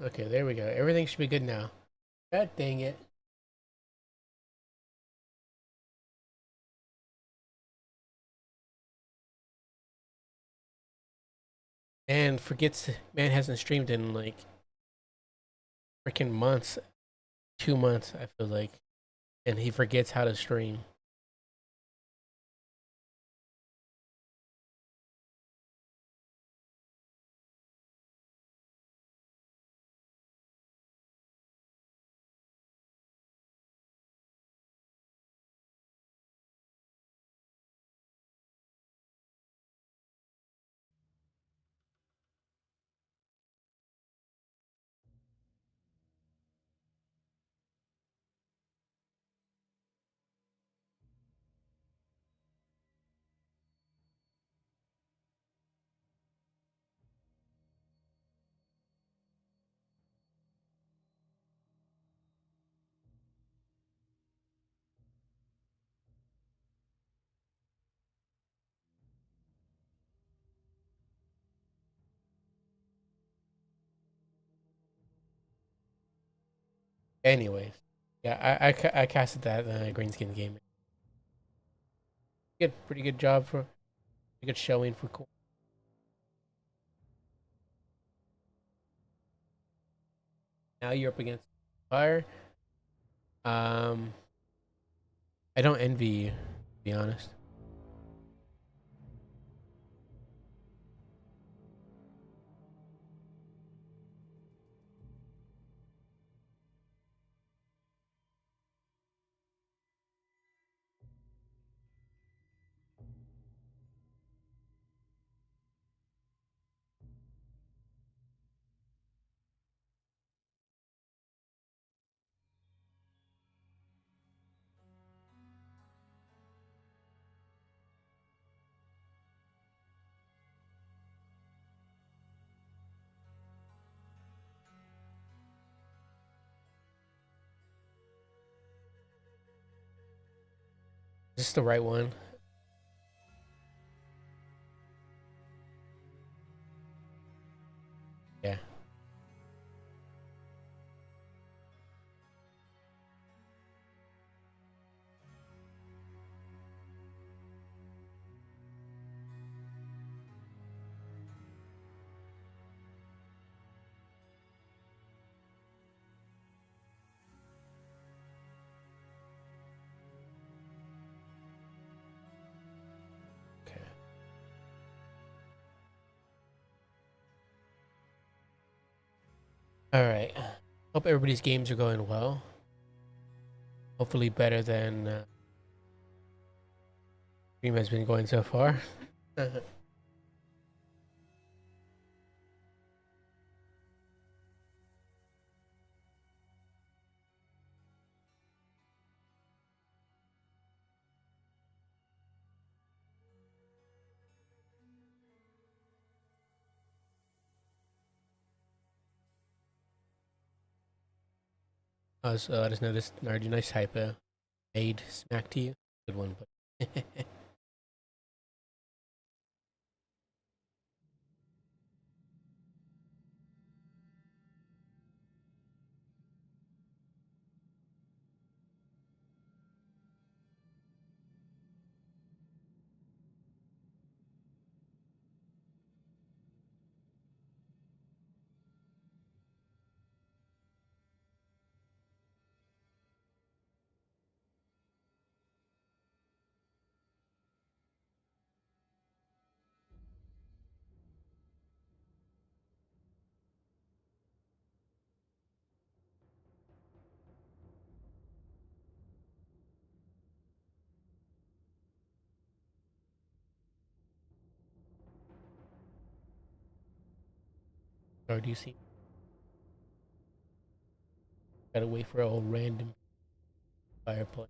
Okay, there we go. Everything should be good now. God dang it. And forgets man hasn't streamed in like freaking months, 2 months, I feel like. And he forgets how to stream. Anyways, yeah, I casted that Greenskin game. Good, pretty good job for pretty good showing for cool. Now you're up against fire. Um, I don't envy you, to be honest. Is this the right one? Yeah. Okay. All right. Hope everybody's games are going well. Hopefully better than stream has been going so far. So I just know this already nice hyper made smack to you. Good one, but or do you see? Gotta wait for a whole random fireplace.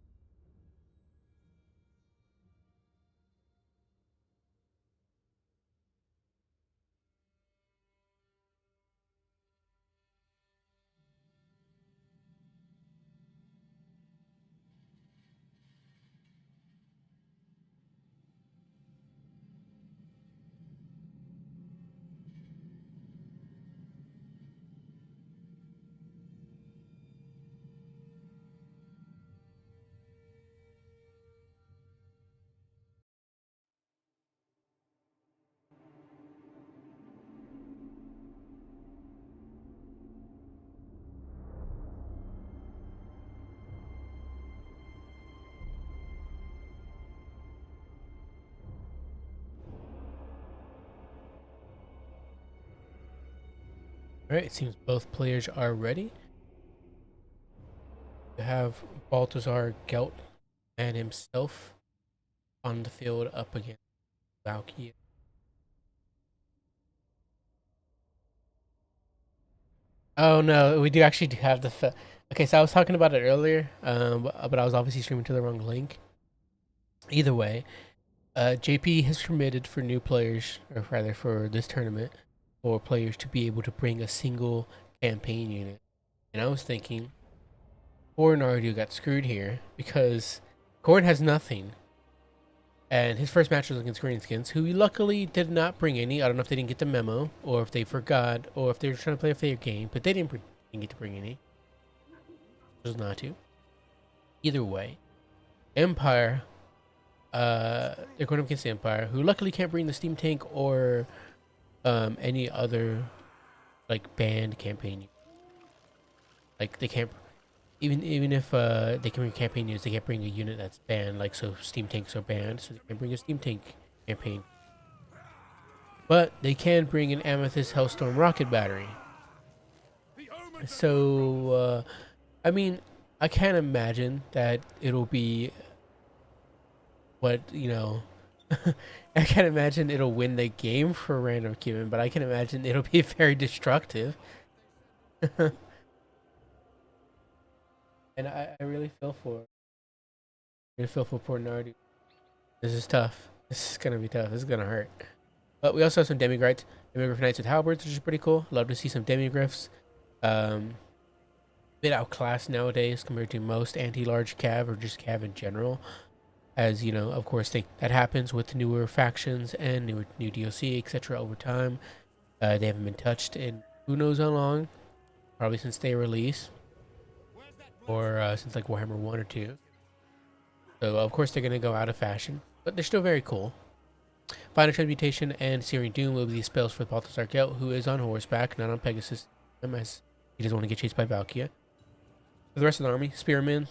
Alright, it seems both players are ready. To have Baltazar Gelt and himself on the field up against Valkyrie. Oh no, we do actually do have the. Okay, so I was talking about it earlier, but I was obviously streaming to the wrong link. Either way, JP has permitted for new players, or rather for this tournament, for players to be able to bring a single campaign unit. And I was thinking, Corn already got screwed here because Corn has nothing. And his first match was against Greenskins, who luckily did not bring any. I don't know if they didn't get the memo, or if they forgot, or if they were trying to play a fair game, but they didn't get to bring any. Chose not to. Either way, Empire, they're going up against Empire, who luckily can't bring the Steam Tank or any other like banned campaign. Like they can't, even if they can bring campaign units, they can't bring a unit that's banned. Like so, Steam Tanks are banned, so they can bring a Steam Tank campaign. But they can bring an Amethyst Hellstorm rocket battery. So, I mean, I can't imagine that it'll be what, you know, I can't imagine it'll win the game for random Cuban, but I can imagine it'll be very destructive. And I really feel for poor Nardu. This is tough. This is gonna be tough. This is gonna hurt. But we also have some Demigriffs Knights with Halberds, which is pretty cool. Love to see some Demigriffs. Bit outclassed nowadays compared to most anti-large cav or just cav in general. As you know, of course, that happens with newer factions and new DLC, etc. over time. They haven't been touched in who knows how long, probably since they release, or since like Warhammer 1 or 2. So of course they're gonna go out of fashion, but they're still very cool. Final Transmutation and Searing Doom will be the spells for Balthazar Gelt, who is on horseback, not on Pegasus, as he doesn't want to get chased by Valkyria. For the rest of the army, Spearmen,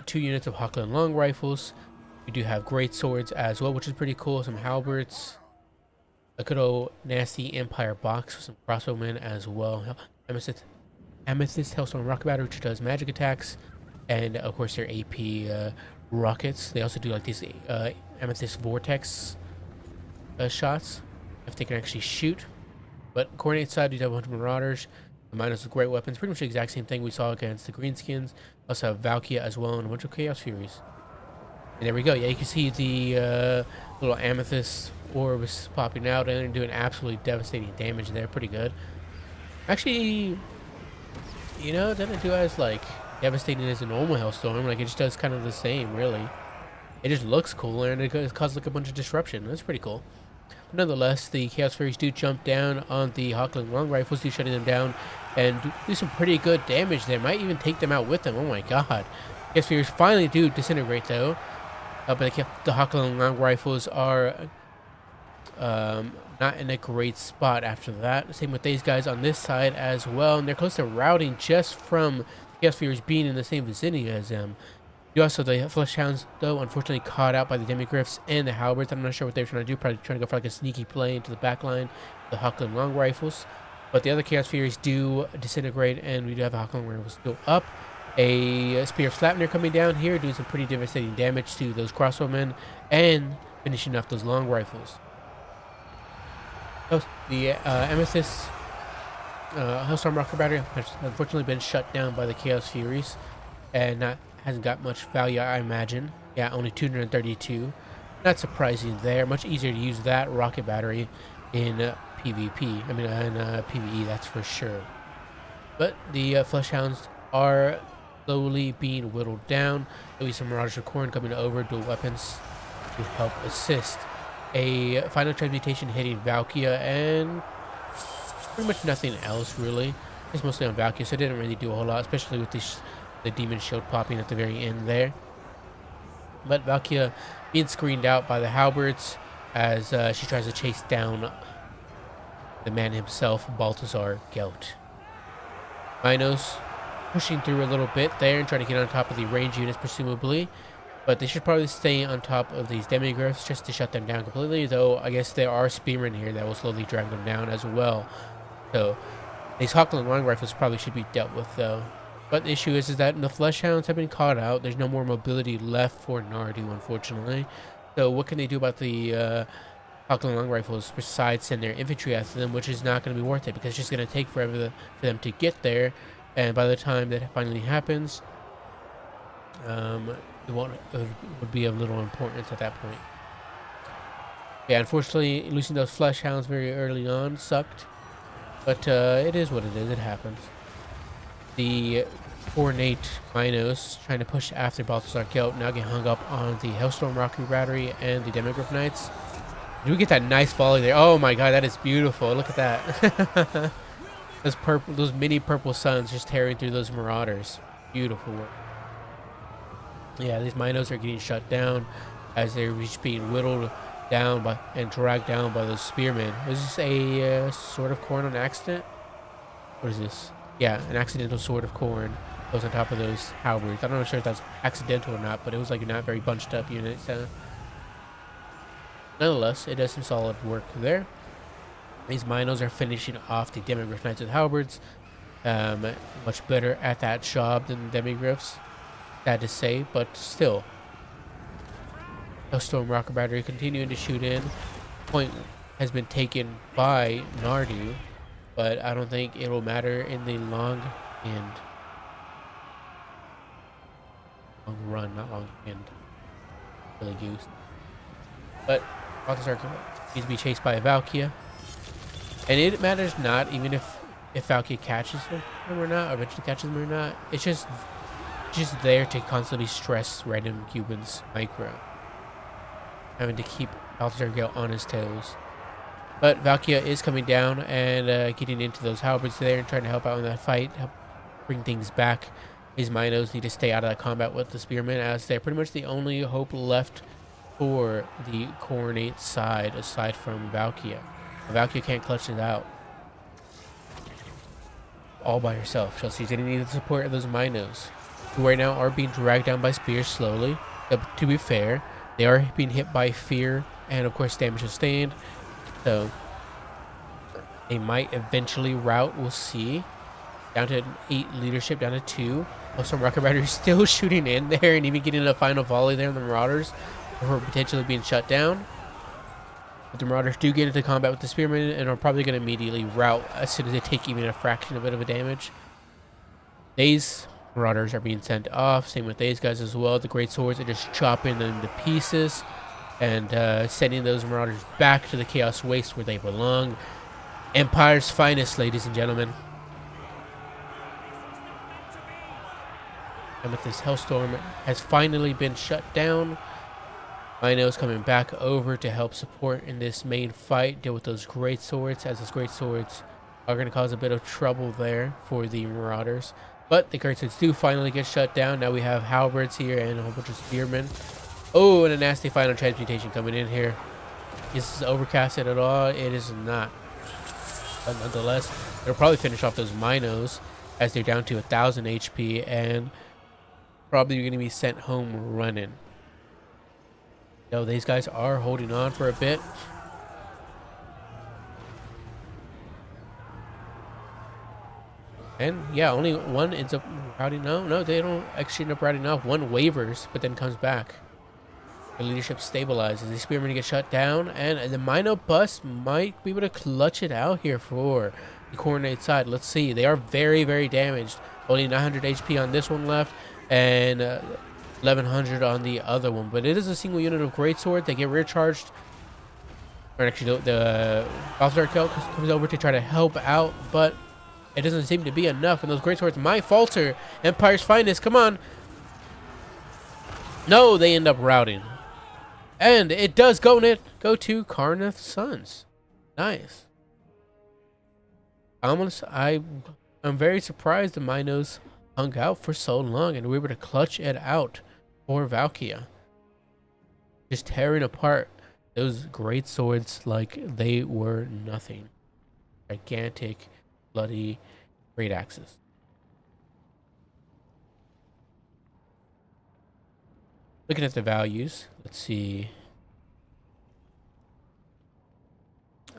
2 units of Hockland long rifles. We do have great swords as well, which is pretty cool. Some halberds, a good old nasty Empire box with some crossbowmen as well. Amethyst Hellstorm rocket battery, which does magic attacks, and of course their AP rockets. They also do like these Amethyst vortex shots if they can actually shoot. But coordinate side, you have 100 Marauders. The Miners with great weapons, pretty much the exact same thing we saw against the Greenskins. Also have Valkyria as well, and a bunch of Chaos Furies. And there we go. Yeah, you can see the little Amethyst orbs popping out, and they're doing absolutely devastating damage there. Pretty good. Actually, you know, it doesn't do as like devastating as a normal Hellstorm. Like it just does kind of the same, really. It just looks cooler, and it causes like a bunch of disruption. That's pretty cool. But nonetheless, the Chaos Furies do jump down on the Hockland long rifles, do shutting them down, and do some pretty good damage there. Might even take them out with them. Oh my god. Chaos Furies finally do disintegrate though. But the Hockland long rifles are not in a great spot after that. Same with these guys on this side as well. And they're close to routing just from Chaos Furies being in the same vicinity as them. You also, the Flesh Hounds, though, unfortunately caught out by the Demigriffs and the Halberds. I'm not sure what they were trying to do. Probably trying to go for like a sneaky play into the back line, the Hockland long rifles. But the other Chaos Furies do disintegrate, and we do have a Hockland rifles still up. A Spear of Slapnir coming down here, doing some pretty devastating damage to those crossbowmen, and finishing off those long rifles. The Amethyst Hellstorm rocket battery has unfortunately been shut down by the Chaos Furies, and hasn't got much value, I imagine. Yeah, only 232. Not surprising there. Much easier to use that rocket battery in PvP. I mean, in PvE, that's for sure. But the Flesh Hounds are slowly being whittled down. There'll be some Marauders of Khorne coming over, dual weapons to help assist. A Final Transmutation hitting Valkyria, and pretty much nothing else, really. It's mostly on Valkyria, so it didn't really do a whole lot, especially with the Demon Shield popping at the very end there. But Valkyria being screened out by the Halberds as she tries to chase down the man himself, Balthazar Gelt. Minos pushing through a little bit there and trying to get on top of the range units, presumably. But they should probably stay on top of these Demigriffs just to shut them down completely, though I guess there are Spearmen here that will slowly drag them down as well. So these Hawkland long rifles probably should be dealt with though. But the issue is that the flesh hounds have been caught out. There's no more mobility left for Nardu, unfortunately. So what can they do about the Hawkland long rifles besides send their infantry after them, which is not going to be worth it because it's just going to take forever for them to get there. And by the time that finally happens, it would be of little importance at that point. Yeah, unfortunately, losing those flesh hounds very early on sucked. But it is what it is. It happens. The ornate Minos trying to push after Balthazar Gelt now get hung up on the Hellstorm Rocky Battery and the Demigryph Knights. Did we get that nice volley there? Oh my god, that is beautiful. Look at that. those mini purple suns just tearing through those Marauders. Beautiful work. Yeah, these Minos are getting shut down as they're just being whittled down by and dragged down by those spearmen. Is this a sword of corn on accident? What is this? Yeah, an accidental sword of corn goes on top of those halberds. I'm not sure if that's accidental or not, but it was like a not very bunched up unit. So nonetheless, it does some solid work there. These Minos are finishing off the Demigryph Knights with halberds. Much better at that job than the Demigryphs. Sad to say, but still. Hellstorm Rocket Battery continuing to shoot in. Point has been taken by Nardu, but I don't think it will matter in the long run, not long end. Really goose. But Balthazar needs to be chased by a Valkia. And it matters not even if Valkia catches him or not, or eventually catches him or not. It's just there to constantly stress random Cubans micro. Having to keep Balthazar Gelt on his toes. But Valkia is coming down and getting into those halberds there and trying to help out in that fight, help bring things back. These Minos need to stay out of that combat with the spearmen, as they're pretty much the only hope left for the Coronate side aside from Valkia. Valkia can't clutch it out all by herself, so she's going to need the support of those Minos, who right now are being dragged down by spears slowly. To be fair, they are being hit by fear and of course damage sustained, so they might eventually rout. We'll see. Down to 8 leadership, down to 2. Also, Rocket Battery still shooting in there and even getting a final volley there on the Marauders before potentially being shut down. But the Marauders do get into combat with the Spearmen and are probably going to immediately rout as soon as they take even a fraction of the damage. These Marauders are being sent off. Same with these guys as well. The Great Swords are just chopping them to pieces and sending those Marauders back to the Chaos Waste where they belong. Empire's finest, ladies and gentlemen. And with this Hellstorm has finally been shut down. Minos coming back over to help support in this main fight, deal with those Great Swords, as those Great Swords are going to cause a bit of trouble there for the Marauders. But the Great Swords do finally get shut down. Now we have halberds here and a whole bunch of spearmen. Oh, and a nasty final transmutation coming in here. Is this overcasted at all? It is not. But nonetheless, they'll probably finish off those Minos as they're down to 1,000 HP and probably going to be sent home running. So these guys are holding on for a bit. And yeah, only one ends up routing. No, they don't actually end up routing off. One wavers, but then comes back. The leadership stabilizes. The Spearmen get shut down, and the Mino bus might be able to clutch it out here for the Coronate side. Let's see. They are very, very damaged. Only 900 HP on this one left, and 1100 on the other one. But it is a single unit of Great Sword. They get recharged. Or actually, the Balthazar Gelt comes over to try to help out, but it doesn't seem to be enough. And those Great Swords might falter. Empire's finest. Come on. No, they end up routing. And it does go to Karnath's sons. Nice. I'm very surprised the Minos hung out for so long and we were able to clutch it out for Valkia. Just tearing apart those Great Swords like they were nothing. Gigantic, bloody great axes. Looking at the values, let's see.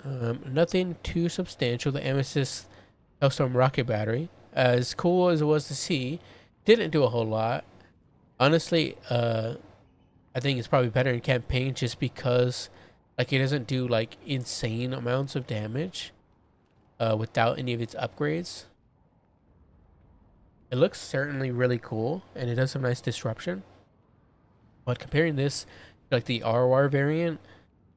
Nothing too substantial. The Amethyst Hellstorm rocket battery, as cool as it was to see, didn't do a whole lot. Honestly, I think it's probably better in campaign just because like it doesn't do like insane amounts of damage without any of its upgrades. It looks certainly really cool and it does some nice disruption. But comparing this to like the ROR variant,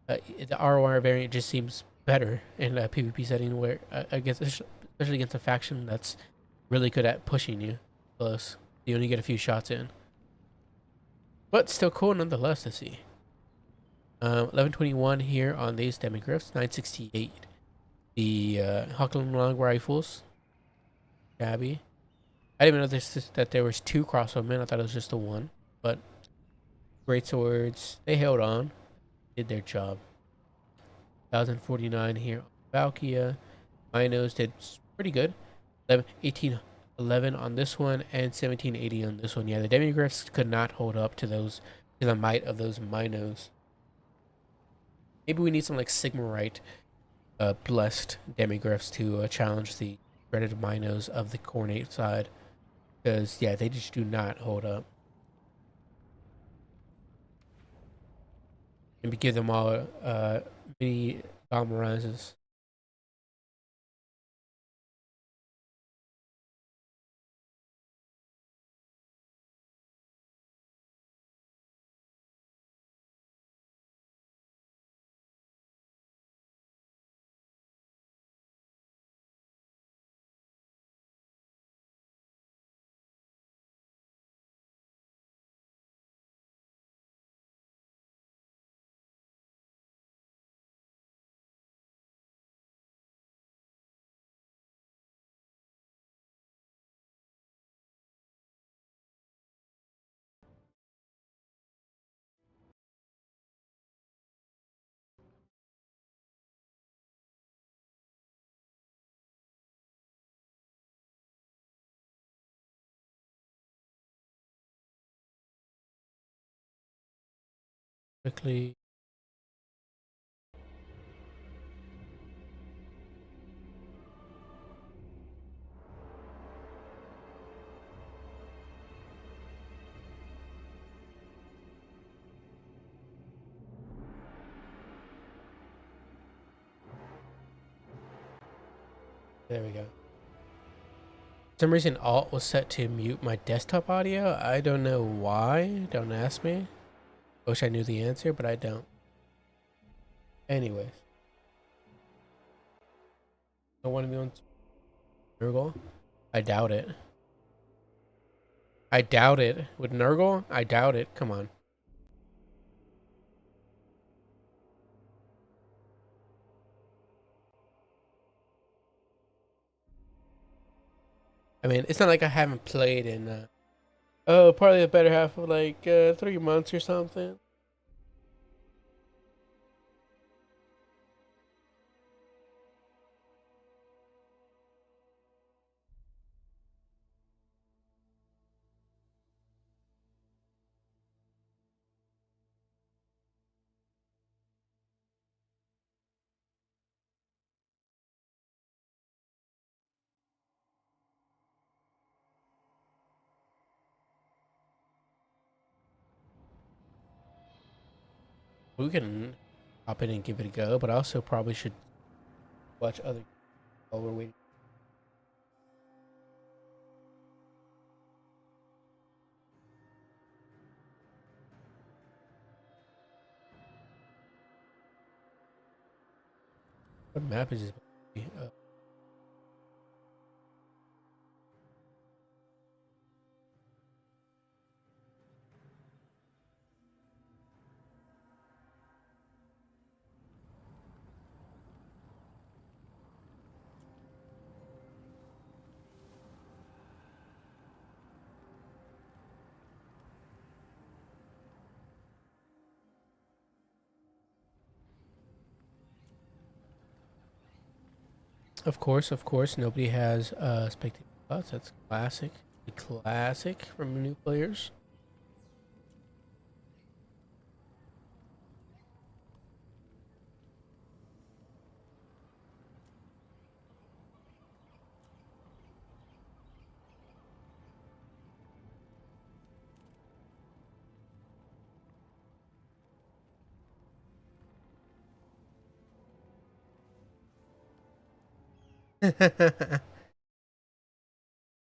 the ROR variant just seems better in a PvP setting where I guess especially against a faction that's really good at pushing you close. You only get a few shots in. But still cool nonetheless to see. 1121 here on these demigriffs. 968. The Huckling long rifles. Shabby. I didn't even know that there was two crossbowmen. I thought it was just the one. But great swords. They held on. Did their job. 1049 here on Valkia. Minos did pretty good. 1811 on this one and 1780 on this one. Yeah, the demigriffs could not hold up to the might of those Minos. Maybe we need some like Sigmarite blessed demigriffs to challenge the dreaded Minos of the Cornate side. Because, yeah, they just do not hold up. And give them all mini Galmarizes. Quickly. There we go. For some reason, Alt was set to mute my desktop audio. I don't know why. Don't ask me. Wish I knew the answer, but I don't. Anyways. I want to be on Nurgle? I doubt it. I doubt it. With Nurgle? I doubt it. Come on. I mean, it's not like I haven't played in, probably the better half of like 3 months or something. We can hop in and give it a go, but I also probably should watch other while we're waiting. What map is this? Of course, nobody has spectator thoughts. That's classic. Classic from new players.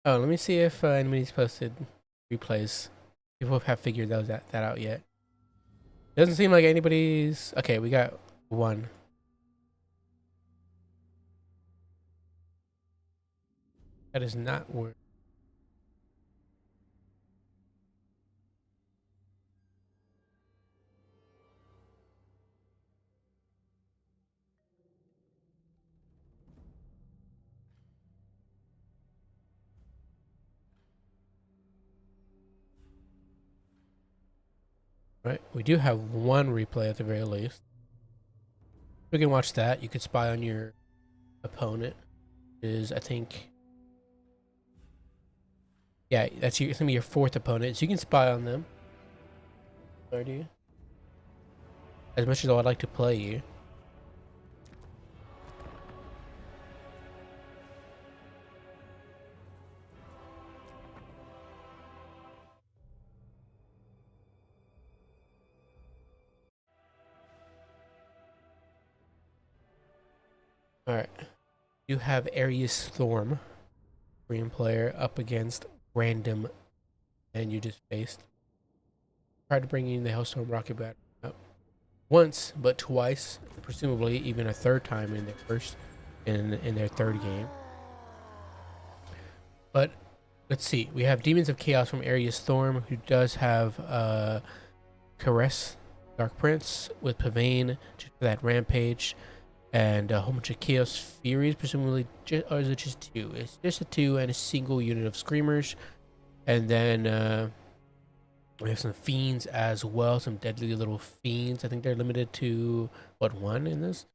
Oh, let me see if anybody's posted replays. People have figured that out yet. Doesn't seem like anybody's. Okay, we got one. That is not work. Right, we do have one replay at the very least. We can watch that. You could spy on your opponent. Is I think, yeah, that's it's gonna be your fourth opponent. So you can spy on them. Or do you? As much as I'd like to play you. Alright. You have Arius Storm, Korean player, up against random, and you just faced. Tried to bring in the Hellstorm Rocket Battery up once, but twice, presumably even a third time in their first, in their third game. But let's see. We have Demons of Chaos from Arius Storm, who does have Caress, Dark Prince with Pavane just for that rampage, and a whole bunch of Chaos Furies, presumably, or is it just two? It's just a two and a single unit of Screamers. And then we have some Fiends as well, some deadly little Fiends. I think they're limited to, what, one in this?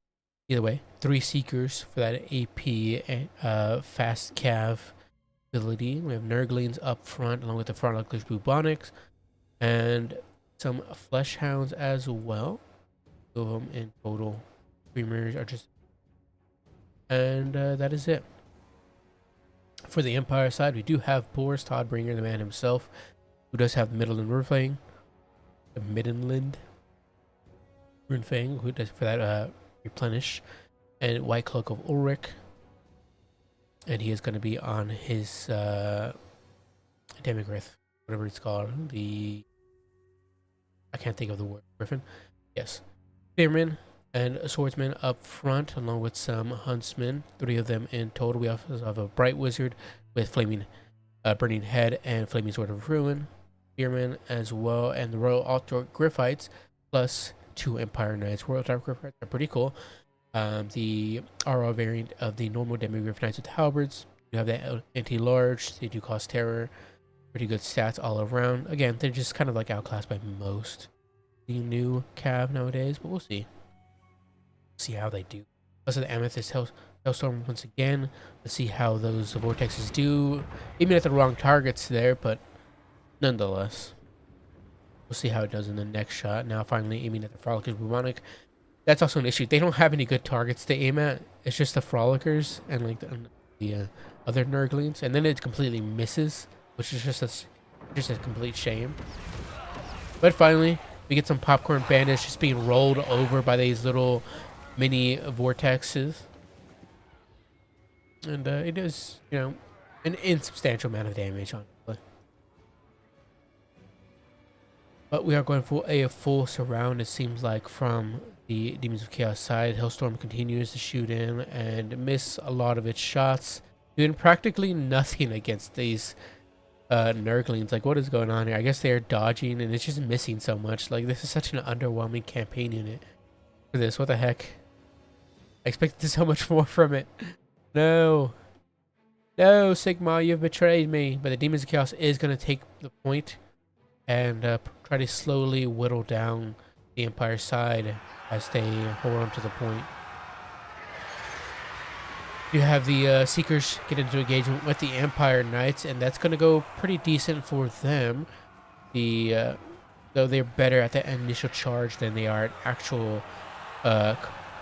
Either way, 3 Seekers for that AP fast cav ability. We have Nurglings up front, along with the Frontlockers Bubonics, and some Flesh Hounds as well. 2 of them in total. Screamers are just, and that is it. For the Empire side, we do have Boris Toddbringer, the man himself, who does have Midland Runefang, who does for that replenish, and White Cloak of Ulrich, and he is going to be on his Demigryph, whatever it's called. I can't think of the word. Griffin, yes. Spearman and a Swordsman up front, along with some Huntsmen. 3 of them in total. We also have a Bright Wizard with Flaming Burning Head and Flaming Sword of Ruin. Spearman as well, and the Royal Altar Griffites, plus 2 Empire Knights. Royal Altar Griffites are pretty cool. The RL variant of the normal Demigryph Knights with Halberds. You have that anti-large. They do cause terror. Pretty good stats all around. Again, they're just kind of like outclassed by most the new Cav nowadays, but we'll see. See how they do. Also, the Amethyst Hellstorm once again. Let's see how those vortexes do. Even at the wrong targets there, but nonetheless, we'll see how it does in the next shot. Now, finally aiming at the Frolickers Bubonic. That's also an issue. They don't have any good targets to aim at. It's just the Frolickers and like the other Nurglings, and then it completely misses, which is just a complete shame. But finally, we get some Popcorn Bandits just being rolled over by these little mini vortexes, and it does, you know, an insubstantial amount of damage on it. But we are going for a full surround, it seems like, from the Demons of Chaos side. Hellstorm continues to shoot in and miss a lot of its shots, doing practically nothing against these Nurglings. Like, what is going on here? I guess they're dodging, and it's just missing so much. Like, this is such an underwhelming campaign unit for this. What the heck? I expected so much more from it. No. No, Sigma, you've betrayed me. But the Demons of Chaos is going to take the point and try to slowly whittle down the Empire side as they hold on to the point. You have the Seekers get into engagement with the Empire Knights, and that's going to go pretty decent for them. Though they're better at the initial charge than they are at actual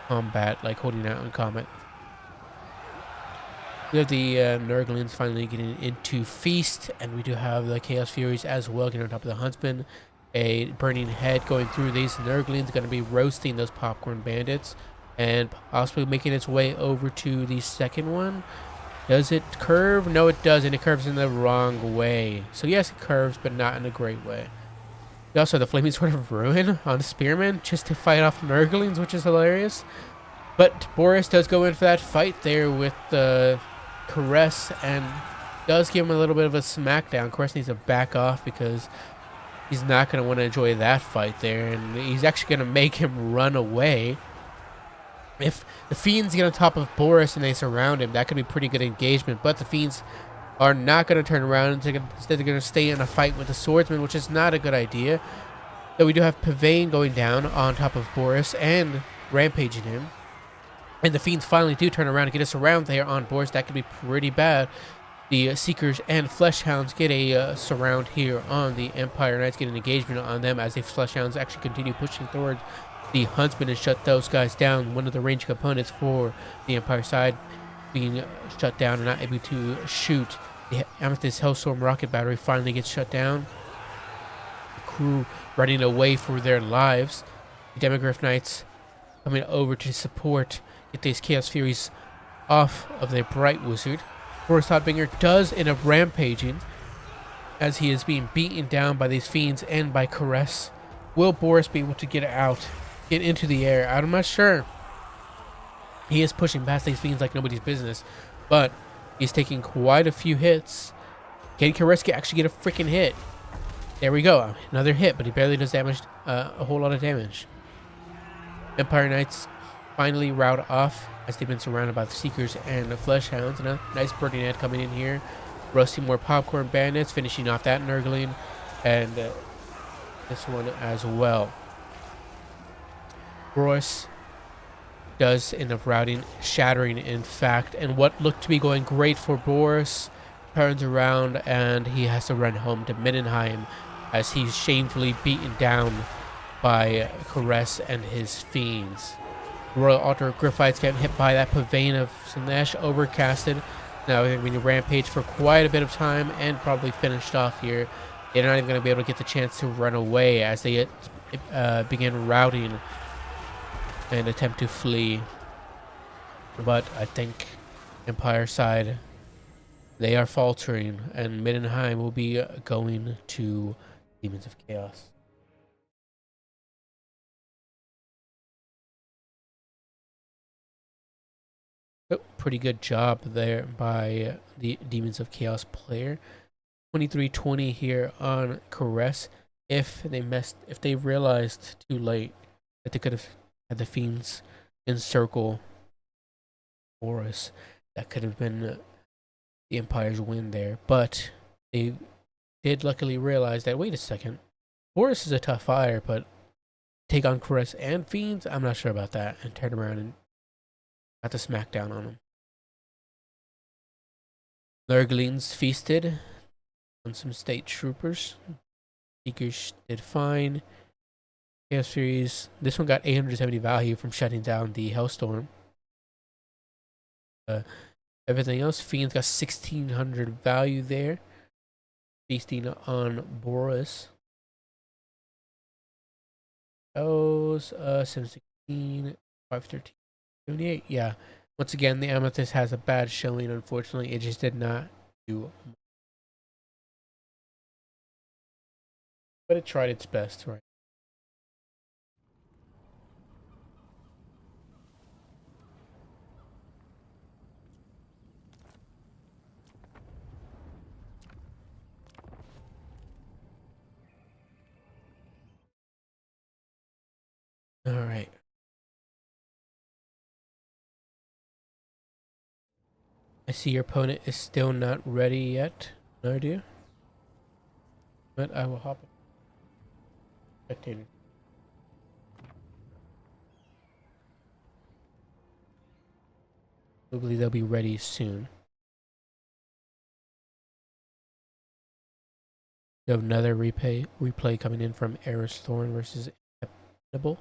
combat, like holding out in combat. We have the Nurglings finally getting into Feast, and we do have the Chaos Furies as well getting on top of the Huntsman. A Burning Head going through these Nurglings, going to be roasting those Popcorn Bandits. and possibly making its way over to the second one. Does it curve? No, it doesn't. It curves in the wrong way. So yes, it curves, but not in a great way. We also have the Flaming Sword of Ruin on Spearman just to fight off Nurglings, which is hilarious. But Boris does go in for that fight there with the Caress and does give him a little bit of a smackdown. Caress needs to back off because he's not going to want to enjoy that fight there. And he's actually going to make him run away. If the Fiends get on top of Boris and they surround him, that could be pretty good engagement. But the Fiends are not going to turn around. Instead, they're going to stay in a fight with the Swordsman, which is not a good idea. So we do have Pavane going down on top of Boris and rampaging him. And the Fiends finally do turn around and get us around there on Boris. That could be pretty bad. The Seekers and Fleshhounds get a surround here on the Empire Knights, get an engagement on them as the Fleshhounds actually continue pushing towards the Huntsman and shut those guys down. One of the range components for the Empire side being shut down and not able to shoot. The Amethyst Hellstorm rocket battery finally gets shut down. The crew running away for their lives. The Demogryph Knights coming over to support, get these Chaos Furies off of their Bright Wizard. Boris Thoughtbringer does end up rampaging as he is being beaten down by these Fiends and by Caress. Will Boris be able to get into the air? I'm not sure. He is pushing past these Fiends like nobody's business, but he's taking quite a few hits. Can Caress actually get a freaking hit? There we go. Another hit, but he barely does damage, a whole lot of damage. Empire Knights finally rout off as they've been surrounded by the Seekers and the Fleshhounds. And a nice birdie net coming in here. Roasting more Popcorn Bandits, finishing off that Nurgling. And this one as well. Boris does end up routing, shattering in fact. And what looked to be going great for Boris turns around and he has to run home to Middenheim as he's shamefully beaten down by Caress and his Fiends. Royal Altar Griffites get hit by that Pavane of Slanesh, overcasted. Now they're going to rampage for quite a bit of time and probably finished off here. They're not even going to be able to get the chance to run away as they begin routing and attempt to flee. But I think Empire side, they are faltering, and Middenheim will be going to Demons of Chaos. Oh, pretty good job there by the Demons of Chaos player. 23-20 here on Caress. If they realized too late that they could have had the Fiends encircle Boris, that could have been the Empire's win there. But they did luckily realize that, wait a second, Boris is a tough fighter, but take on Caress and Fiends, I'm not sure about that, and turn around and got the smackdown on him. Nurglings feasted on some state troopers. Seekers did fine. Chaos Furies, this one got 870 value from shutting down the Hellstorm. Everything else, Fiends got 1600 value there. Feasting on Boris. Oh, 716, 513, 78. Yeah. Once again, the Amethyst has a bad showing, unfortunately. It just did not do much. But it tried its best, right? Alright. I see your opponent is still not ready yet. No idea. But I will hop spectator. Hopefully they'll be ready soon. We have another replay coming in from Eris Thorn versus Inevitable.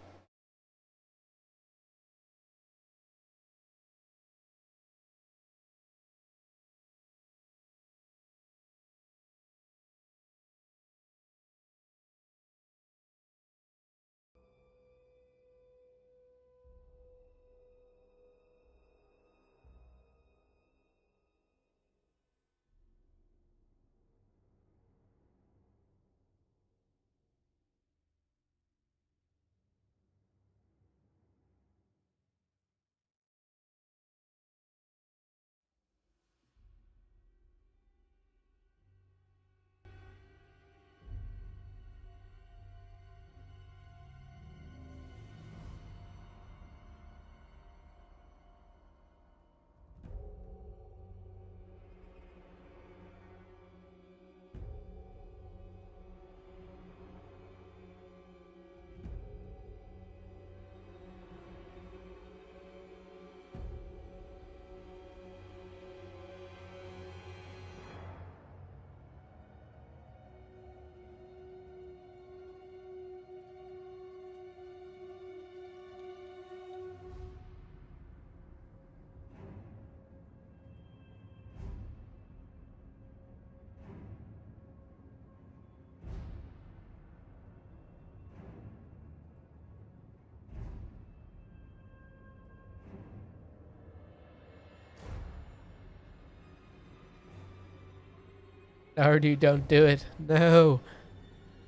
Naruto, don't do it. No.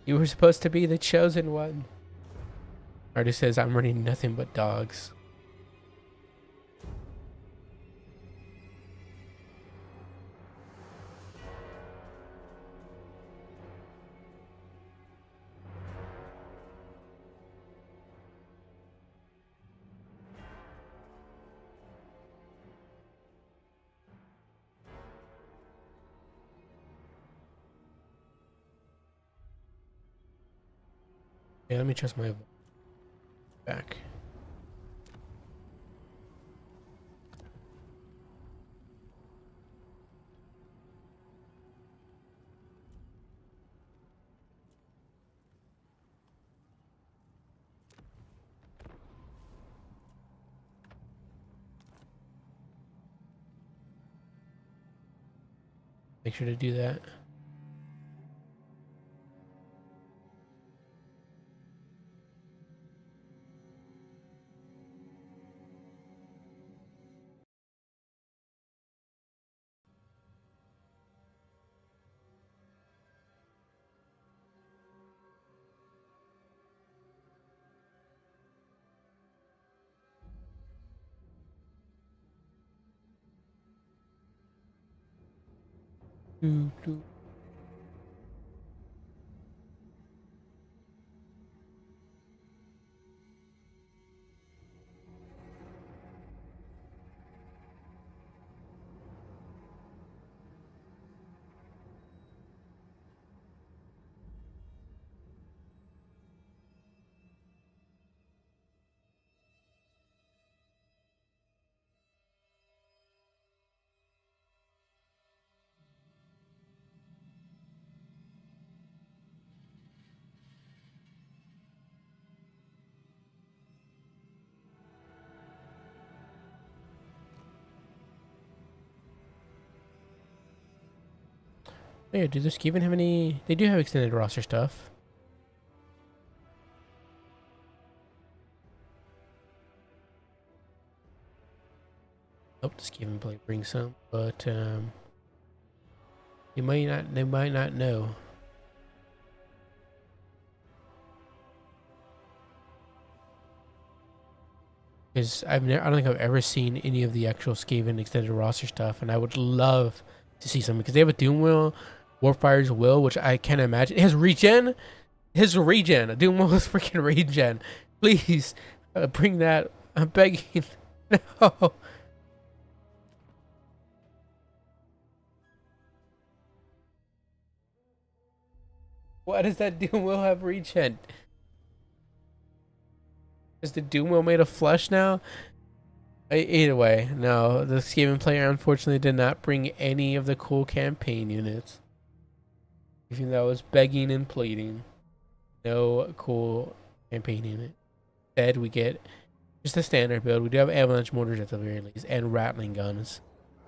You were supposed to be the chosen one. Naruto says, I'm running nothing but dogs. Yeah, let me trust my back. Make sure to do that. Doo, doo. Yeah, do this even have any? They do have extended roster stuff. Hope this Skaven play brings some, but you might not. They might not know. Because I don't think I've ever seen any of the actual Skaven extended roster stuff, and I would love to see some because they have a Doom Will, Warfire's Will, which I can't imagine. His regen, Doom Will is freaking regen. Please bring that. I'm begging. No. Why does that Doom Will have regen? Is the Doom Will made of flesh now? Either way, no. The Skaven player unfortunately did not bring any of the cool campaign units. Even though I was begging and pleading. No cool campaign unit. Instead, we get just a standard build. We do have avalanche mortars at the very least, and rattling guns,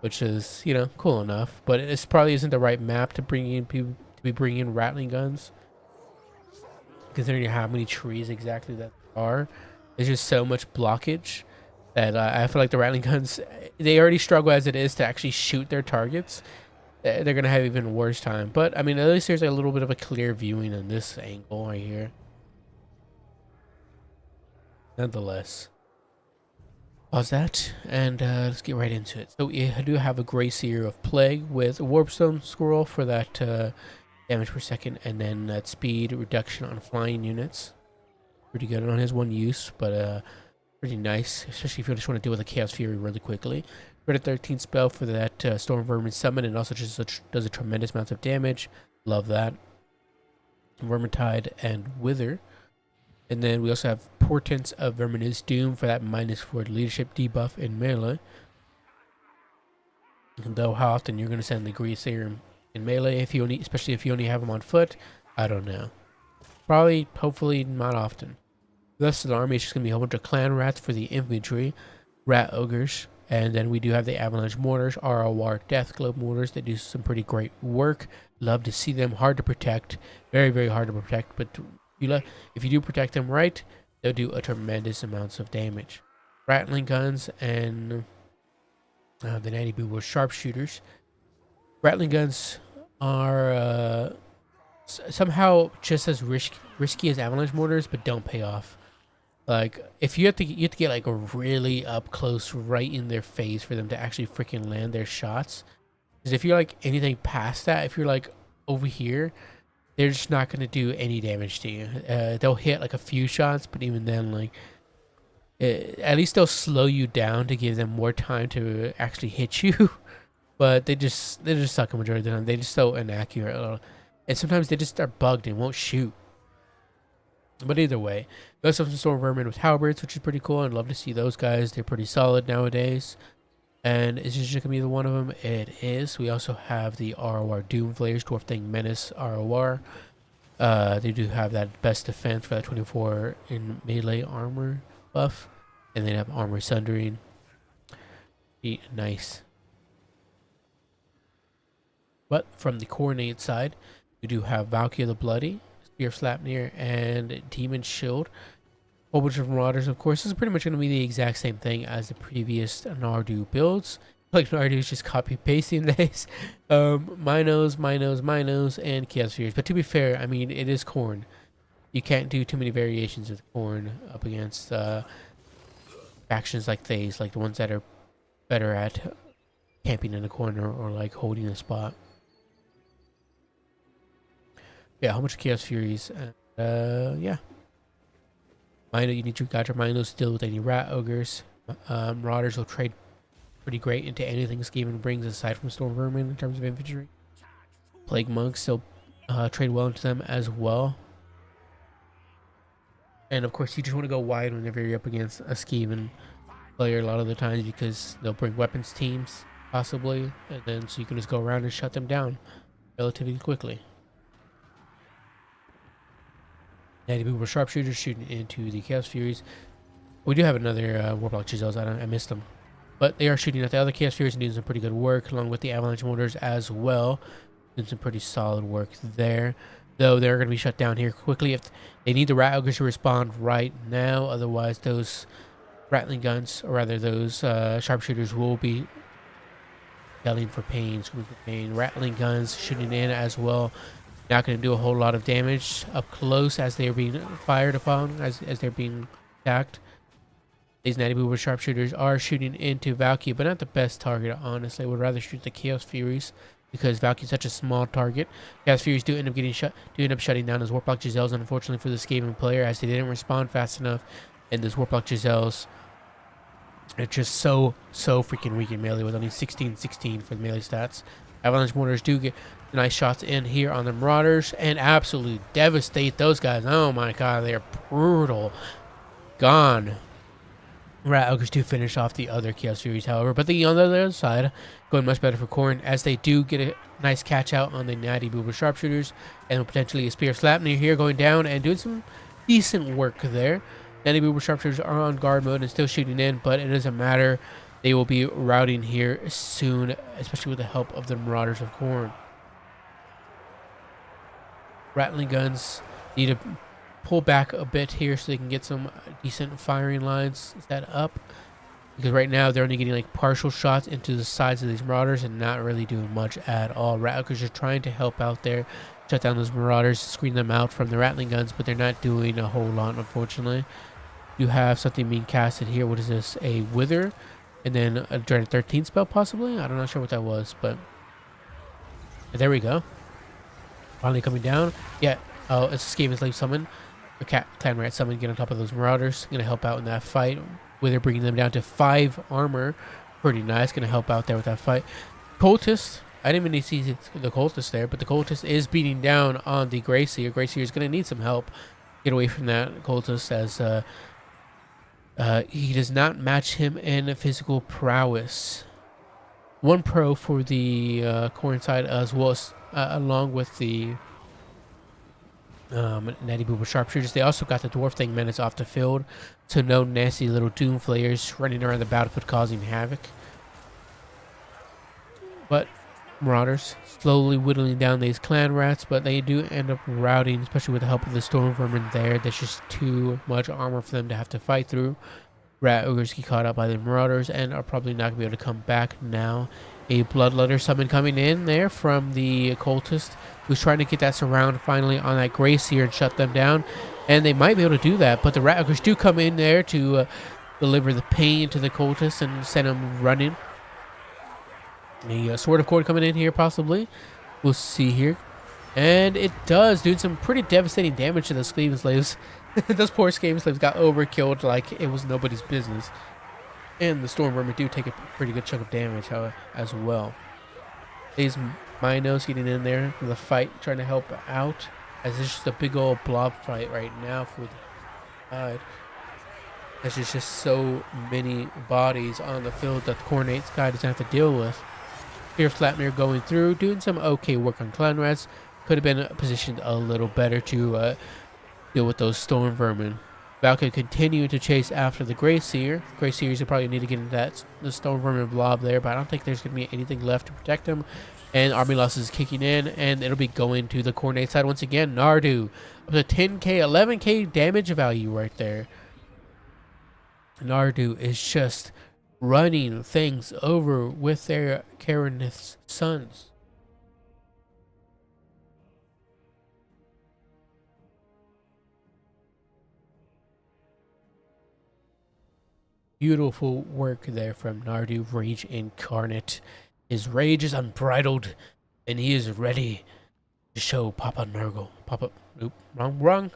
which is, you know, cool enough. But it probably isn't the right map to bring in people to be bringing in rattling guns, considering how many trees exactly that are. There's just so much blockage that I feel like the rattling guns, they already struggle as it is to actually shoot their targets. They're gonna have even worse time. But I mean, at least there's a little bit of a clear viewing on this angle right here. Nonetheless, pause that and let's get right into it. So we do have a Grey Seer of Plague with a Warpstone Scroll for that damage per second, and then that speed reduction on flying units. Pretty good on his one use, but pretty nice, especially if you just want to deal with a Chaos Fury really quickly. Credit 13 spell for that Storm Vermin summon, and also just does a tremendous amount of damage. Love that. Vermintide and Wither. And then we also have Portents of Verminous Doom for that -4 leadership debuff in melee. And though how often you're going to send the Grey Serum in melee, if you only, especially if you only have them on foot, I don't know. Probably, hopefully, not often. The rest of the army is just going to be a whole bunch of clan rats for the infantry, rat ogres, and then we do have the avalanche mortars, ROR death globe mortars that do some pretty great work. Love to see them. Hard to protect, very very hard to protect, but if you do protect them right, they'll do a tremendous amounts of damage. Rattling guns and the Natty Boo were sharpshooters. Rattling guns are somehow just as risky as avalanche mortars, but don't pay off. Like if you have to get like really up close, right in their face for them to actually freaking land their shots. Because if you're like anything past that, if you're like over here, they're just not gonna do any damage to you. They'll hit like a few shots, but even then, like at least they'll slow you down to give them more time to actually hit you. But they just suck a majority of the time. They just so inaccurate, and sometimes they just are bugged and won't shoot. But either way, we also have some storm vermin with halberds, which is pretty cool. I'd love to see those guys. They're pretty solid nowadays. And is this just gonna be the one of them? It is. We also have the ROR Doom Flayers, Dwarf Thing Menace ROR. They do have that best defense for that 24 in melee armor buff, and they have armor sundering. Nice. But from the coordinate side, we do have Valkyrie the Bloody, Spear of Slapnir, and Demon Shield. A whole bunch of Marauders, of course. This is pretty much going to be the exact same thing as the previous Nardu builds. Like Nardu is just copy pasting these. Minos, and Chaos Spheres. But to be fair, I mean, it is Khorne. You can't do too many variations with Khorne up against factions like these, like the ones that are better at camping in a corner or like holding a spot. Yeah, a whole bunch of Chaos Furies. Yeah. Mino, you need your Gotcha Minos to deal with any Rat Ogres. Marauders will trade pretty great into anything Skaven brings aside from Storm Vermin in terms of infantry. Plague Monks still trade well into them as well. And of course, you just want to go wide whenever you're up against a Skaven player a lot of the times because they'll bring weapons teams, possibly. And then so you can just go around and shut them down relatively quickly. Natty Boomer Sharpshooters shooting into the Chaos Furies. We do have another Warblock Giselles. I missed them. But they are shooting at the other Chaos Furies and doing some pretty good work, along with the Avalanche Mortars as well. Doing some pretty solid work there. Though they're going to be shut down here quickly. If they need the Rat Ogres to respond right now. Otherwise, those Rattling Guns, or rather those Sharpshooters, will be yelling for pain, screaming for pain. Rattling Guns shooting in as well. Not going to do a whole lot of damage up close as they're being fired upon, as they're being attacked. These Natty Boomer Sharpshooters are shooting into Valkyrie, but not the best target, honestly. I would rather shoot the Chaos Furies because Valkyrie is such a small target. Chaos Furies do end up getting shutting down those Warplock Giselles, unfortunately for this Skaven player, as they didn't respond fast enough. And those Warplock Giselles are just so freaking weak in melee with only 16/16 for the melee stats. Avalanche Mortars do get nice shots in here on the Marauders and absolutely devastate those guys. Oh my god, they're brutal. Gone. Rat Ogres do finish off the other Chaos Furies, however, but on the other side, going much better for Khorne as they do get a nice catch out on the Natty Boomer Sharpshooters and potentially a Spear of Slapnir here going down and doing some decent work there. Natty Boomer Sharpshooters are on guard mode and still shooting in, but it doesn't matter. They will be routing here soon, especially with the help of the Marauders of Khorne. Rattling Guns need to pull back a bit here so they can get some decent firing lines set up. Because right now they're only getting like partial shots into the sides of these Marauders and not really doing much at all. Rattlers are trying to help out there, shut down those Marauders, screen them out from the Rattling Guns, but they're not doing a whole lot, unfortunately. You have something being casted here. What is this? A Wither? And then a Dreaded 13 spell, possibly? I'm not sure what that was, but there we go. Finally coming down. Yeah. Oh, it's a Skaven's Slave Summon. A Clan Rat Summon. Get on top of those Marauders. Going to help out in that fight. Wither bringing them down to 5 armor. Pretty nice. Going to help out there with that fight. Cultist. I didn't even see the Cultist there, but the Cultist is beating down on the Greyseer. Greyseer is going to need some help. Get away from that Cultist as he does not match him in physical prowess. 1 pro for the Khorne side as well as along with the Natty Boomer Sharpshooters. They also got the Dwarf Thing Menace off the field, so no nasty little Doom Flayers running around the battlefield causing havoc. But Marauders slowly whittling down these Clan Rats, but they do end up routing, especially with the help of the Storm Vermin there. There's just too much armor for them to have to fight through. Rat Ogres get caught up by the Marauders and are probably not going to be able to come back now A bloodletter summon coming in there from the occultist, who's trying to get that surround finally on that gray seer and shut them down. And they might be able to do that, but the Rathookers do come in there to deliver the pain to the cultists and send them running. A Sword of Cord coming in here, possibly. We'll see here. And it does, doing some pretty devastating damage to the Skaven slaves. Those poor Skaven slaves got overkilled like it was nobody's business. And the Storm Vermin do take a pretty good chunk of damage as well. These Minos getting in there in the fight, trying to help out. As it's just a big old blob fight right now for the side. There's just so many bodies on the field that the Coordinates guy doesn't have to deal with. Here Flatmere going through, doing some okay work on Clan Rats. Could have been positioned a little better to deal with those Storm Vermin. Valkyrie continuing to chase after the Grey Seer. Grey Seers will probably need to get into the Storm Vermin blob there, but I don't think there's going to be anything left to protect them. And army losses kicking in, and it'll be going to the Coordinate side once again. Nardu up to 10k, 11k damage value right there. Nardu is just running things over with their Karenith's sons. Beautiful work there from Nardu, Rage Incarnate. His rage is unbridled, and he is ready to show Papa Nurgle. Nope, wrong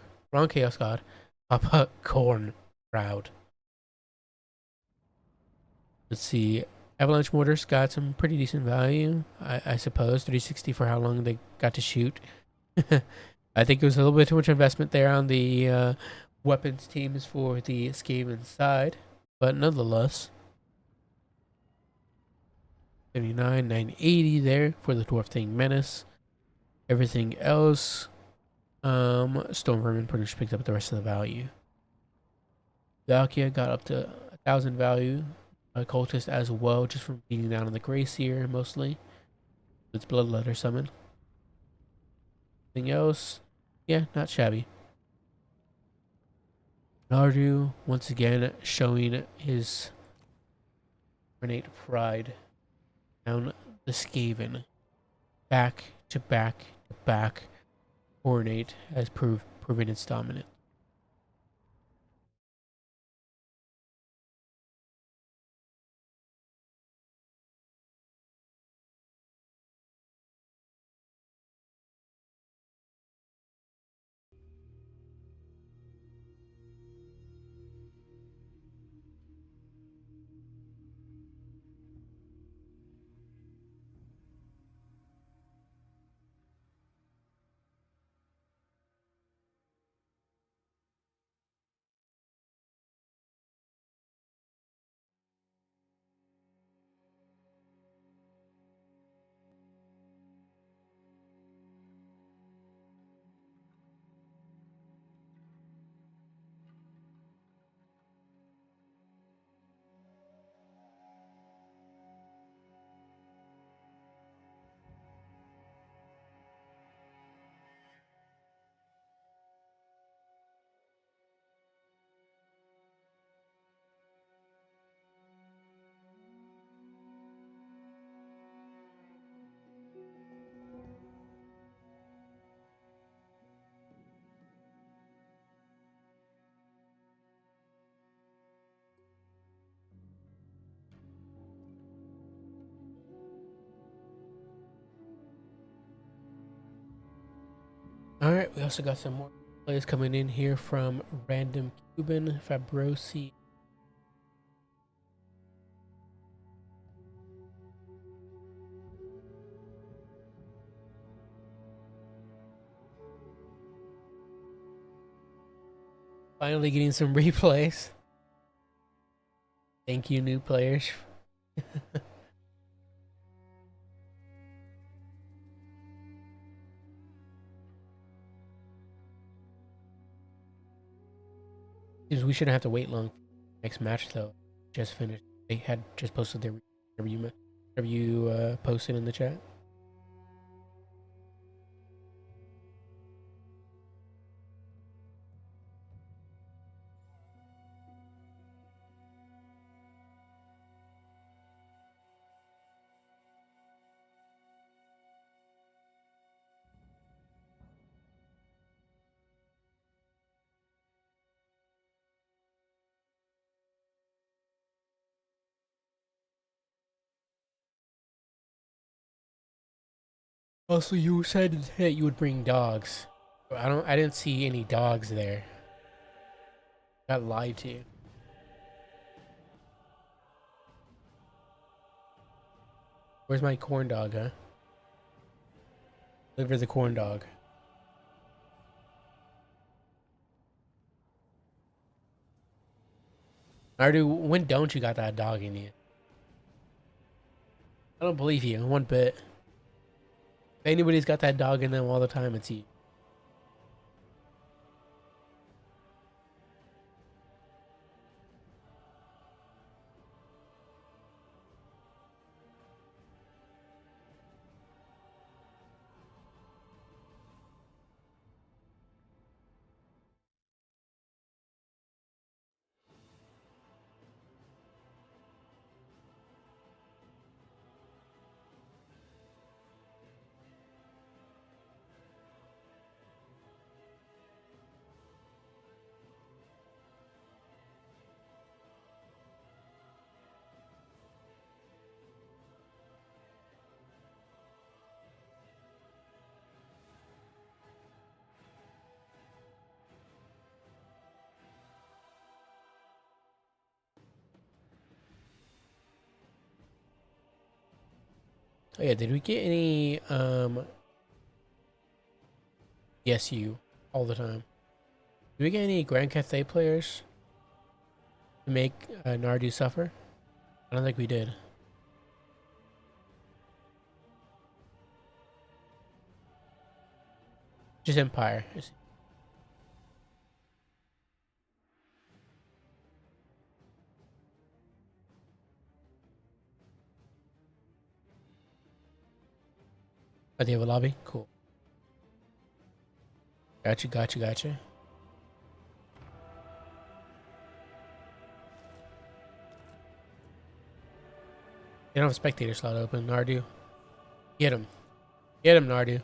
Chaos God. Papa Corn proud. Let's see. Avalanche Mortars got some pretty decent value, I suppose. 360 for how long they got to shoot. I think it was a little bit too much investment there on the weapons teams for the Skaven side. But nonetheless, 79, 980 there for the Dwarf Thing Menace. Everything else, Storm Vermin pretty much picked up the rest of the value. Valkia got up to 1,000 value. Cultist as well, just from beating down on the Grey Seer mostly. It's Bloodletter summon. Anything else? Yeah, not shabby. Nardu once again showing his ornate pride down the Skaven. Back to back to back. Ornate has proven its dominance. Alright, we also got some more players coming in here from Random Cuban, Fabrosi. Finally getting some replays. Thank you, new players. We shouldn't have to wait long for the next match, though. Just finished. They had just posted their review posted in the chat. Also, you said that you would bring dogs. I didn't see any dogs there. Got lied to. Where's my corn dog, huh? Deliver the corn dog. Nardu, when don't you got that dog in you? I don't believe you one bit. If anybody's got that dog in them all the time, it's you. Oh yeah, did we get any yes you all the time. Did we get any Grand Cathay players to make Nardu suffer? I don't think we did. Just Empire. Oh, they have a lobby? Cool. Gotcha, gotcha, gotcha. They don't have a spectator slot open, Nardu. Get him. Get him, Nardu.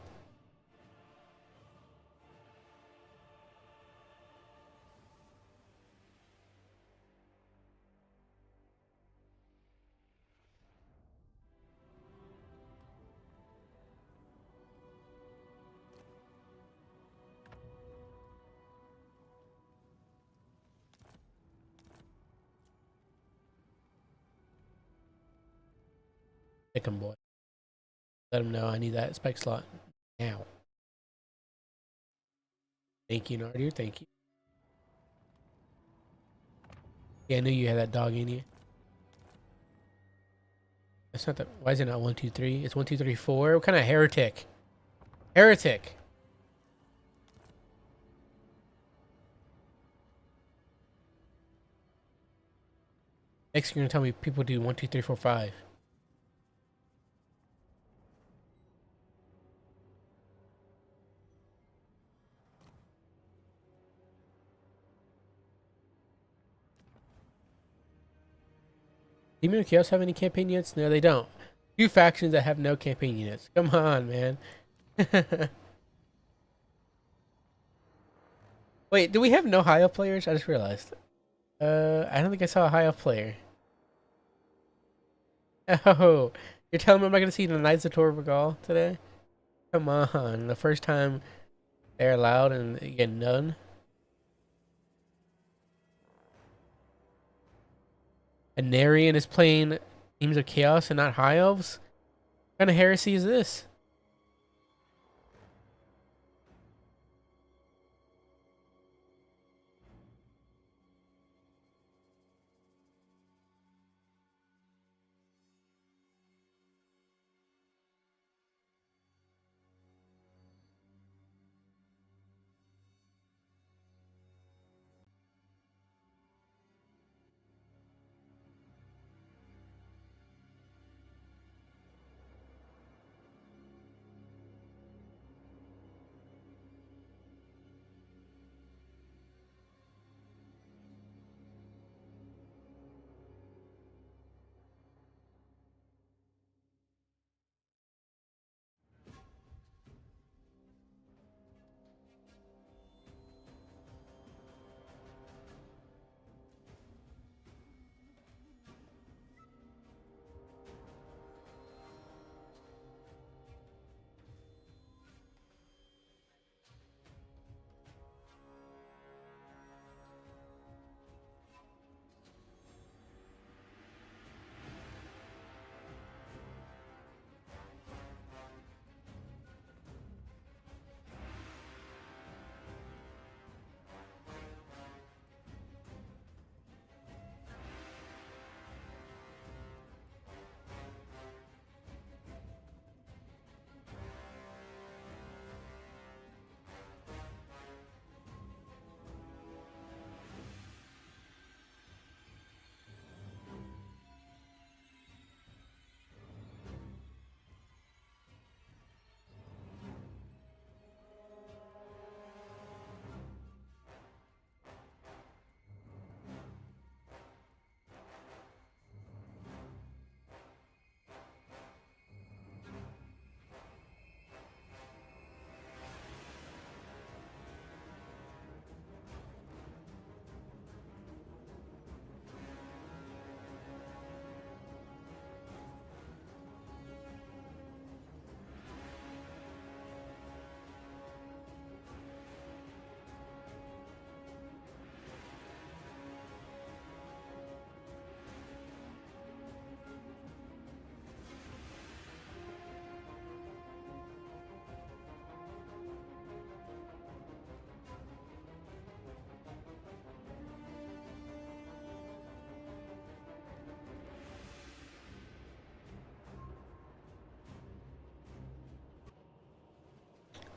Pick him, boy. Let him know I need that spec slot now. Thank you, Nardu. Thank you. Yeah, I knew you had that dog in you. That's not the. Why is it not 1, 2, 3? It's 1, 2, 3, 4. What kind of heretic? Heretic. Next, you're gonna tell me people do 1, 2, 3, 4, 5. Demon and Chaos have any campaign units? No, they don't. Few factions that have no campaign units. Come on, man. Wait, do we have no high up players? I just realized. I don't think I saw a high up player. Oh, you're telling me I'm not gonna see the Knights of Torvagal today? Come on, the first time they're allowed and you get none. A Narian is playing Teams of Chaos and not High Elves? What kind of heresy is this?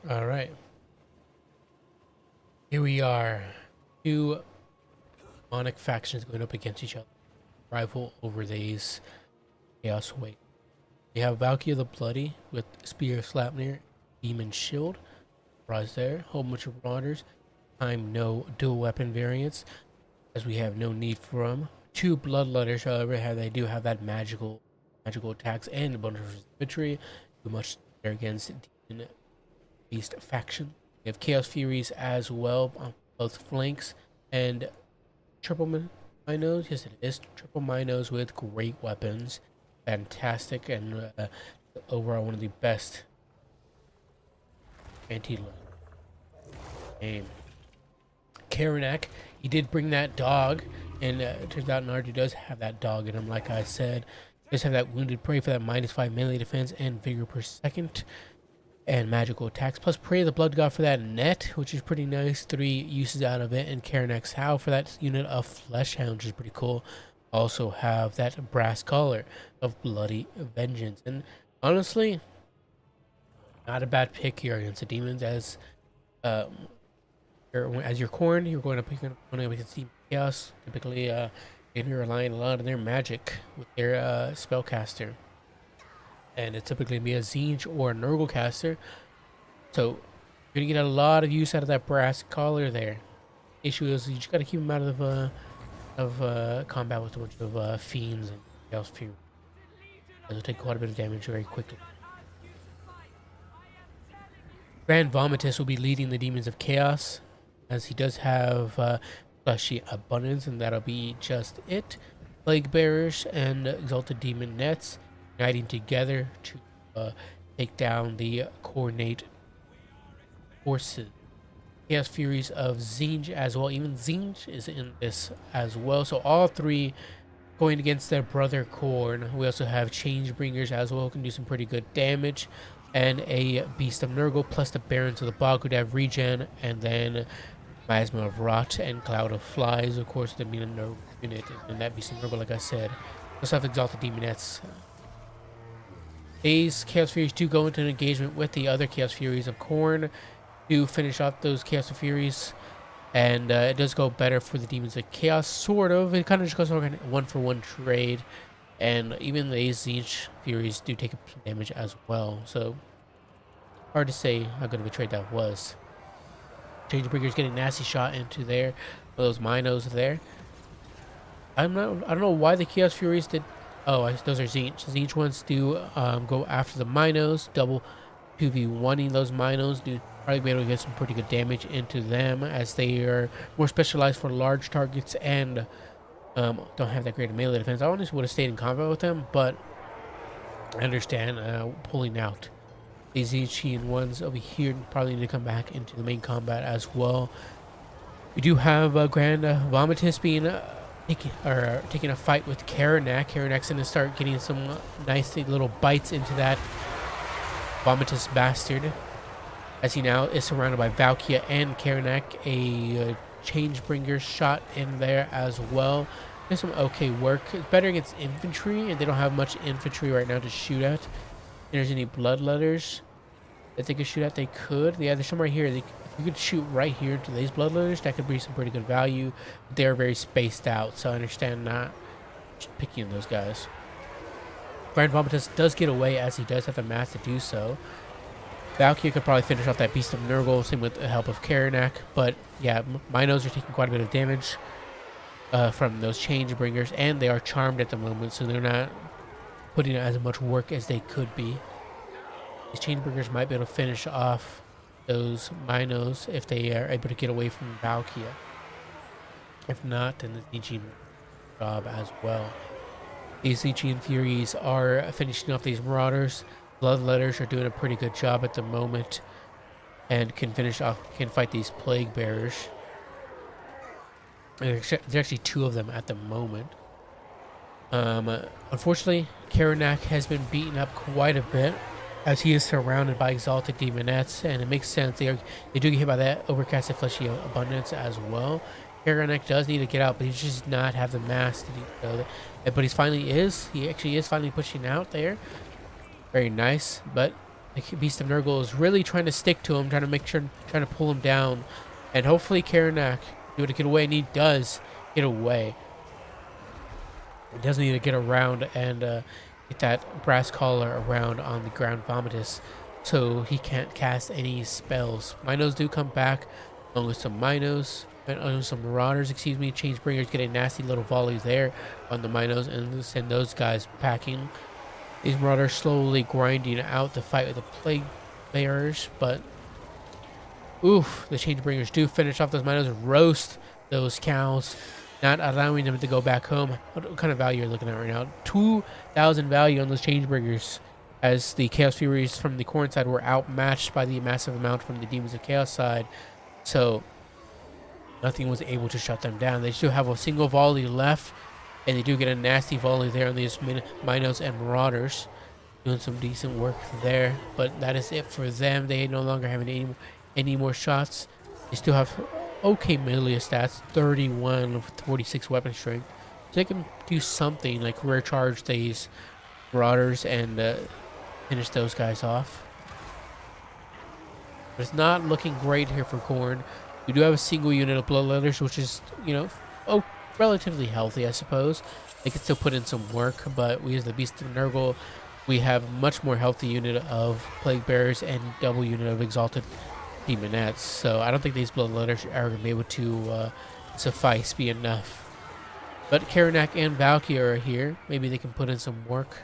All right. Here we are. Two demonic factions going up against each other. Rival over these Chaos Wave. We have Valkyria the Bloody with Spear of Slapnir, Demon Shield. Rise there. Whole bunch of Marauders. Time no dual weapon variants, as we have no need for them. Two Bloodletters, however, they do have that magical attacks and a bunch of infantry. Too much there against Demon Beast faction. We have Chaos Furies as well on both flanks, and triple Minos. Yes, it is triple Minos with great weapons. Fantastic, and overall one of the best anti-game. Karanak, he did bring that dog, and it turns out Neuter does have that dog in him, like I said. Just have that wounded prey for that -5 melee defense and vigor per second, and magical attacks. Plus Prey of the Blood God for that net, which is pretty nice. 3 uses out of it, and Karanak's Howl for that unit of Flesh Hound, which is pretty cool. Also have that brass collar of Bloody Vengeance, and honestly, not a bad pick here against the demons. As your corn, you're going up against Demon Chaos. Typically, you're relying a lot on their magic with their spellcaster, and it's typically be a Zinj or a Nurgle caster. So you're gonna get a lot of use out of that brass collar there. Issue is you just gotta keep them out of combat with a bunch of fiends and Chaos Fury. It'll take quite a bit of damage very quickly. Grand Vomitus will be leading the Demons of Chaos, as he does have Fleshy Abundance, and that'll be just it. Plague Bearers and Exalted Demon Nets uniting together to take down the Coordinate forces. Chaos Furies of Zinj as well. Even Zinj is in this as well. So all three going against their brother Khorne. We also have Changebringers as well, can do some pretty good damage. And a Beast of Nurgle plus the Barons of the Bog would have regen, and then Miasma of Rot and Cloud of Flies, of course, the Mina Nurgle unit. And that Beast of Nurgle, like I said. Also have Exalted Demonettes. These Chaos Furies do go into an engagement with the other Chaos Furies of Khorne to finish off those Chaos Furies, and it does go better for the Demons of Chaos, sort of. It kind of just goes for a 1-for-1 trade, and even the Zinj Furies do take some damage as well, so hard to say how good of a trade that was. Changebreaker's getting nasty shot into there, those Minos there. I don't know why the Chaos Furies did. Oh, those are Zinj. Zinj ones do go after the Minos, double 2v1ing those Minos. Do probably be able to get some pretty good damage into them, as they are more specialized for large targets and don't have that great melee defense. I honestly would have stayed in combat with them, but I understand pulling out. These Zinchian ones over here probably need to come back into the main combat as well. We do have Grand Vomitus being taking a fight with Karanak. Karanak's going to start getting some nice little bites into that Vomitus bastard, as he now is surrounded by Valkyria and Karanak. A Changebringer shot in there as well. There's some okay work. It's better against infantry, and they don't have much infantry right now to shoot at. If there's any Bloodletters that they could shoot at, they could. Yeah, there's some right here. If you could shoot right here into these Bloodletters, that could be some pretty good value. But they're very spaced out, so I understand not picking those guys. Grand Vomitus does get away, as he does have the mass to do so. Valkyria could probably finish off that Beast of Nurgle, same with the help of Karanak. But yeah, Minos are taking quite a bit of damage from those Changebringers, and they are charmed at the moment, so they're not putting in as much work as they could be. These Changebringers might be able to finish off those Minos if they are able to get away from Valkyria. If not, then the Zinchian job as well. These Zinchian Furies are finishing off these Marauders. Bloodletters are doing a pretty good job at the moment, and can fight these Plague Bearers. There's actually 2 of them at the moment. Unfortunately, Karanak has been beaten up quite a bit, as he is surrounded by Exalted Demonettes, and it makes sense. They do get hit by that Overcasted Fleshy Abundance as well. Karanak does need to get out, but he just not have the mass to do so. But he actually is finally pushing out there. Very nice, but The Beast of Nurgle is really trying to stick to him, trying to make sure, trying to pull him down, and hopefully Karanak be able to get away, and he does get away. He does need to get around and get that brass collar around on the ground vomitus, so he can't cast any spells. Minos do come back, along with some Minos, and some Marauders, excuse me. Changebringers get a nasty little volley there on the Minos and send those guys packing. These Marauders slowly grinding out the fight with the Plague Bearers, but oof, the Changebringers do finish off those Minos, roast those cows, not allowing them to go back home. What kind of value are you looking at right now? 2,000 value on those Changebringers, as the Chaos Furies from the Khorne side were outmatched by the massive amount from the Demons of Chaos side. So nothing was able to shut them down. They still have a single volley left, and they do get a nasty volley there on these Minos and Marauders. Doing some decent work there, but that is it for them. They no longer have any more shots. They still have okay melee stats, 31 of 46 weapon strength. So they can do something like rare charge these Marauders and finish those guys off. But it's not looking great here for Khorne. We do have a single unit of Bloodletters, which is, you know, relatively healthy, I suppose. They can still put in some work, but we as the Beast of Nurgle, we have much more healthy unit of Plague Bearers and double unit of Exalted Demonettes. So I don't think these Bloodletters are going to be able to be enough. But Karanak and Valkyrie are here. Maybe they can put in some work.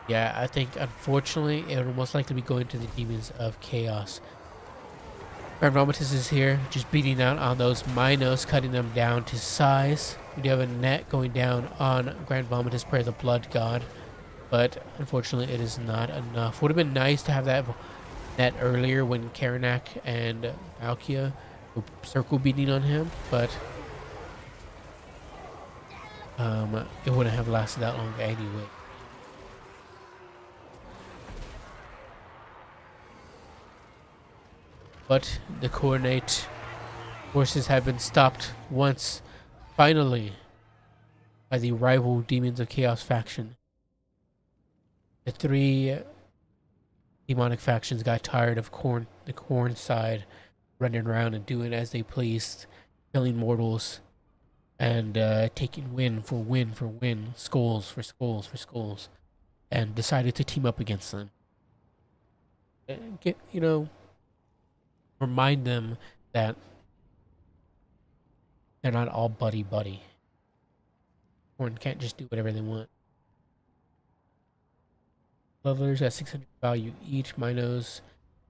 Yeah, I think unfortunately it will most likely be going to the Demons of Chaos. Grand Vomitus is here, just beating down on those Minos, cutting them down to size. We do have a net going down on Grand Vomitus, Prayer of the Blood God, but unfortunately it is not enough. Would have been nice to have that net earlier when Karanak and Valkia were circle beating on him, but it wouldn't have lasted that long anyway. But the coordinate forces have been stopped once, finally, by the rival Demons of Chaos faction. The three demonic factions got tired of the Khorne side running around and doing as they pleased, killing mortals and taking win for win for win, skulls for skulls for skulls, and decided to team up against them. And remind them that they're not all buddy-buddy. Khorne can't just do whatever they want. Levelers at 600 value each. Minos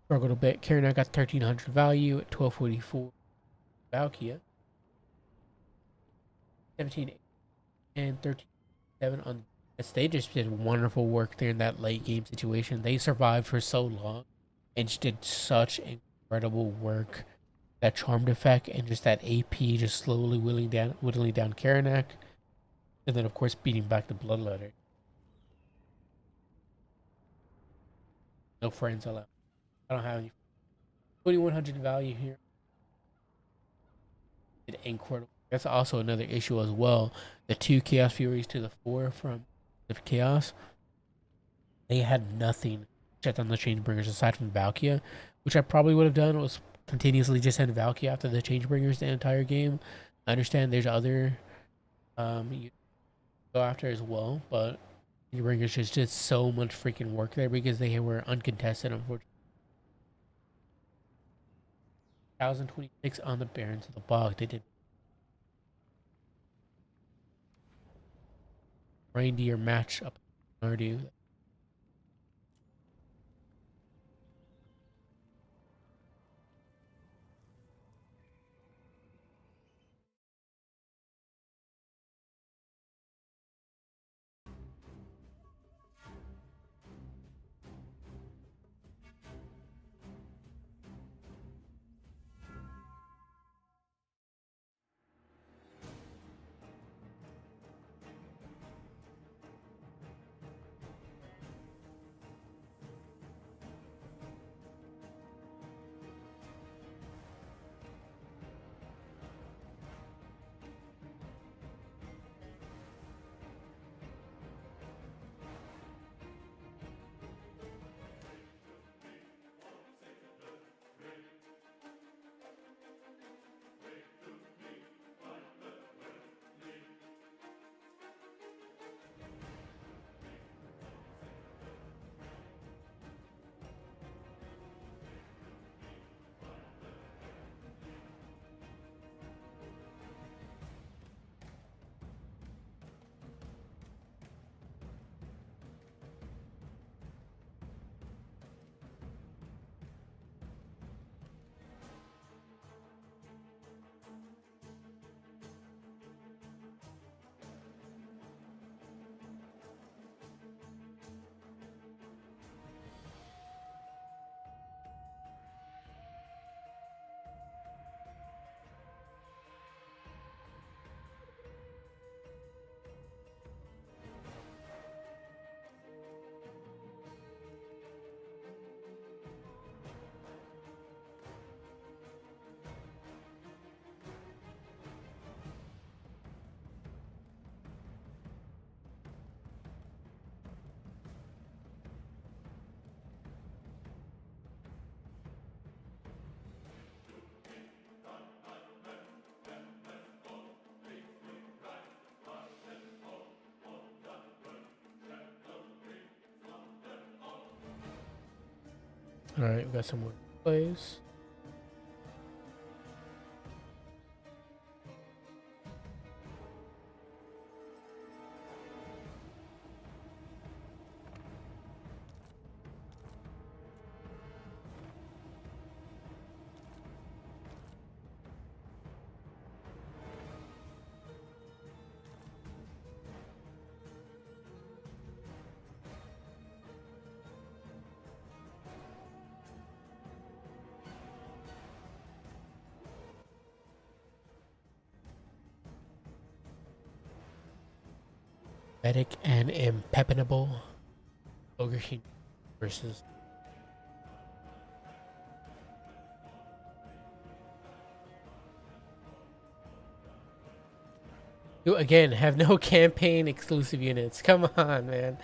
struggled a bit. Karanak got 1300 value at 1244. Valkia 17 and 13.7 on. They just did wonderful work there in that late game situation. They survived for so long and just did such incredible work. That charmed effect and just that AP just slowly whittling down Karanak, and then of course beating back the Bloodletter. No friends allowed. I don't have any. 2100 value here. Did incredible. That's also another issue as well. The 2 Chaos Furies to the 4 from the Chaos. They had nothing checked on the Changebringers aside from Valkia, which I probably would have done was continuously just send Valkia after the Changebringers the entire game. I understand there's other you go after as well, but Changebringers just did so much freaking work there because they were uncontested, unfortunately. 1026 on the Barons of the Bog. They did reindeer match up Nardu. Alright, we got some more plays. Medic and Impenetrable Ogre King versus you again have no campaign exclusive units. Come on, man.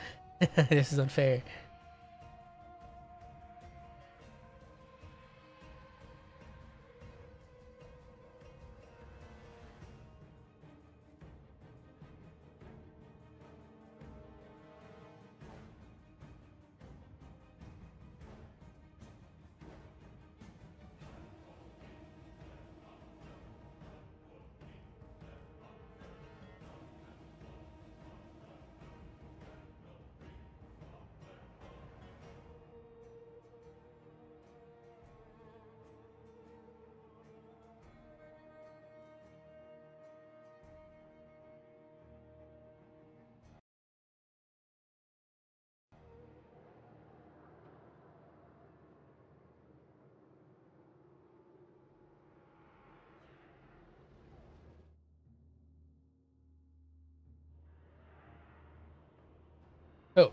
This is unfair. So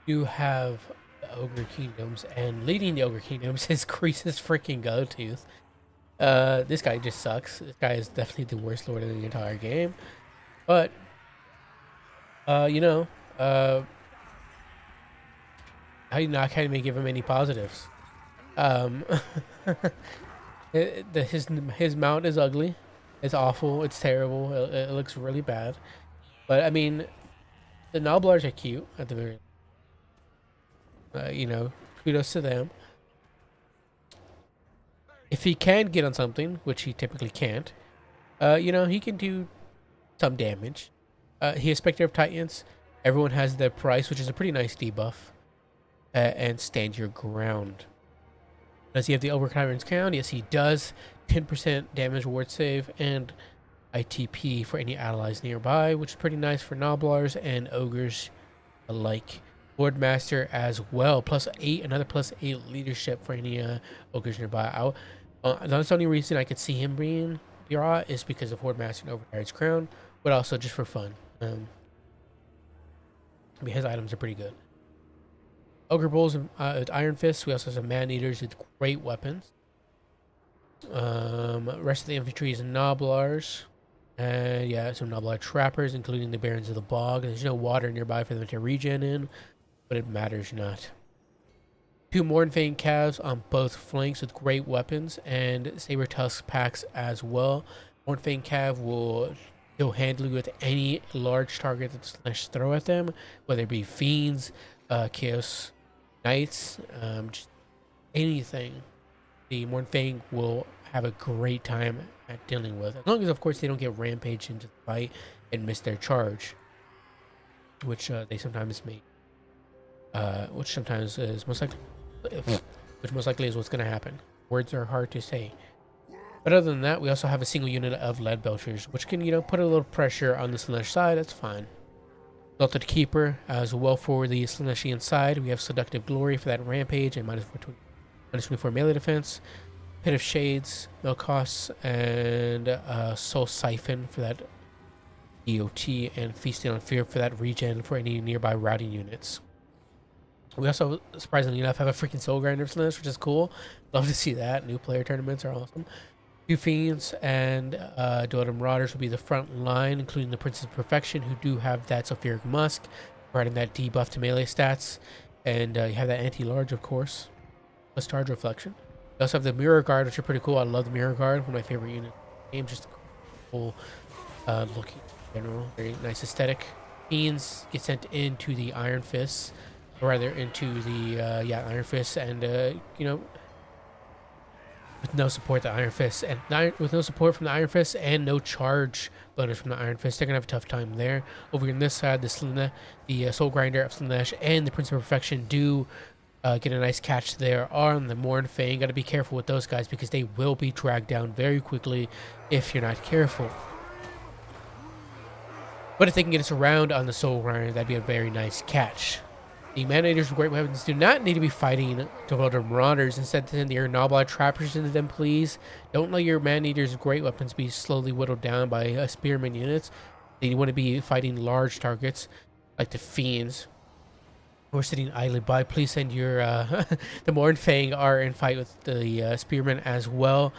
you have the Ogre Kingdoms, and leading the Ogre Kingdoms is Crease's freaking Goatooth. This guy just sucks. This guy is definitely the worst lord in the entire game. But you know, I can't even give him any positives. Um, his mount is ugly. It's awful. It's terrible. It looks really bad. But I mean, the Noblars are cute at the very. You know, kudos to them. If he can get on something, which he typically can't, you know, he can do some damage. He has Spectre of Titans. Everyone has their price, which is a pretty nice debuff. And stand your ground. Does he have the Overcloud's Crown? Yes, he does. 10% damage reward save and ITP for any allies nearby, which is pretty nice for Noblars and Ogres alike. Lord Master as well, +8, another +8 leadership for any Ogres nearby. That's the only reason I could see him being Dira is because of Horde Master and Overcloud's Crown, but also just for fun. His items are pretty good. Ogre Bulls with Iron Fists. We also have some Man Eaters with great weapons. Rest of the infantry is Noblars. And yeah, some Noblar Trappers, including the Barons of the Bog. There's no water nearby for them to regen in, but it matters not. 2 Mornfang Calves on both flanks with great weapons, and Saber Tusk packs as well. Mornfang Cav will deal handily with any large target that Slash throw at them, whether it be Fiends, Chaos Knights, just anything. The Mornfang will have a great time at dealing with, as long as of course they don't get rampaged into the fight and miss their charge, which they sometimes make, which sometimes is most likely, which most likely is what's going to happen. Words are hard to say. But other than that, we also have a single unit of Lead Belchers, which can, you know, put a little pressure on the Slaanesh side. That's fine. Exalted Keeper as well for the Slaaneshian side. We have Seductive Glory for that rampage and -24 melee defense. Pit of Shades, no costs, and Soul Siphon for that EOT, and Feasting on Fear for that regen for any nearby routing units. We also, surprisingly enough, have a freaking Soul Grinder Slaanesh, which is cool. Love to see that. New player tournaments are awesome. 2 Fiends and Dueldom Marauders will be the front line, including the Princess of Perfection, who do have that Sulfuric Musk, providing that debuff to melee stats. And you have that Anti-Large, of course, plus Charge Reflection. We also have the Mirror Guard, which are pretty cool. I love the Mirror Guard, one of my favorite units in the game. Just cool looking in general. Very nice aesthetic. Fiends get sent into the Iron Fists. or rather into the yeah, Iron Fist, and you know, with no support the Iron Fist and with no support from the Iron Fist and no charge bonus from the Iron Fist, they're gonna have a tough time there. Over on this side, the Soul Grinder of Slaanesh and the Prince of Perfection do get a nice catch there on the Morn Fang. Got to be careful with those guys because they will be dragged down very quickly if you're not careful. But if they can get us around on the Soul Grinder, that'd be a very nice catch. The Manators with great weapons do not need to be fighting Devoted Marauders. Instead, send your Nobbler Trappers into them, please. Don't let your Manators with great weapons be slowly whittled down by Spearman units. They want to be fighting large targets, like the Fiends. We're sitting idly by. Please send your the Morn Fang are in fight with the Spearmen as well.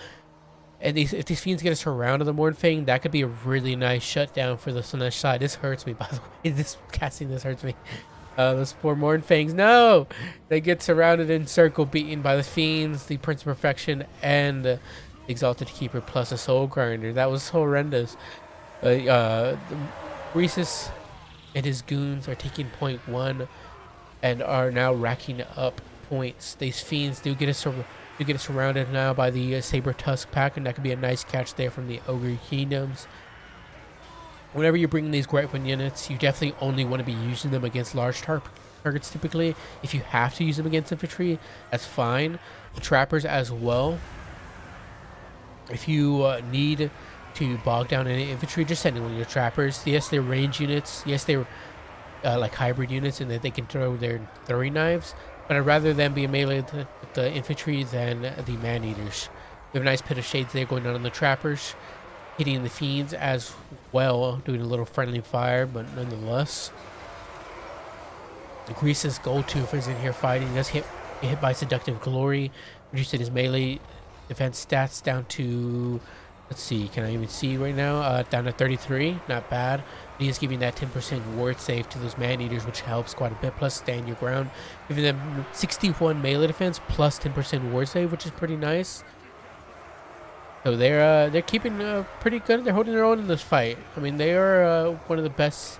And if these Fiends get us around to the Morn Fang, that could be a really nice shutdown for the Slaanesh side. This hurts me, by the way. This hurts me. Those poor Morn Fangs. No! They get surrounded in circle, beaten by the Fiends, the Prince of Perfection, and the Exalted Keeper plus a Soul Grinder. That was horrendous. Rhesus and his goons are taking point 1 and are now racking up points. These Fiends do get us surrounded now by the Saber Tusk pack, and that could be a nice catch there from the Ogre Kingdoms. Whenever you're bringing these great weapon units, you definitely only want to be using them against large targets typically. If you have to use them against infantry, that's fine. The trappers as well. If you need to bog down any infantry, just send in one of your trappers. Yes, they're range units. Yes, they're like hybrid units, and that they can throw their throwing knives. But I'd rather them be melee with the infantry than the man-eaters. We have a nice pit of shades there going on the trappers, hitting the Fiends as well, doing a little friendly fire, but nonetheless. Grease's Gold Tooth is in here fighting. He does get hit by Seductive Glory, reducing his melee defense stats down to, let's see, can I even see right now? Down to 33, not bad. He is giving that 10% ward save to those man-eaters, which helps quite a bit, plus stand your ground. Giving them 61 melee defense, plus 10% ward save, which is pretty nice. So they're keeping pretty good. They're holding their own in this fight. I mean, they are one of the best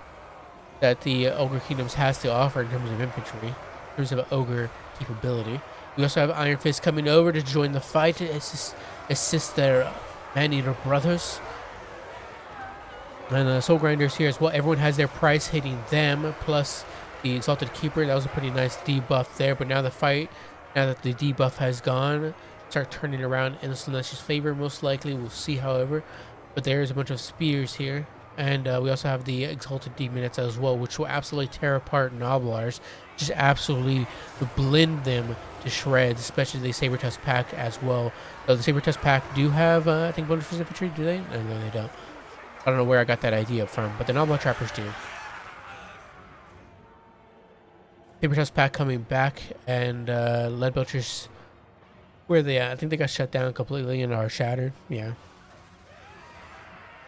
that the Ogre Kingdoms has to offer in terms of infantry, in terms of Ogre capability. We also have Iron Fist coming over to join the fight to assist their man-eater brothers. And the Soul Grinders here as well. Everyone has their price hitting them, plus the Exalted Keeper. That was a pretty nice debuff there. But now the fight, now that the debuff has gone, start turning around in Slaanesh's favor, most likely. We'll see, however. But there's a bunch of spears here. And we also have the Exalted Demonites as well, which will absolutely tear apart Nobblers. Just absolutely blend them to shreds, especially the Saber Tusk pack as well. The Saber Tusk pack do have, I think, bonus infantry, do they? No, they don't. I don't know where I got that idea from, but the Nobbler Trappers do. Saber Tusk pack coming back, and Lead Belchers, where are they at? I think they got shut down completely and are shattered. Yeah.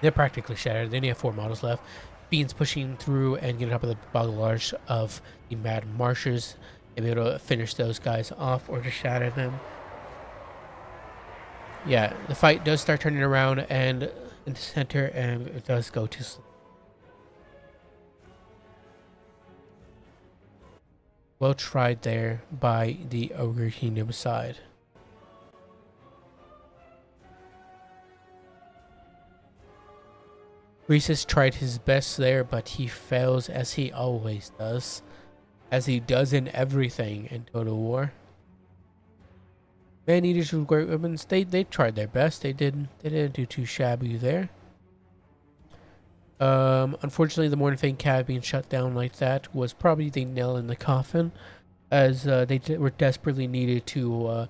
They're practically shattered. They only have 4 models left. Fiends pushing through and getting up with the Bogglars of the Mad Marshers. And be able to finish those guys off or just shatter them. Yeah, the fight does start turning around and in the center, and it does go to sleep. Well tried there by the Ogre Kingdom side. Rhesus tried his best there, but he fails as he always does. As he does in everything in Total War. Man-eaters with great weapons, they tried their best. They didn't do too shabby there. Unfortunately, the Morning Fang Cav being shut down like that was probably the nail in the coffin, as they were desperately needed to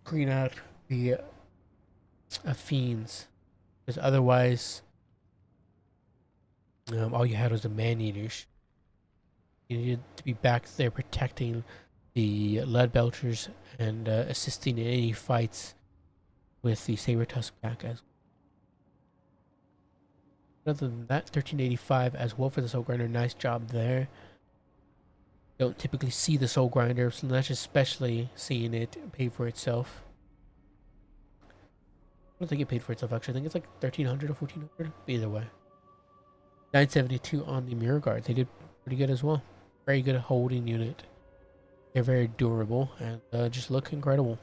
clean out the Fiends, because otherwise all you had was the Man-eaters. You needed to be back there protecting the Lead Belchers and assisting in any fights with the Saber Tusk pack as well. Other than that, 1385 as well for the Soul Grinder. Nice job there. Don't typically see the Soul Grinder, so that's especially seeing it pay for itself. I don't think it paid for itself actually. I think it's like 1300 or 1400. Either way. 972 on the Mirror Guard. They did pretty good as well. Very good holding unit. They're very durable and just look incredible.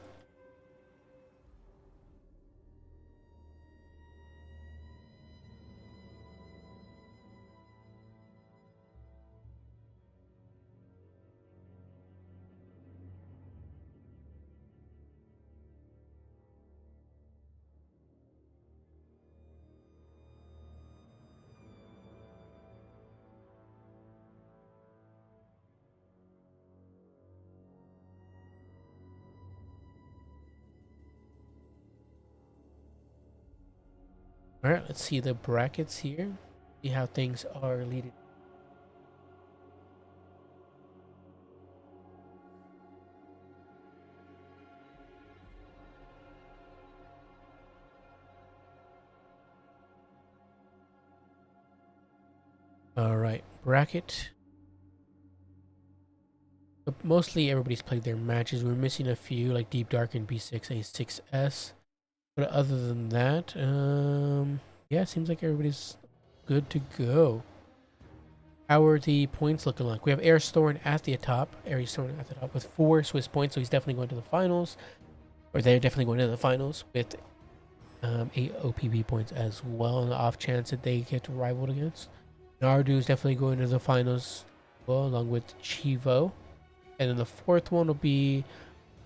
All right, let's see the brackets here. See how things are leading. All right, bracket. But mostly everybody's played their matches. We're missing a few like Deep Dark and B6A6S. But other than that, yeah, it seems like everybody's good to go. How are the points looking like? We have Air Thorn at the top. Aries Thorn at the top with 4 Swiss points, so he's definitely going to the finals. Or they're definitely going to the finals with 8 OPB points as well, on the off chance that they get rivaled against. Nardu is definitely going to the finals well, along with Chivo. And then the fourth one will be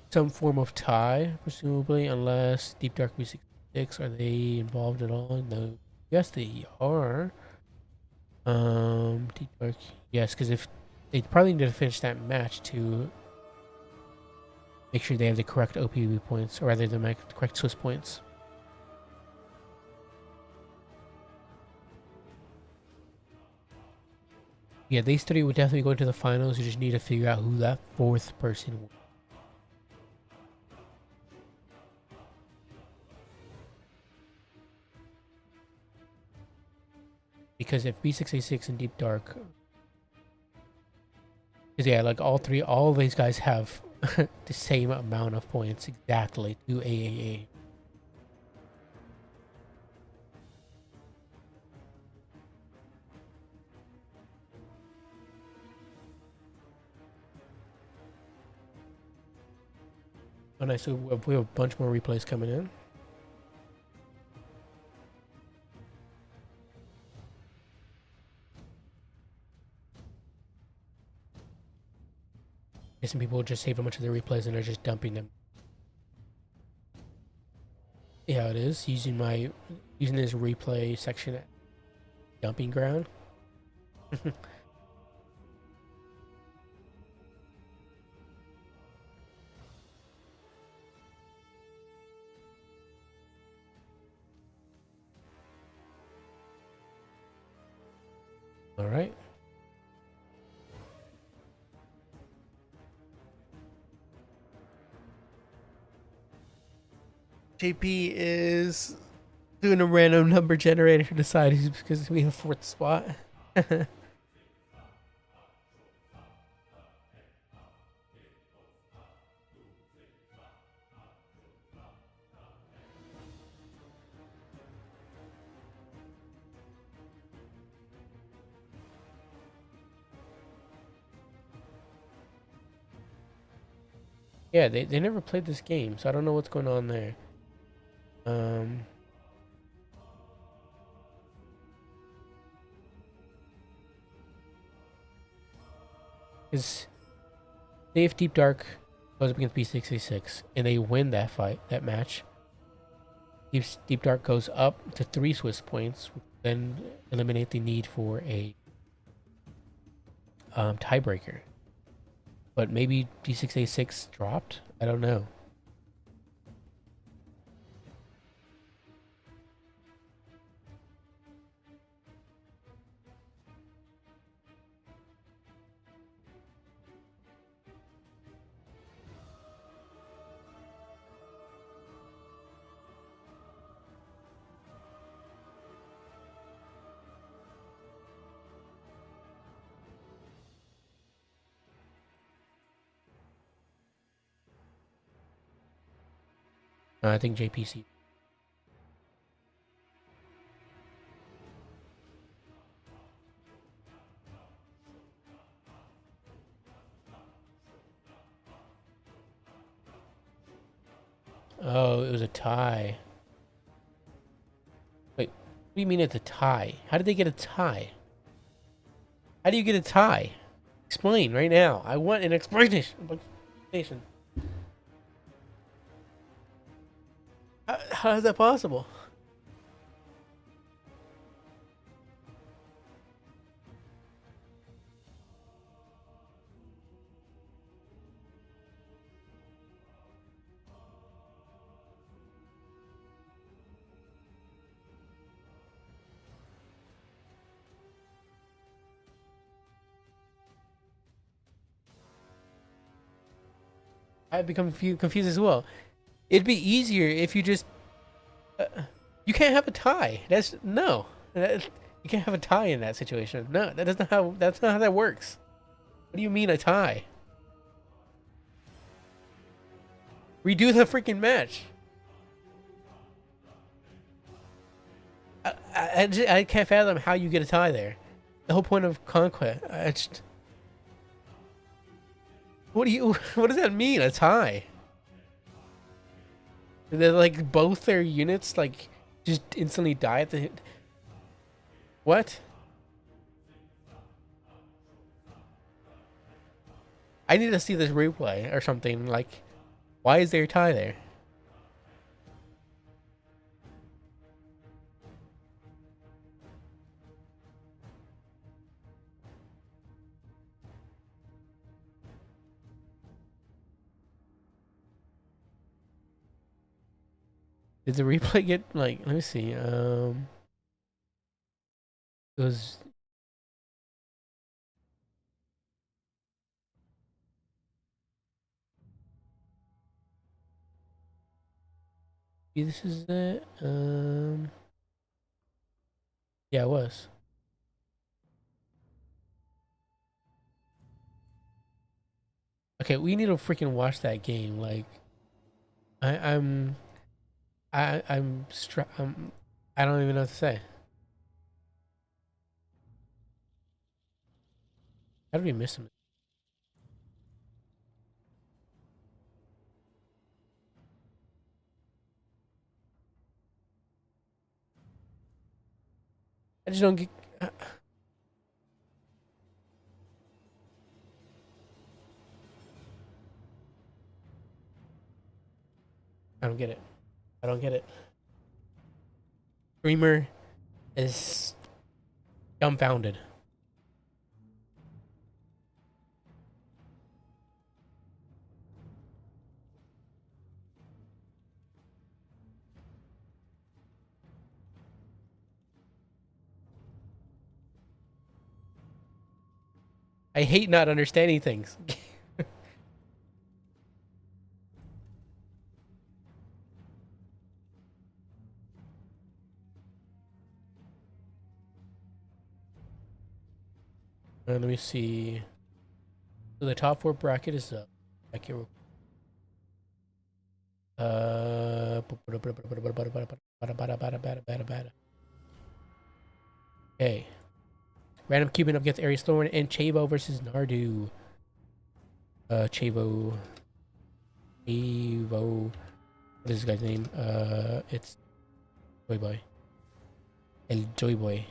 some form of tie, presumably, unless Deep Dark B66, are they involved at all? No. Yes, they are. Deep Dark, yes, because if they probably need to finish that match to make sure they have the correct OPB points, or rather the correct Swiss points. Yeah, these three would definitely go into the finals. You just need to figure out who that fourth person was. Because if B6A6 and Deep Dark, because yeah, like all of these guys have the same amount of points exactly to AAA. Oh, nice. So we have a bunch more replays coming in. Some people just save a bunch of their replays and are just dumping them. Yeah, it is using this replay section at dumping ground. All right. JP is doing a random number generator to decide who's because we have fourth spot. Yeah, they never played this game, so I don't know what's going on there. Is if Deep Dark goes up against B6A6 and they win that match, Deep Dark goes up to 3 Swiss points, then eliminate the need for a tiebreaker. But maybe D6A6 dropped? I don't know. I think JPC. Oh, it was a tie. Wait, what do you mean it's a tie? How did they get a tie? How do you get a tie? Explain right now. I want an explanation. How is that possible? I've become confused as well. It'd be easier if you just. Uh, you can't have a tie. That's no. You can't have a tie in that situation. No, that doesn't how. That's not how that works. What do you mean a tie? Redo the freaking match. I can't fathom how you get a tie there. The whole point of Conquest. What do you? What does that mean? A tie? They're like both their units like just instantly die at the. What? I need to see this replay or something. Like, why is there a tie there? Did the replay get like? Let me see. It was. This is it. Yeah, it was. Okay, we need to freaking watch that game. Like, I, I'm, I'm, I don't even know what to say. How did we miss him? I just don't get. I don't get it. I don't get it. Streamer is dumbfounded. I hate not understanding things. Let me see. So the top four bracket is up. I can. Okay. Random Cuban up against Aries Thorn and Chavo versus Nardu. Chavo. Chavo. What is this guy's name? It's Joy Boy. El Joy Boy.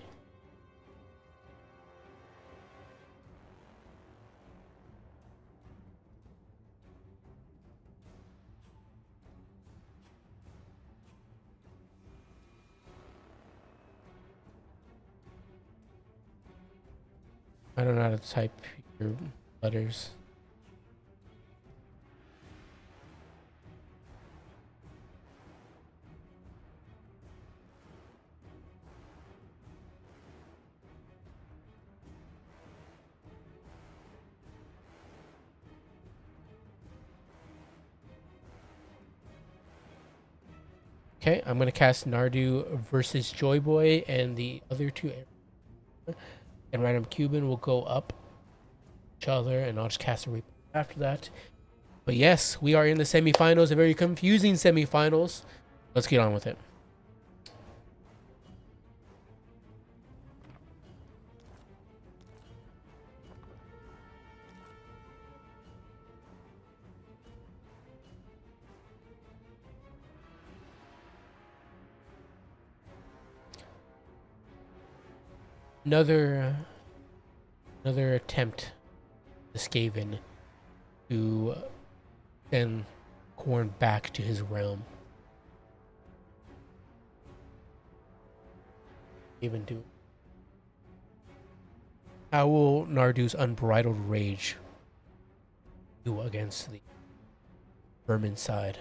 I don't know how to type your letters. Okay, I'm gonna cast Nardu versus Joy Boy, and the other two, and Random Cuban will go up each other, and I'll just cast a replay after that. But yes, we are in the semifinals, a very confusing semifinals. Let's get on with it. Another another attempt to Skaven to send Khorne back to his realm. Even do. How will Nardu's unbridled rage do against the vermin side?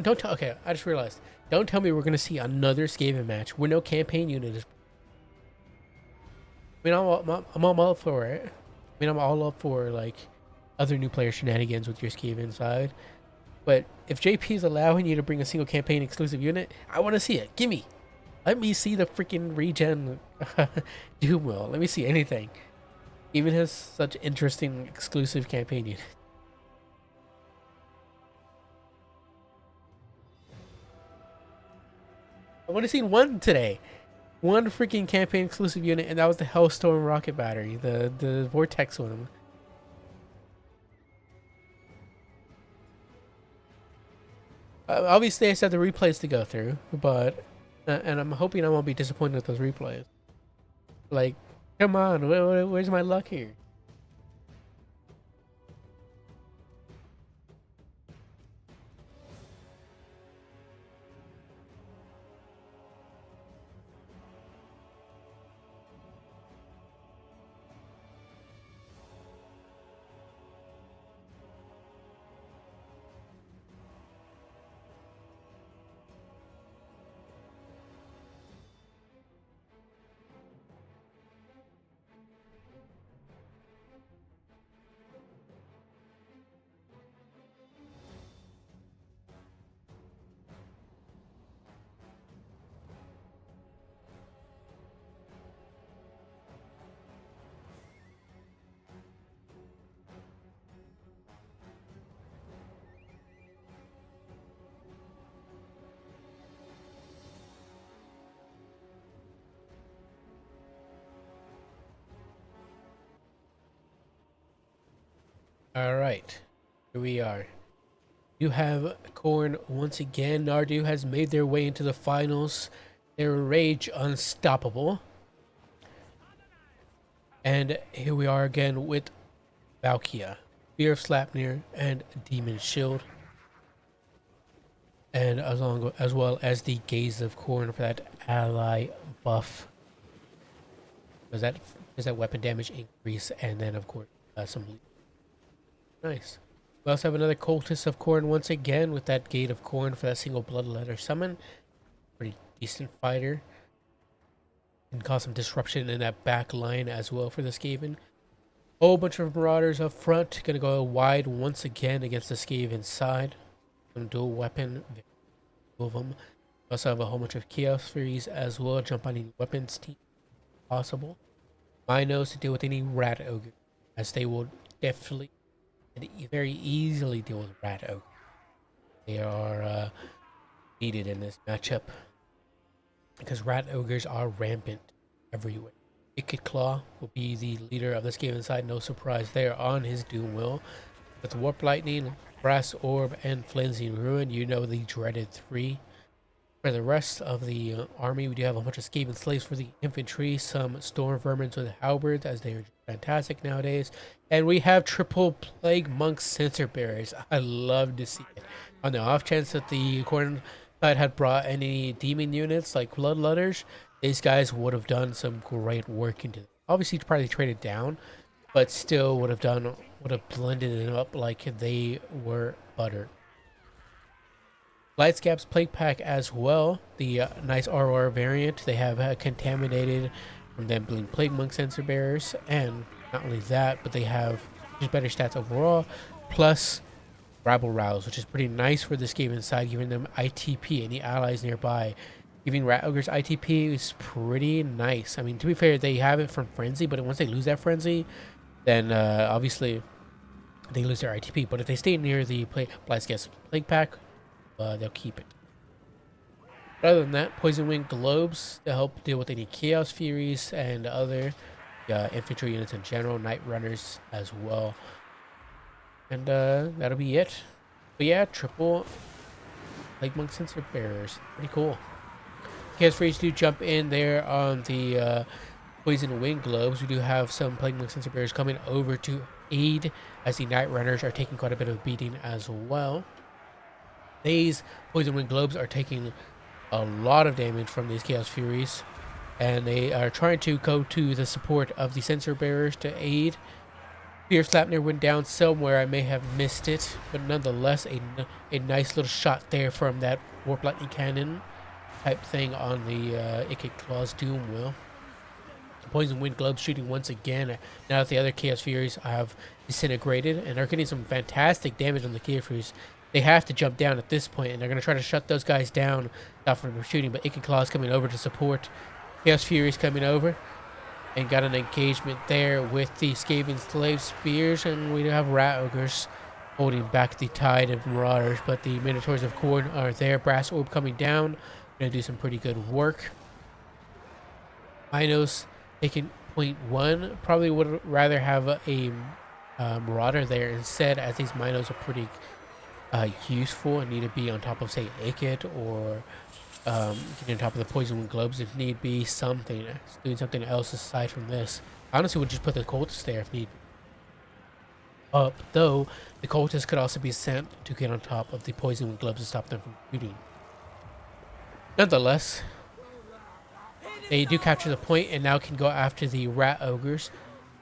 Don't tell. Okay, I just realized. Don't tell me we're gonna see another Skaven match where no campaign unit is. I mean, I'm all up for it. I mean, I'm all up for like other new player shenanigans with your Skaven side. But if JP is allowing you to bring a single campaign exclusive unit, I want to see it. Gimme. Let me see the freaking regen Doom Will. Let me see anything. Even has such interesting exclusive campaign unit. I want to see one today. One freaking campaign exclusive unit, and that was the Hellstorm rocket battery, the Vortex one. Obviously, I said the replays to go through, but and I'm hoping I won't be disappointed with those replays. Like, come on, where's my luck here? All right, here we are. You have Khorne once again. Nardu has made their way into the finals. Their rage unstoppable. And here we are again with Valkia, Fear of Sleipnir, and Demon Shield. And as well as the Gaze of Khorne for that ally buff. Does that weapon damage increase, and then of course some. Nice. We also have another Cultist of Khorne once again with that Gate of Khorne for that single Bloodletter summon. Pretty decent fighter. Can cause some disruption in that back line as well for the Skaven. Whole bunch of Marauders up front. Gonna go wide once again against the Skaven side. Some dual weapon. Two of them. We also have a whole bunch of Chaos Furies as well. Jump on any weapons team possible. Minos to deal with any Rat Ogre, as they will definitely and very easily deal with Rat Ogre. They are needed in this matchup because Rat Ogres are rampant everywhere. Wicked Claw will be the leader of this game inside, no surprise there on his Doom Will. With Warp Lightning, Brass Orb, and Flimsy Ruin, you know the dreaded three. For the rest of the army, we do have a bunch of Skaven slaves for the infantry, some Storm Vermins with halberds, as they are fantastic nowadays. And we have triple Plague Monk Sensor Bearers. I love to see it. On the off chance that the Khorne side had brought any demon units like Bloodletters, these guys would have done some great work into them. Obviously, probably traded down, but still would have blended them up like they were butter. Lightscap's Plague Pack as well, the nice RR variant. They have contaminated from them being Plague Monk Sensor Bearers, and not only that, but they have just better stats overall, plus Rabble Rouse, which is pretty nice for this game inside, giving them ITP, any allies nearby Giving Rat Ogre's ITP is pretty nice. I mean, to be fair, they have it from Frenzy, but once they lose that Frenzy, then obviously they lose their ITP. But if they stay near the Blast Plague Pack, they'll keep it. But other than that, Poison Wing Globes to help deal with any Chaos Furies and other infantry units in general, Night Runners as well. And that'll be it. But yeah, triple Plague Monk Sensor Bearers. Pretty cool. Chaos Furies do jump in there on the Poison Wing Globes. We do have some Plague Monk Sensor Bearers coming over to aid as the Night Runners are taking quite a bit of beating as well. These Poison Wing Globes are taking a lot of damage from these Chaos Furies, and they are trying to go to the support of the Sensor Bearers to aid. Fear Slapner went down somewhere. I may have missed it, but nonetheless, a nice little shot there from that Warp Lightning Cannon type thing on the AK Claw's Doom Wheel. Poison Wind Globes shooting once again. Now that the other Chaos Furies have disintegrated and are getting some fantastic damage on the Chaos Furies, they have to jump down at this point, and they're going to try to shut those guys down, stop them from shooting. But AK Claw's coming over to support. Chaos Furies coming over, and got an engagement there with the Skaven Slave Spears, and we have Rat Ogres holding back the tide of Marauders. But the Minotaurs of Khorne are there. Brass Orb coming down, going to do some pretty good work. Minos taking .1. Probably would rather have a Marauder there instead, as these Minos are pretty useful and need to be on top of, say, Akid, or getting on top of the Poison Wind Globes if need be. Something doing something else aside from this. Honestly, would just put the Cultists there if need up, though the Cultists could also be sent to get on top of the Poison Wind Globes to stop them from shooting. Nonetheless, they do capture the point and now can go after the Rat Ogres.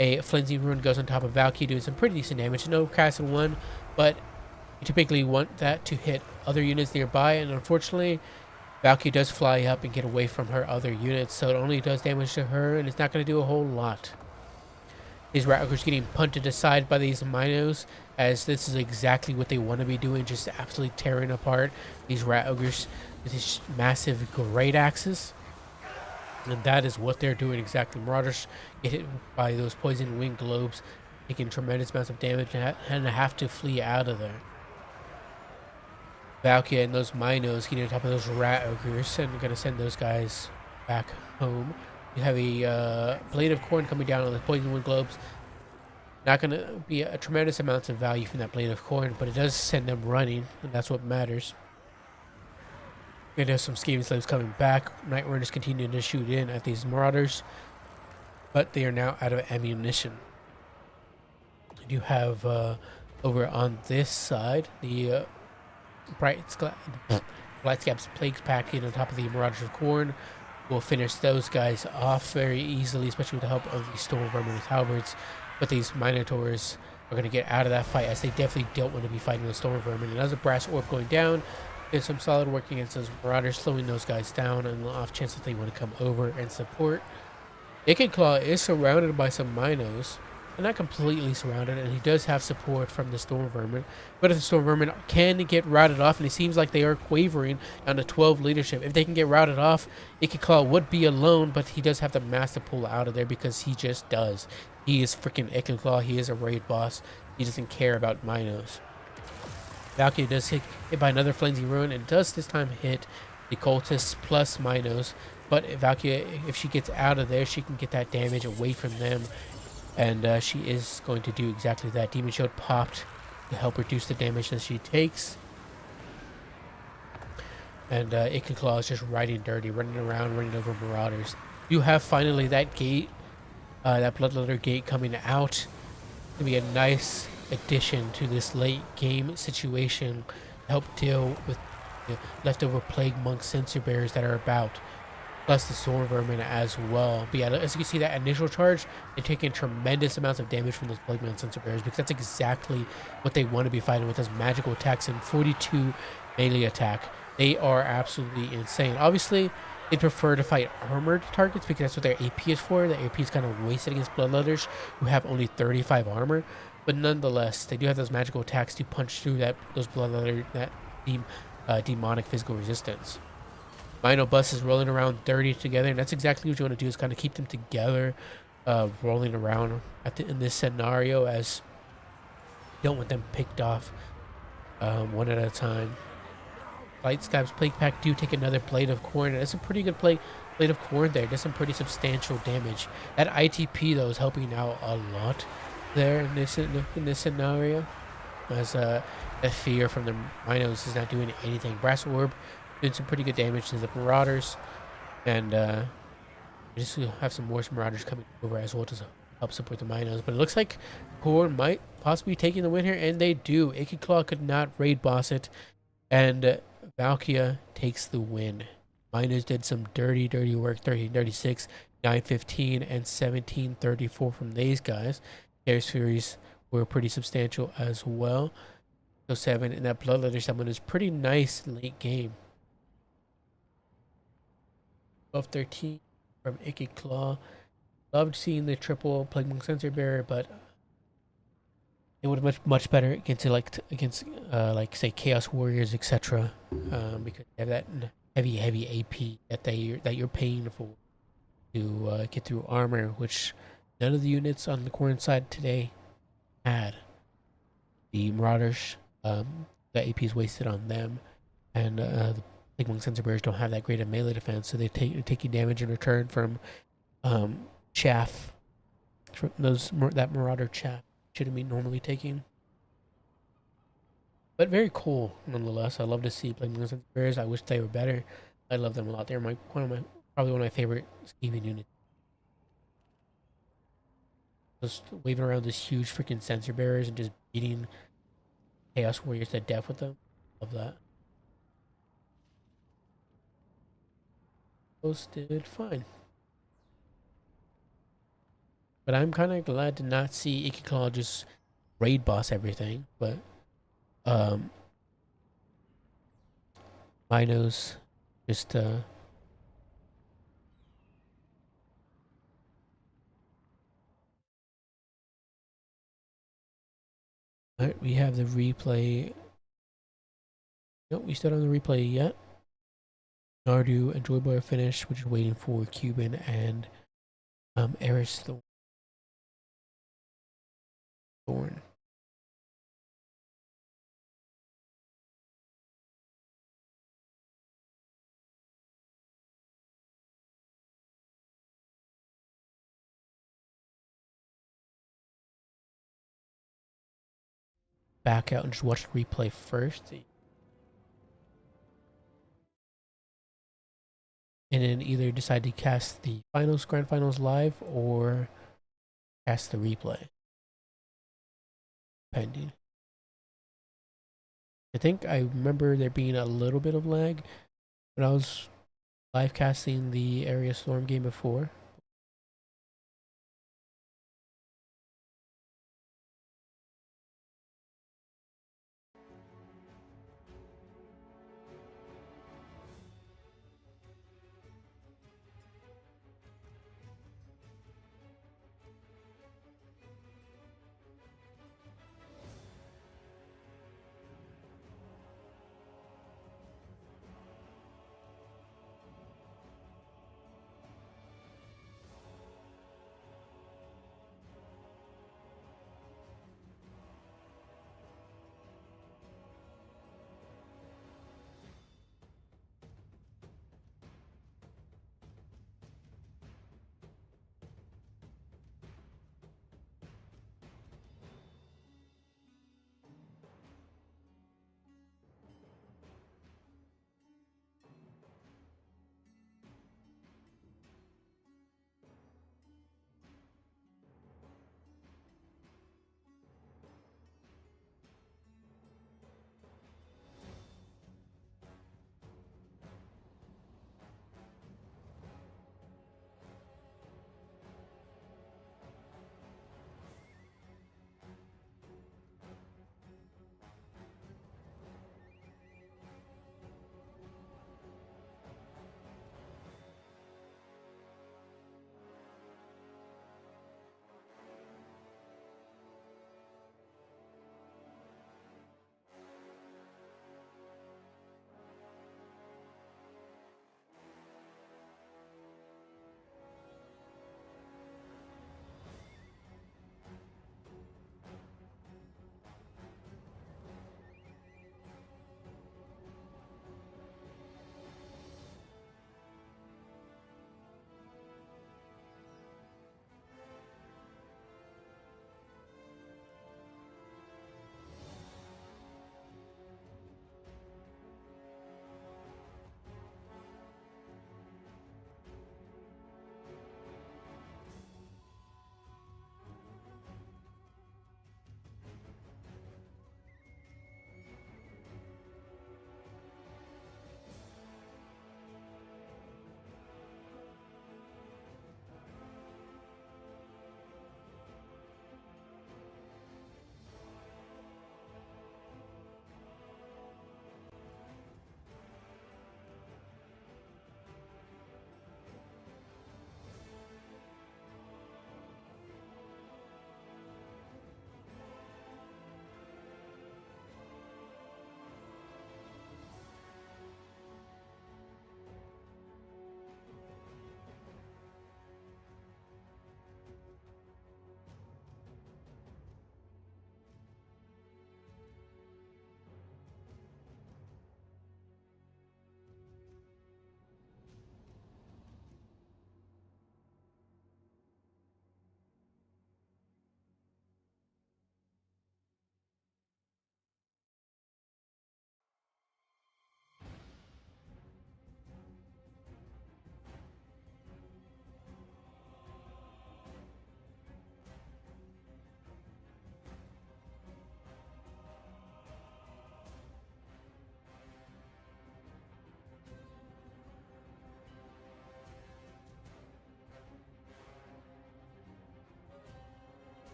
A Frenzy Rune goes on top of Valky, doing some pretty decent damage. No Castle 1, but you typically want that to hit other units nearby, and unfortunately, Valky does fly up and get away from her other units, so it only does damage to her, and it's not going to do a whole lot. These Rat Ogres getting punted aside by these Minos, as this is exactly what they want to be doing, just absolutely tearing apart these Rat Ogres with these massive Great Axes. And that is what they're doing exactly. Marauders get hit by those Poison Wing Globes, taking tremendous amounts of damage and have to flee out of there. Valkyria and those Minos getting on top of those Rat Ogres, and going to send those guys back home. You have a Blade of Khorne coming down on the Poison Wind Globes. Not going to be a tremendous amount of value from that Blade of Khorne, but it does send them running, and that's what matters. There's some Skaven Slaves coming back. Night Runners continuing to shoot in at these Marauders, but they are now out of ammunition. You have over on this side the Blightscap's Plagues Pack in on top of the Marauders of Khorne. Will finish those guys off very easily, especially with the help of the Storm Vermin with halberds. But these Minotaurs are going to get out of that fight, as they definitely don't want to be fighting the Storm Vermin. Another Brass Orb going down. There's some solid work against those Marauders, slowing those guys down, and the off chance that they want to come over and support. Naked Claw is surrounded by some Minos, and not completely surrounded, and he does have support from the Storm Vermin. But if the Storm Vermin can get routed off, and it seems like they are quavering down to 12 leadership, if they can get routed off, Naked Claw would be alone, but he does have the mass to pull out of there, because he just does. He is freaking Naked Claw. He is a raid boss. He doesn't care about Minos. Valkyrie does hit by another Frenzy Rune, and does this time hit the Cultists plus Minos. But Valkyrie, if she gets out of there, she can get that damage away from them, and she is going to do exactly that. Demon Shield popped to help reduce the damage that she takes. And Iken Claw is just riding dirty, running around, running over Marauders. You have finally that gate, that Bloodletter gate coming out. It's going to be a nice addition to this late game situation to help deal with the leftover Plague Monk Sensor Bearers that are about, plus the Storm Vermin as well. But yeah, as you can see, that initial charge, they're taking tremendous amounts of damage from those Plague Monk Sensor Bearers, because that's exactly what they want to be fighting with, those magical attacks and 42 melee attack. They are absolutely insane. Obviously, they prefer to fight armored targets, because that's what their AP is for. The AP is kind of wasted against Bloodletters, who have only 35 armor. But nonetheless, they do have those magical attacks to punch through those Bloodletter, that demonic physical resistance. Mino buses rolling around 30 together, and that's exactly what you want to do, is kind of keep them together, rolling around in this scenario, as you don't want them picked off one at a time. Light Scab's plate pack do take another plate of corn, and it's a pretty good plate of corn there. Does some pretty substantial damage. That ITP though is helping out a lot there in this scenario, as that fear from the Rhinos is not doing anything. Brass Orb doing some pretty good damage to the Marauders, and we just have some more Marauders coming over as well to help support the Minos. But it looks like Corn might possibly be taking the win here, and they do. Icky Claw could not raid boss it, and Valkia takes the win. Minos did some dirty work. 1336, 915, and 1734 from these guys. Chaos Furies were pretty substantial as well. So 7, and that Bloodletter summon is pretty nice late game. 1213 from Icky Claw. Loved seeing the triple Plague Monk Sensor Bearer, but it would have much better against like say Chaos Warriors, etc. Because they have that heavy AP that you're paying for to get through armor, which none of the units on the Corn side today had. The Marauders, the AP is wasted on them, and the Plague Monk Sensor Bearers don't have that great of melee defense, so they're taking damage in return from chaff, from that Marauder chaff shouldn't be normally taking. But very cool nonetheless. I love to see Plague Monk Sensor Bearers. I wish they were better. I love them a lot. They're probably one of my favorite scheming units. Just waving around this huge freaking Sensor Bearers and just beating Chaos Warriors to death with them. Love that. Those did fine. But I'm kind of glad to not see Icky Claw just raid boss everything. But Minos just alright, we have the replay. Nope, we still don't have the replay yet. Nardu and Joyboy are finished. We're just waiting for Cuban and Eris Thorn. Back out and just watch the replay first. And then either decide to cast the grand finals live, or cast the replay. Pending. I think I remember there being a little bit of lag when I was live casting the Area Storm game before.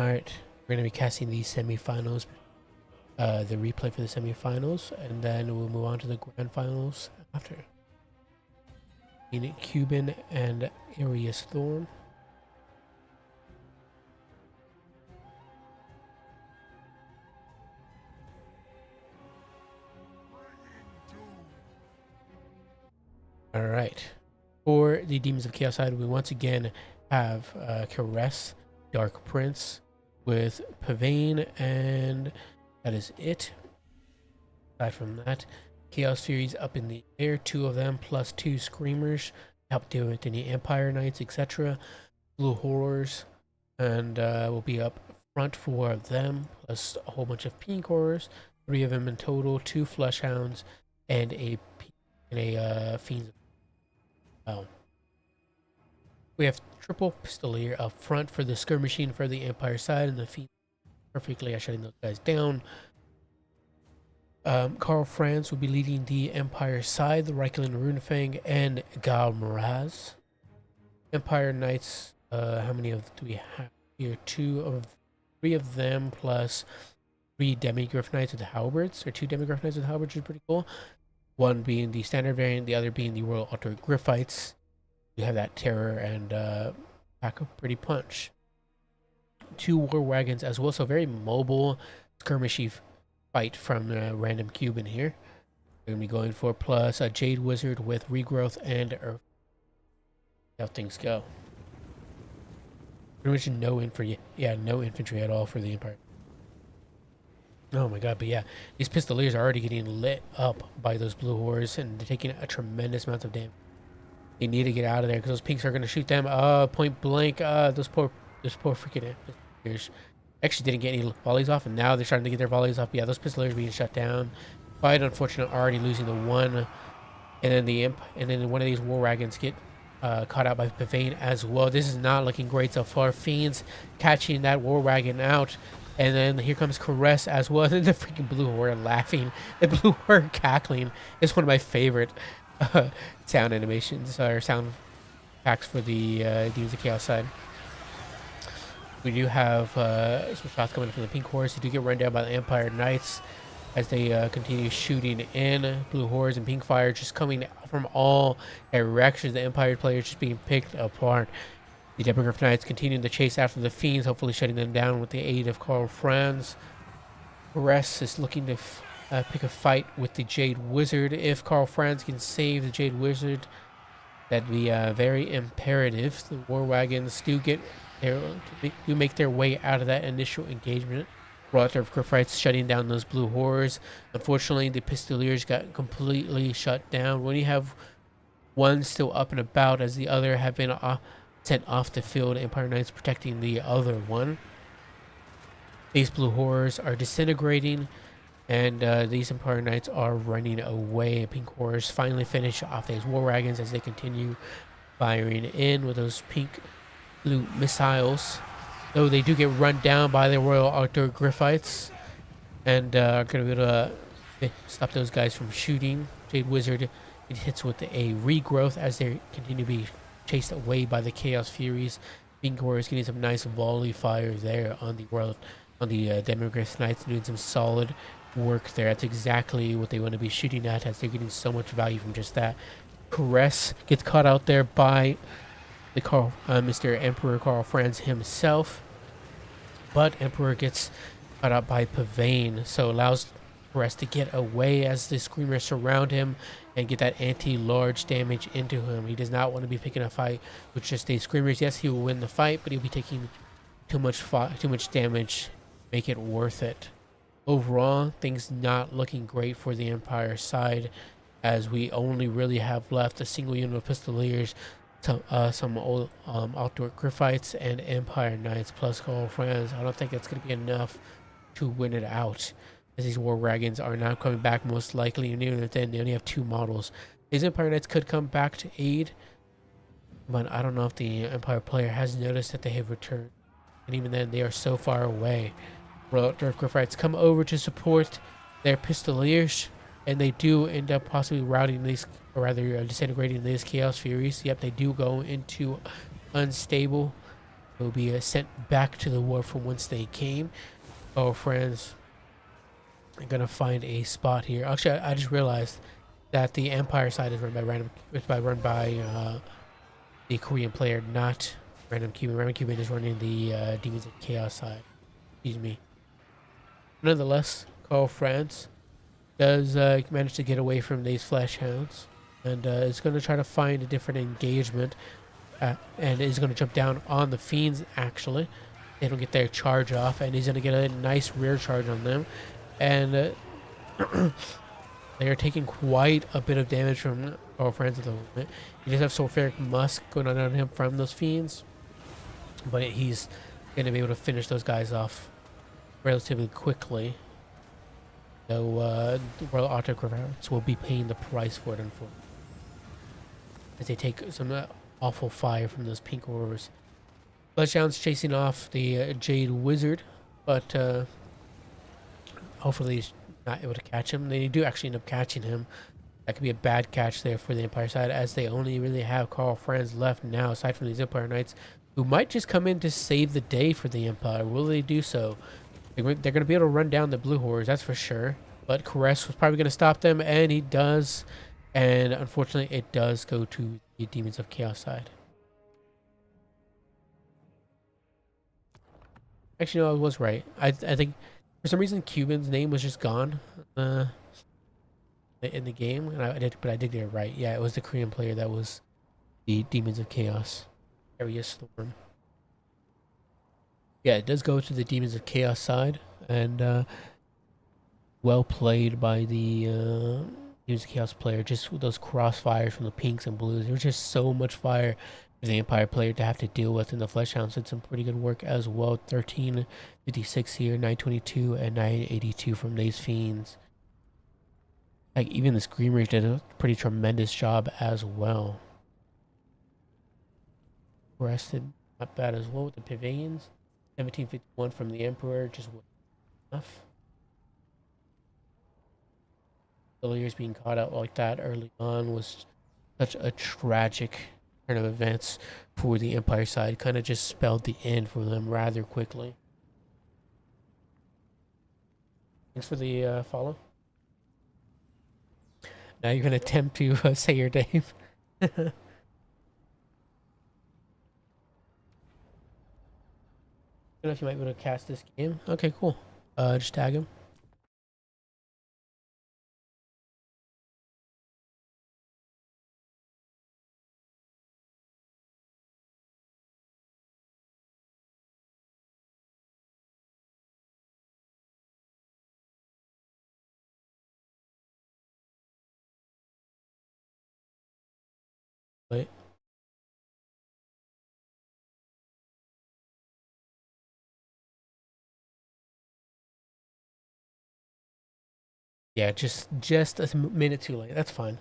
Alright, we're going to be casting these semifinals, the replay for the semifinals, and then we'll move on to the grand finals after. In Cuban and Arius Thorn. Alright, for the Demons of Chaos side, we once again have Caress, Dark Prince, with Pavane, and that is it. Aside from that, Chaos Furies up in the air, 2 of them, plus 2 Screamers, help deal with any Empire Knights, etc. Blue Horrors, and will be up front, 4 of them, plus a whole bunch of Pink Horrors, 3 of them in total, 2 Flesh Hounds, and a Fiends. We have triple Pistolier up front for the Skirmishing for the Empire side, and the Fiends perfectly at shutting those guys down. Karl Franz will be leading the Empire side, the Reichland Runefang, and Gal Miraz. Empire Knights, how many of do we have here? 3 of them, plus 3 Demigryph Knights with halberds, or 2 Demigryph Knights with halberds, which is pretty cool. One being the standard variant, the other being the Royal Altar Griffites. We have that Terror and pack a pretty punch. 2 War Wagons as well, so very mobile skirmishy fight from random Cuban here. We're going to be going for plus a Jade Wizard with Regrowth and Earth. How things go. Pretty much no infantry, no infantry at all for the Empire. Oh my god, but yeah, these Pistoliers are already getting lit up by those Blue Horrors, and they're taking a tremendous amount of damage. They need to get out of there, because those Pinks are going to shoot them point blank. Those poor freaking Pistoliers actually didn't get any volleys off, and now they're starting to get their volleys off. But yeah, those Pistoliers being shut down. Quite unfortunate, already losing the one, and then the Imp, and then one of these War Wagons get caught out by Pavane as well. This is not looking great so far. Fiends catching that War Wagon out. And then here comes Caress as well. And the freaking Blue Horde laughing. The Blue Horde cackling is one of my favorite sound animations or sound packs for the Demons of Chaos side. We do have some shots coming from the Pink Hordes who do get run down by the Empire Knights as they continue shooting in. Blue Hordes and Pink Fire just coming from all directions. The Empire players just being picked apart. The Demigryph Knights continuing the chase after the Fiends, hopefully shutting them down with the aid of Karl Franz. Caress is looking to pick a fight with the Jade Wizard. If Karl Franz can save the Jade Wizard, that'd be very imperative. The War Wagons do make their way out of that initial engagement. Rotter of Griffites shutting down those Blue Horrors. Unfortunately, the Pistoliers got completely shut down. When you have one still up and about, as the other have been sent off the field, Empire Knights protecting the other one. These Blue Horrors are disintegrating, and these Empire Knights are running away. Pink Horrors finally finish off these War Wagons as they continue firing in with those pink blue missiles. Though they do get run down by the Royal Altar Griffites, and are going to be able to stop those guys from shooting. Jade Wizard, it hits with a regrowth as they continue to be chased away by the Chaos Furies. Pink Horrors getting some nice volley fire there on the Demigryph Knights, doing some solid work there. That's exactly what they want to be shooting at, as they're getting so much value from just that. Caress gets caught out there by the Mr. Emperor Karl Franz himself, but Emperor gets caught out by Pavane, so allows Caress to get away as the Screamers surround him and get that anti-large damage into him. He does not want to be picking a fight with just the Screamers. Yes, he will win the fight, but he'll be taking too much damage, make it worth it. Overall, things not looking great for the Empire side, as we only really have left a single unit of Pistoliers, some old Altar Griffites, and Empire Knights plus Karl Franz. I don't think that's going to be enough to win it out, as these War Wagons are now coming back most likely, and even then they only have 2 models. These Empire Knights could come back to aid, but I don't know if the Empire player has noticed that they have returned, and even then they are so far away. Royal Griffites come over to support their Pistoliers, and they do end up possibly routing these, or rather disintegrating these Chaos Furies. Yep, they do go into unstable will be sent back to the war from whence they came. Oh, friends, I'm gonna find a spot here. Actually, I just realized that the Empire side is run by the Korean player, not Random Cuban. Random Cuban is running the Demons of Chaos side. Excuse me. Nonetheless, Carl France does manage to get away from these flesh hounds, and is going to try to find a different engagement, and is going to jump down on the fiends. Actually, they don't get their charge off, and he's going to get a nice rear charge on them, and they are taking quite a bit of damage from our friends at the moment. He does have sulfuric musk going on him from those fiends, but he's going to be able to finish those guys off relatively quickly. So the Royal Autocrats will be paying the price for it, unfortunately, as they take some awful fire from those pink orbs. Bloodhound's chasing off the Jade Wizard, but hopefully he's not able to catch him. They do actually end up catching him. That could be a bad catch there for the Empire side, as they only really have Carl Franz left now, aside from these Empire Knights, who might just come in to save the day for the Empire. Will they do so? They're going to be able to run down the Blue Hordes, that's for sure. But Caress was probably going to stop them, and he does. And unfortunately, it does go to the Demons of Chaos side. Actually, no, I was right. I think for some reason Cuban's name was just gone in the game, and I did get it right. Yeah, it was the Korean player that was the Demons of Chaos, Area Storm. Yeah, it does go to the Demons of Chaos side, and well played by the Demons of Chaos player. Just with those crossfires from the pinks and blues, there was just so much fire for the Empire player to have to deal with, and the Fleshhounds did some pretty good work as well. 1356 here, 922 and 982 from these fiends. Like, even the Screamers did a pretty tremendous job as well. Rested not bad as well with the Pavilions. 1751 from the Emperor, just enough. Villiers being caught out like that early on was such a tragic turn of events for the Empire side. Kind of just spelled the end for them rather quickly. Thanks for the follow. Now you're going to attempt to say your name. I don't know if you might be able to cast this game. Okay, cool. Just tag him. Wait. Yeah, just a minute too late. That's fine.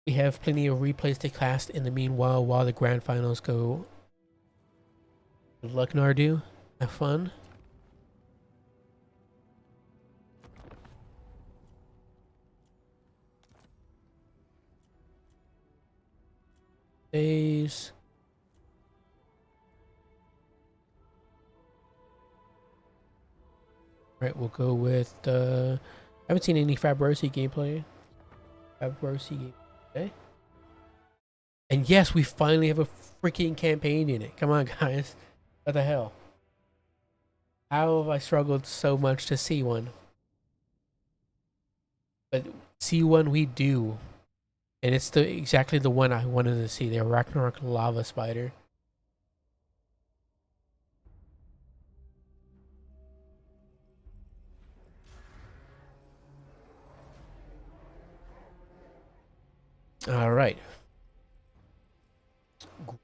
We have plenty of replays to cast in the meanwhile while the grand finals go. Good luck, Nardu. Have fun. Days. Right, we'll go with I haven't seen any Fabrosi gameplay. Fabrosi gameplay. And yes, we finally have a freaking campaign in it. Come on, guys. What the hell? How have I struggled so much to see one? But see one we do. And it's exactly the one I wanted to see. The Ragnarok Lava Spider. Alright.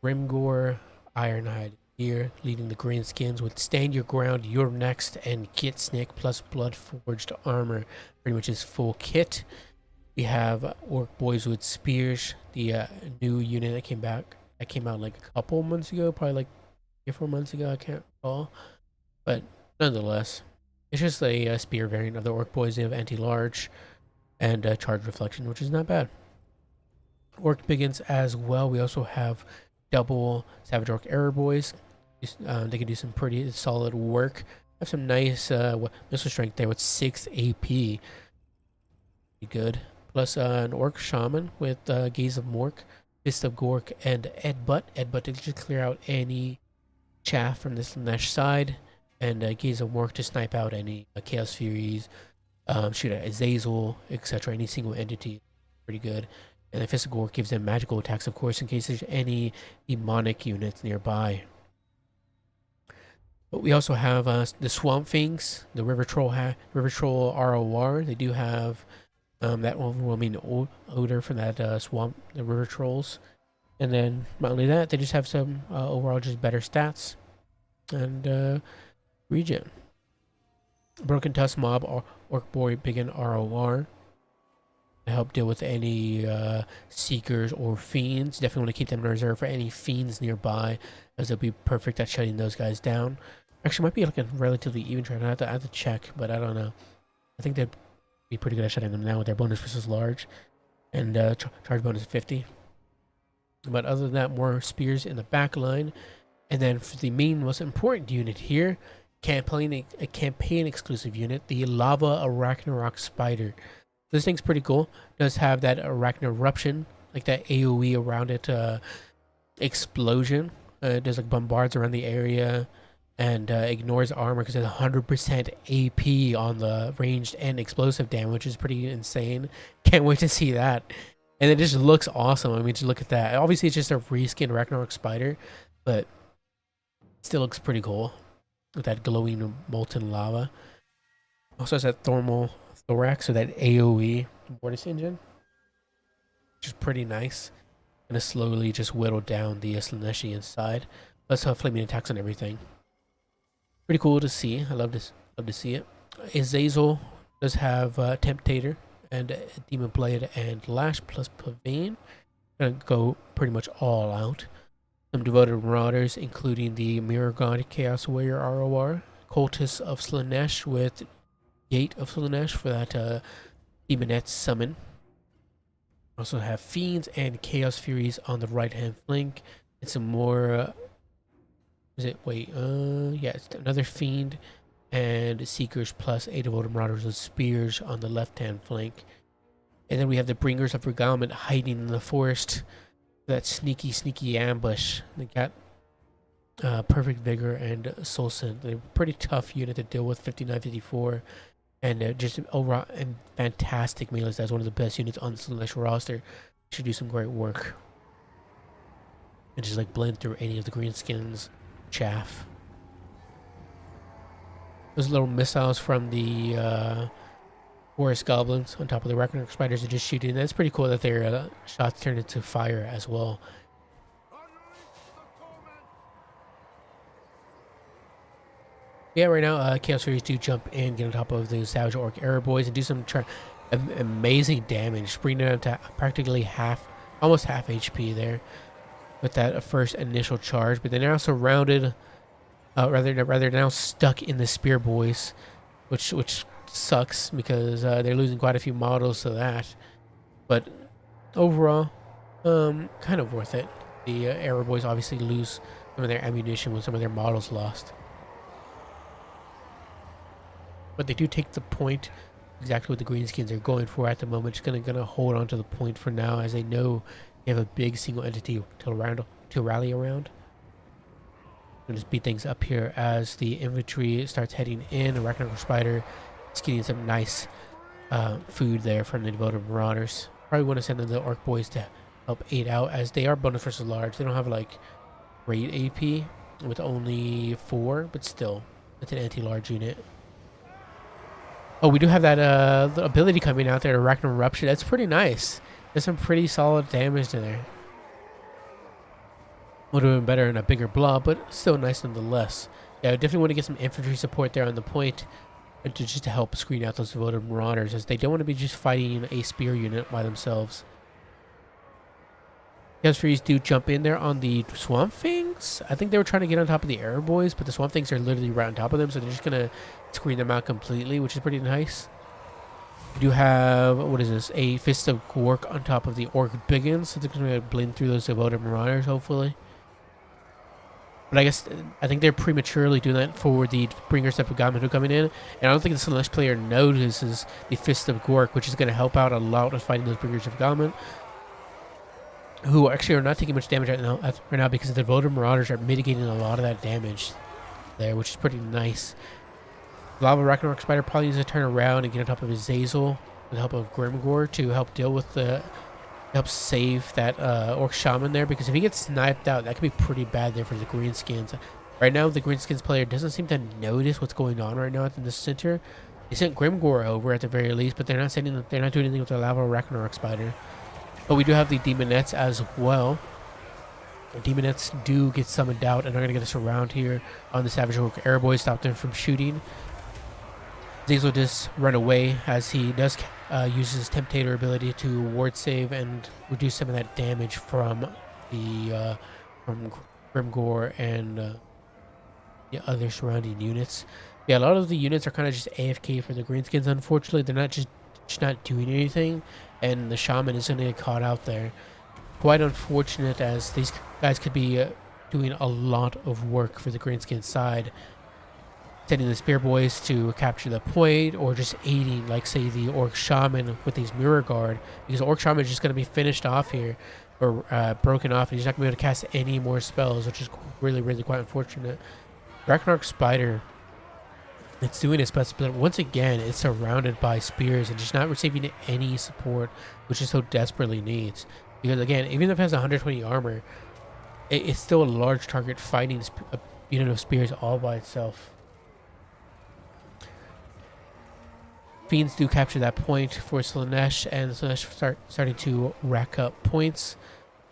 Grimgore Ironhide here, leading the Greenskins with Stand Your Ground, You're Next, and Kit Snake plus Blood Forged Armor. Pretty much his full kit. We have Orc Boys with Spears, the new unit that came out like a couple months ago, probably like 3 or 4 months ago, I can't recall. But nonetheless, it's just a spear variant of the Orc Boys. They have anti-large and charge reflection, which is not bad. Orc Begins as well. We also have double Savage Orc Error Boys. They can do some pretty solid work. Have some nice missile strength there with 6 AP. Pretty good. Plus an Orc Shaman with Gaze of Mork, Fist of Gork, and Edbutt. Edbutt to just clear out any chaff from this Slanesh side, and Gaze of Mork to snipe out any Chaos Furies, shoot at Azazel, etc. Any single entity. Pretty good. And the Fist of Gork gives them magical attacks, of course, in case there's any demonic units nearby. But we also have the Swamp Things, the River Troll ROR. They do have that overwhelming odor from that swamp, the River Trolls. And then not only that, they just have some overall just better stats and regen. Broken Tusk Mob, Orc Boy Biggin ROR. To help deal with any Seekers or Fiends. Definitely want to keep them in reserve for any Fiends nearby, as they'll be perfect at shutting those guys down. Actually, might be like a relatively even trade. I have to check, but I don't know. I think they'd be pretty good at shutting them down with their bonus versus large, and charge bonus 50. But other than that, more spears in the back line, and then for the main most important unit here, a campaign exclusive unit, the Lava Arachnarok Spider. This thing's pretty cool. Does have that Arachnaruption, like that AoE around it explosion. It does like bombards around the area and ignores armor because it's 100% AP on the ranged and explosive damage, which is pretty insane. Can't wait to see that. And it just looks awesome. I mean, just look at that. Obviously, it's just a reskin Ragnarok Spider, but it still looks pretty cool with that glowing molten lava. Also has that thermal thorax, so that AoE vortex engine, which is pretty nice. Gonna slowly just whittle down the Slaneshi inside. Let's have flaming attacks on everything. Pretty cool to see. I love to see it. Azazel does have Temptator and Demon Blade and Lash plus Pavane. Gonna go pretty much all out. Some devoted marauders, including the Mirror God Chaos Warrior ROR, Cultists of Slanesh with Gate of Slanesh for that Demonette summon. Also have Fiends and Chaos Furies on the right hand flank, and some more. Yeah, it's another Fiend and Seekers plus 8 devoted marauders with spears on the left hand flank. And then we have the Bringers of Regalement hiding in the forest. That sneaky ambush. They got Perfect Vigor and Soul Scent. They're a pretty tough unit to deal with, 59-54. And just overall fantastic melee stats. One of the best units on the Slanesh roster. Should do some great work. And just like blend through any of the greenskins chaff. Those little missiles from the Forest Goblins on top of the Ragnarok Spiders are just shooting. That's pretty cool that their shots turn into fire as well. Yeah, right now, Chaos Furies do jump in, get on top of the Savage Orc Arrow Boys, and do some amazing damage, bringing them to practically almost half HP there with that first initial charge. But they're now surrounded, rather now stuck in the Spear Boys, which sucks because they're losing quite a few models to that. But overall, kind of worth it. The Arrow Boys obviously lose some of their ammunition with some of their models lost. But they do take the point, exactly what the greenskins are going for at the moment. Just gonna hold on to the point for now, as they know they have a big single entity to rally around. Gonna just beat things up here as the infantry starts heading in. The Ragnarok Spider is getting some nice food there from the devoted marauders. Probably want to send in the Orc Boys to help aid out, as they are bonus versus large. They don't have like great AP with only 4, but still, it's an anti-large unit. Oh, we do have that ability coming out there, Arachnid Rupture. That's pretty nice. There's some pretty solid damage in there. Would have been better in a bigger blob, but still nice nonetheless. Yeah, I definitely want to get some infantry support there on the point, and just to help screen out those devoted marauders, as they don't want to be just fighting a spear unit by themselves. Chaos Furies do jump in there on the Swamp Things. I think they were trying to get on top of the Arrow Boys, but the Swamp Things are literally right on top of them, so they're just going to screen them out completely, which is pretty nice. We do have, what is this, a Fist of Gork on top of the Orc Biggins, so they're going to blend through those devoted marauders, hopefully. But I think they're prematurely doing that for the Bringers of Begamut who are coming in. And I don't think the Celeste player notices the Fist of Gork, which is going to help out a lot with fighting those Bringers of Begamut, who actually are not taking much damage right now because the Devoted Marauders are mitigating a lot of that damage there, which is pretty nice. Lava Ragnarok Spider probably needs to turn around and get on top of his Zazel with the help of Grimgor to help deal with help save that Orc Shaman there, because if he gets sniped out, that could be pretty bad there for the Greenskins. Right now, the Greenskins player doesn't seem to notice what's going on right now in the center. They sent Grimgor over at the very least, but they're not doing anything with the Lava Ragnarok Spider. But we do have the Demonettes as well. The Demonettes do get summoned out and are going to get us around here on the Savage Orc Airboy, stop them from shooting. Zazel does run away as he does use his Temptator ability to ward save and reduce some of that damage from the from Grimgor and the other surrounding units. Yeah, a lot of the units are kind of just AFK for the Greenskins. Unfortunately, they're not just not doing anything, and the Shaman is going to get caught out there. Quite unfortunate, as these guys could be doing a lot of work for the Greenskin side, sending the Spear Boys to capture the point, or just aiding, like, say, the Orc Shaman with these Mirror Guard, because Orc Shaman is just going to be finished off here, or broken off, and he's not going to be able to cast any more spells, which is really, really quite unfortunate. Ragnarok Spider, it's doing its best, but once again, it's surrounded by spears and just not receiving any support, which it so desperately needs. Because, again, even if it has 120 armor, it's still a large target fighting a unit of spears all by itself. Fiends do capture that point for Slaanesh, and Slaanesh starting to rack up points.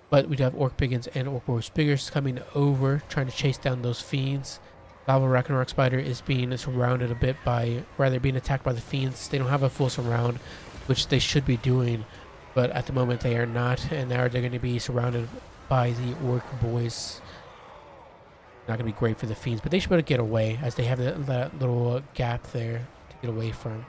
But we do have Orc Biggins and Orc Boar Spiggers coming over, trying to chase down those Fiends. Lava Ragnarok Spider is being surrounded a bit by, rather being attacked by the Fiends. They don't have a full surround, which they should be doing, but at the moment they are not, and now they're going to be surrounded by the Orc Boys. Not going to be great for the Fiends, but they should be able to get away, as they have that little gap there to get away from.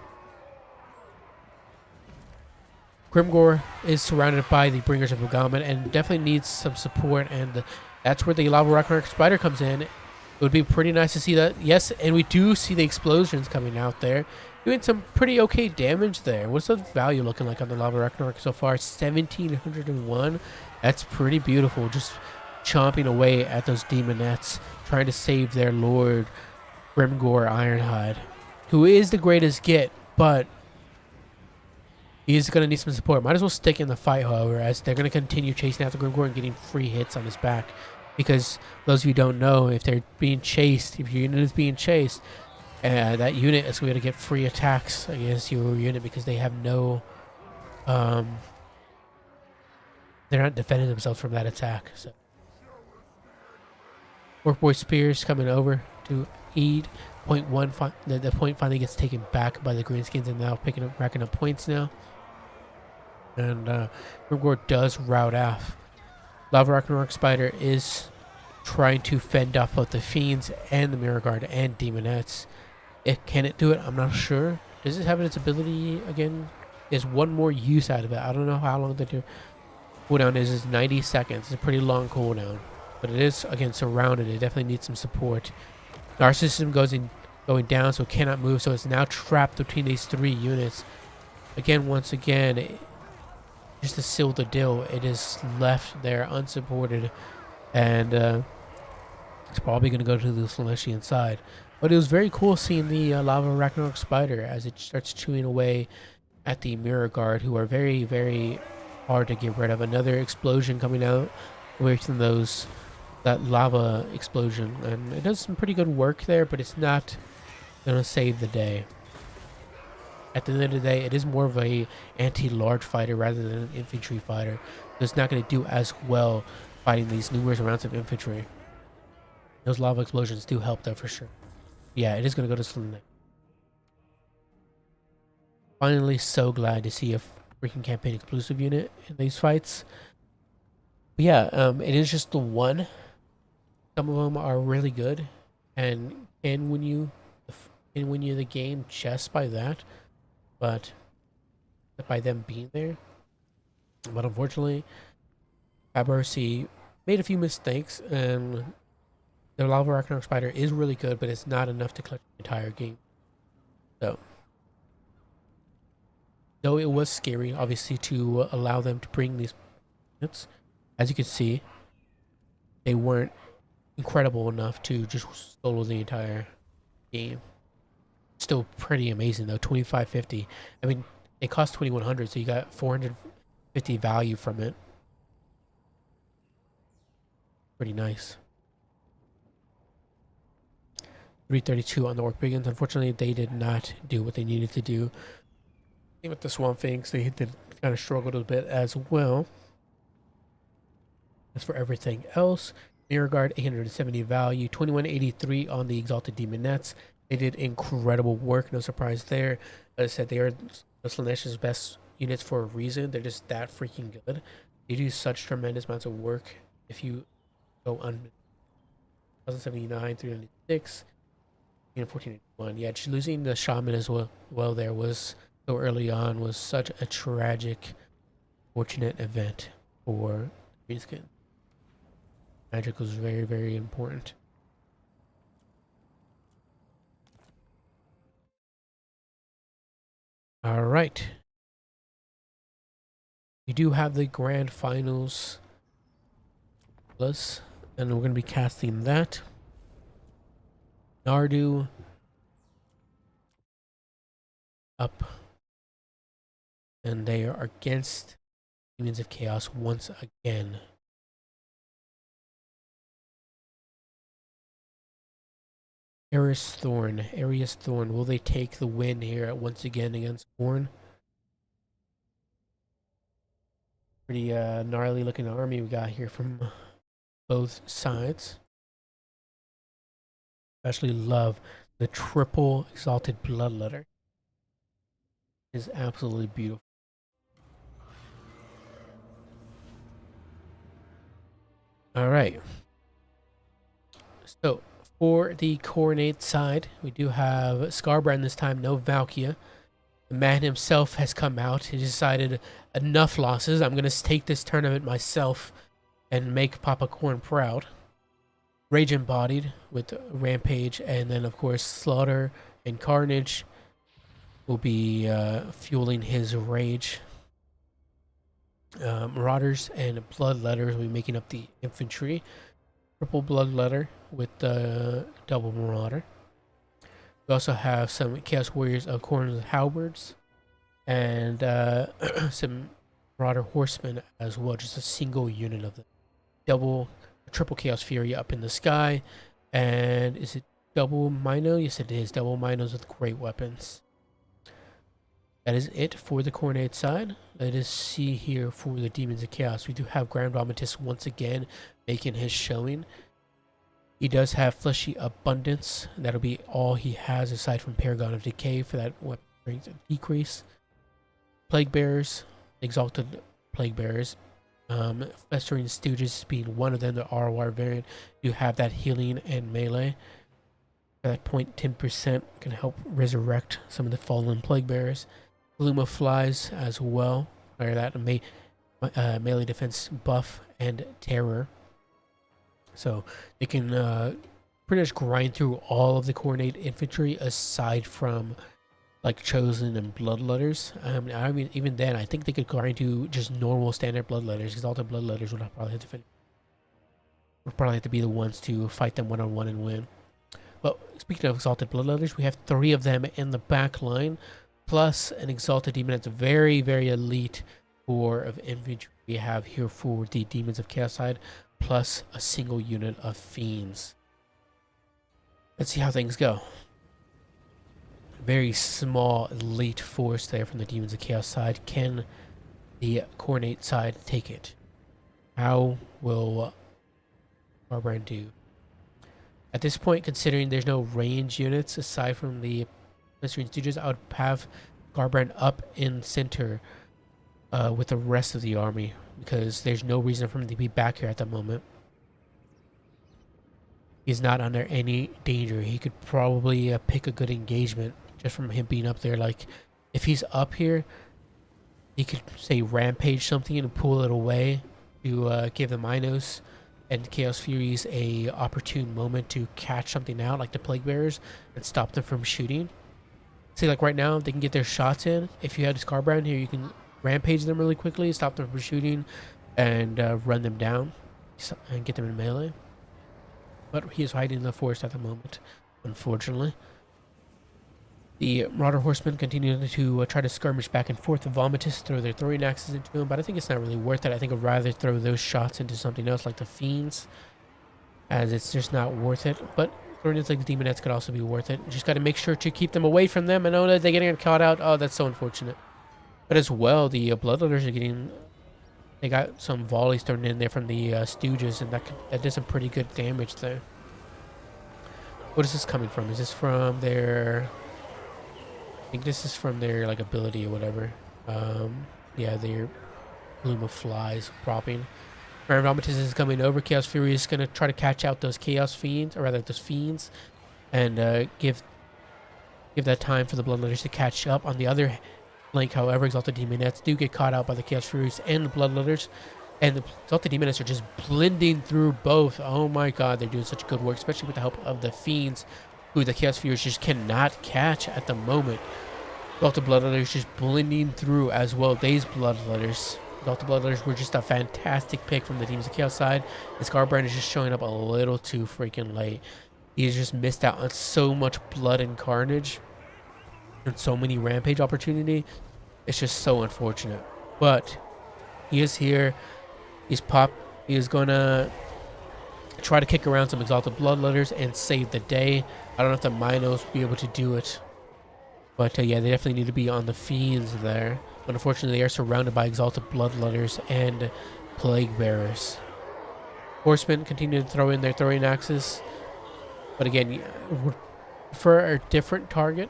Grimgor is surrounded by the Bringers of Begamut and definitely needs some support, and that's where the Lava Ragnarok Spider comes in. It would be pretty nice to see that. Yes, and we do see the explosions coming out there, doing some pretty okay damage there. What's the value looking like on the Lava Ragnarok so far? 1701. That's pretty beautiful. Just chomping away at those Demonettes, trying to save their lord, Grimgor Ironhide, who is the greatest get, but he's going to need some support. Might as well stick in the fight, however, as they're going to continue chasing after Grimgor and getting free hits on his back. Because those of you who don't know, if they're being chased, if your unit is being chased, that unit is going to get free attacks against your unit because they have no... they're not defending themselves from that attack. So, Orc-Boy Spears coming over to aid. Point one, the point finally gets taken back by the Greenskins, and now racking up points now. And Grimgor does rout off. Lava Ragnarok Spider is trying to fend off both the Fiends and the Mirror Guard and Demonettes. Can it do it? I'm not sure. Does it have its ability again? There's one more use out of it. I don't know how long the cooldown is. It's 90 seconds. It's a pretty long cooldown. But it is, again, surrounded. It definitely needs some support. Narcissism going down, so it cannot move. So it's now trapped between these three units. Again, once again, just to seal the deal, it is left there unsupported, and it's probably going to go to the Celestian side. But it was very cool seeing the Lava Ragnarok Spider as it starts chewing away at the Mirror Guard, who are very, very hard to get rid of. Another explosion coming out away from that lava explosion, and it does some pretty good work there, but it's not going to save the day. At the end of the day, it is more of a anti-large fighter rather than an infantry fighter. So it's not going to do as well fighting these numerous amounts of infantry. Those lava explosions do help though, for sure. Yeah, it is going to go to Slaanesh. Finally, so glad to see a freaking campaign exclusive unit in these fights. But yeah, it is just the one. Some of them are really good and can win you the game just by that. But by them being there. But unfortunately, Abercy made a few mistakes, and The Lava Ragnarok Spider is really good, but it's not enough to clutch the entire game. So, though it was scary, obviously, to allow them to bring these units, as you can see, they weren't incredible enough to just solo the entire game. Still pretty amazing though. 2550. I mean, it cost 2100, so you got 450 value from it. Pretty nice. 332 on the Orc Brigands. Unfortunately, they did not do what they needed to do. Same with the Swamp Fangs, they did kind of struggled a bit as well. As for everything else, Mirror Guard 870 value, 2183 on the Exalted Demonettes. They did incredible work, no surprise there. As I said, they are Slaanesha's best units for a reason. They're just that freaking good. They do such tremendous amounts of work. If you go on 1079, 396, and 1481. Yeah, just losing the Shaman as well there was so early on was such a tragic, fortunate event for Greenskin. Magic was very, very important. All right. We do have the grand finals plus, and we're going to be casting that. Nardu up, and they are against Demons of Chaos once again. Arius Thorn, will they take the win here once again against Horn? Pretty gnarly looking army we got here from both sides. Especially love the triple Exalted Bloodletter. It is absolutely beautiful. All right. So for the Coronate side, we do have Scarbrand this time, no Valkia. The man himself has come out. He decided enough losses. I'm going to take this tournament myself and make Papa Corn proud. Rage Embodied with Rampage, and then of course Slaughter and Carnage will be fueling his rage. Marauders and Bloodletters will be making up the infantry. Triple Bloodletter with the double Marauder. We also have some Chaos Warriors of Corn with Halberds, and some Marauder Horsemen as well, just a single unit of them. Triple Chaos Fury up in the sky, and is it double Mino? Yes, it is. Double Minos with great weapons. That is it for the Coronate side. Let us see here for the Demons of Chaos. We do have Grand Vomitus once again making his showing. He does have Fleshy Abundance. That'll be all he has aside from Paragon of Decay for that weapon strength decrease. Plague Bearers, Exalted Plague Bearers. Festering Stooges being one of them, the ROR variant. You have that healing and melee. That 0.10% can help resurrect some of the fallen Plague Bearers. Bluma Flies as well, or that melee defense buff and terror. So they can pretty much grind through all of the Coronate infantry aside from like Chosen and Bloodletters. I mean, even then, I think they could grind to just normal standard Bloodletters, because all the Bloodletters would probably have to finish. Would probably have to be the ones to fight them one-on-one and win. Well, speaking of Exalted Bloodletters, we have 3 of them in the back line, plus an Exalted Demon that's very, very elite core of infantry we have here for the Demons of Chaos side, plus a single unit of Fiends. Let's see how things go. Very small elite force there from the Demons of Chaos side. Can the Coronate side take it? How will Scarbrand do? At this point, considering there's no range units aside from the Blistering Stooges, I would have Scarbrand up in center with the rest of the army, because there's no reason for him to be back here at the moment. He's not under any danger. He could probably pick a good engagement just from him being up there. Like, if he's up here, he could say rampage something and pull it away to give the Minos and Chaos Furies a opportune moment to catch something out, like the Plague Bearers, and stop them from shooting. See, like right now, they can get their shots in. If you had Scarbrand here, you can rampage them really quickly, stop them from shooting, and run them down and get them in melee. But he is hiding in the forest at the moment, unfortunately. The Marauder Horsemen continue to try to skirmish back and forth. The Vomitus throw their throwing axes into him, but I think it's not really worth it. I think I'd rather throw those shots into something else like the Fiends, as it's just not worth it. But throwing into like the Demonettes could also be worth it. Just got to make sure to keep them away from them. I know that they're getting caught out. Oh, that's so unfortunate. But as well, the Bloodletters are getting... They got some volleys thrown in there from the Stooges, and that did some pretty good damage there. What is this coming from? Is this from their... I think this is from their like ability or whatever. Yeah, their Bloom of Flies propping. Baron Vomitus is coming over. Chaos Fury is gonna try to catch out those Chaos Fiends, or rather those Fiends, and give that time for the Bloodletters to catch up. On the other flank, however, Exalted Demonettes do get caught out by the Chaos Furies and the Bloodletters, and the Exalted Demonettes are just blending through both. Oh my god, they're doing such good work, especially with the help of the Fiends, who the Chaos Furies just cannot catch at the moment. Exalted Bloodletters just blending through as well. These Bloodletters. Exalted Bloodletters were just a fantastic pick from the Demons of Chaos side. And Scarbrand is just showing up a little too freaking late. He's just missed out on so much blood and carnage. And so many rampage opportunity. It's just so unfortunate. But he is here. He is gonna try to kick around some Exalted Bloodletters and save the day. I don't know if the Minos will be able to do it. But yeah, they definitely need to be on the Fiends there. But unfortunately, they are surrounded by Exalted Bloodletters and Plague Bearers. Horsemen continue to throw in their throwing axes. But again, for a different target,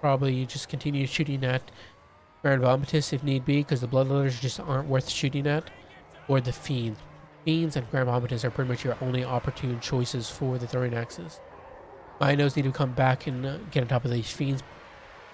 probably you just continue shooting at Baron Vomitus if need be, because the Bloodletters just aren't worth shooting at. Or the Fiends. Fiends and Baron Vomitus are pretty much your only opportune choices for the throwing axes. Minos need to come back and get on top of these Fiends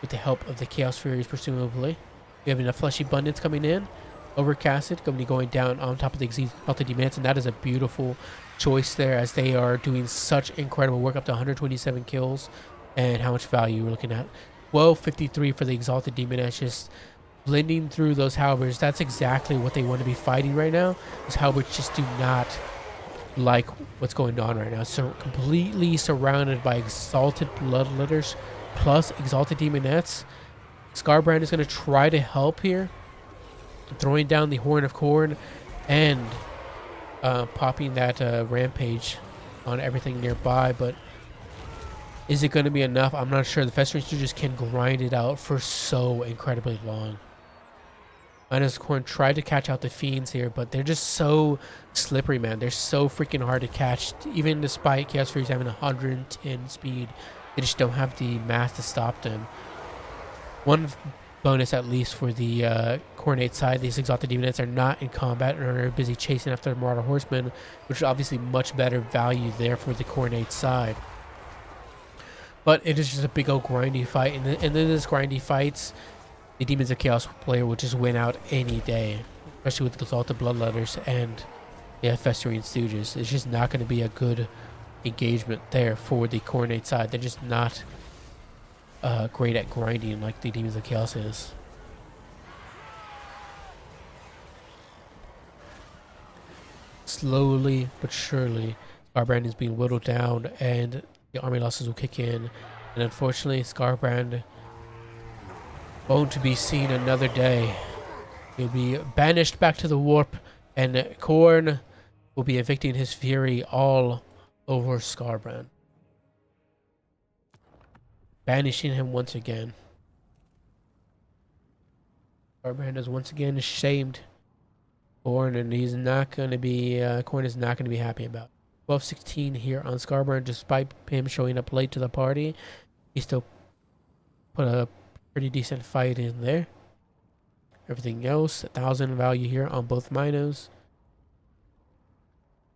with the help of the Chaos Furies, presumably. We have enough Fleshy Abundance coming in. Overcasted, going to be going down on top of the Exalted Demonettes, and that is a beautiful choice there, as they are doing such incredible work, up to 127 kills. And how much value we're looking at. 1253 for the Exalted Demonettes, just blending through those halberds. That's exactly what they want to be fighting right now. Those halberds just do not like what's going on right now. So completely surrounded by Exalted Bloodletters plus Exalted Demonettes. Scarbrand is going to try to help here, throwing down the Horn of Corn and popping that rampage on everything nearby. But is it going to be enough? I'm not sure. The Festering Stooges can grind it out for so incredibly long. Minos Corn tried to catch out the Fiends here, but they're just so slippery, man. They're so freaking hard to catch. Even despite Chaos Furies having 110 speed, they just don't have the mass to stop them. One bonus at least for the Coronate side. These Exalted Demonettes are not in combat and are busy chasing after the Marauder Horsemen, which is obviously much better value there for the Coronate side. But it is just a big old grindy fight, and then this grindy fights, the Demons of Chaos player will just win out any day, especially with the Exalted Bloodletters and the Festering Stooges. It's just not going to be a good engagement there for the Coronate side. They're just not great at grinding like the Demons of Chaos is. Slowly but surely, Scarbrand is being whittled down, and the army losses will kick in. And unfortunately, Scarbrand won't be seen another day. He'll be banished back to the warp, and Korn will be evicting his fury all over Scarbrand, banishing him once again. Scarbrand is once again shamed Korn, and he's not going to be Korn is not going to be happy about it. 12-16 here on Scarbrand. Despite him showing up late to the party, he still put a pretty decent fight in there. Everything else, 1,000 value here on both Minos.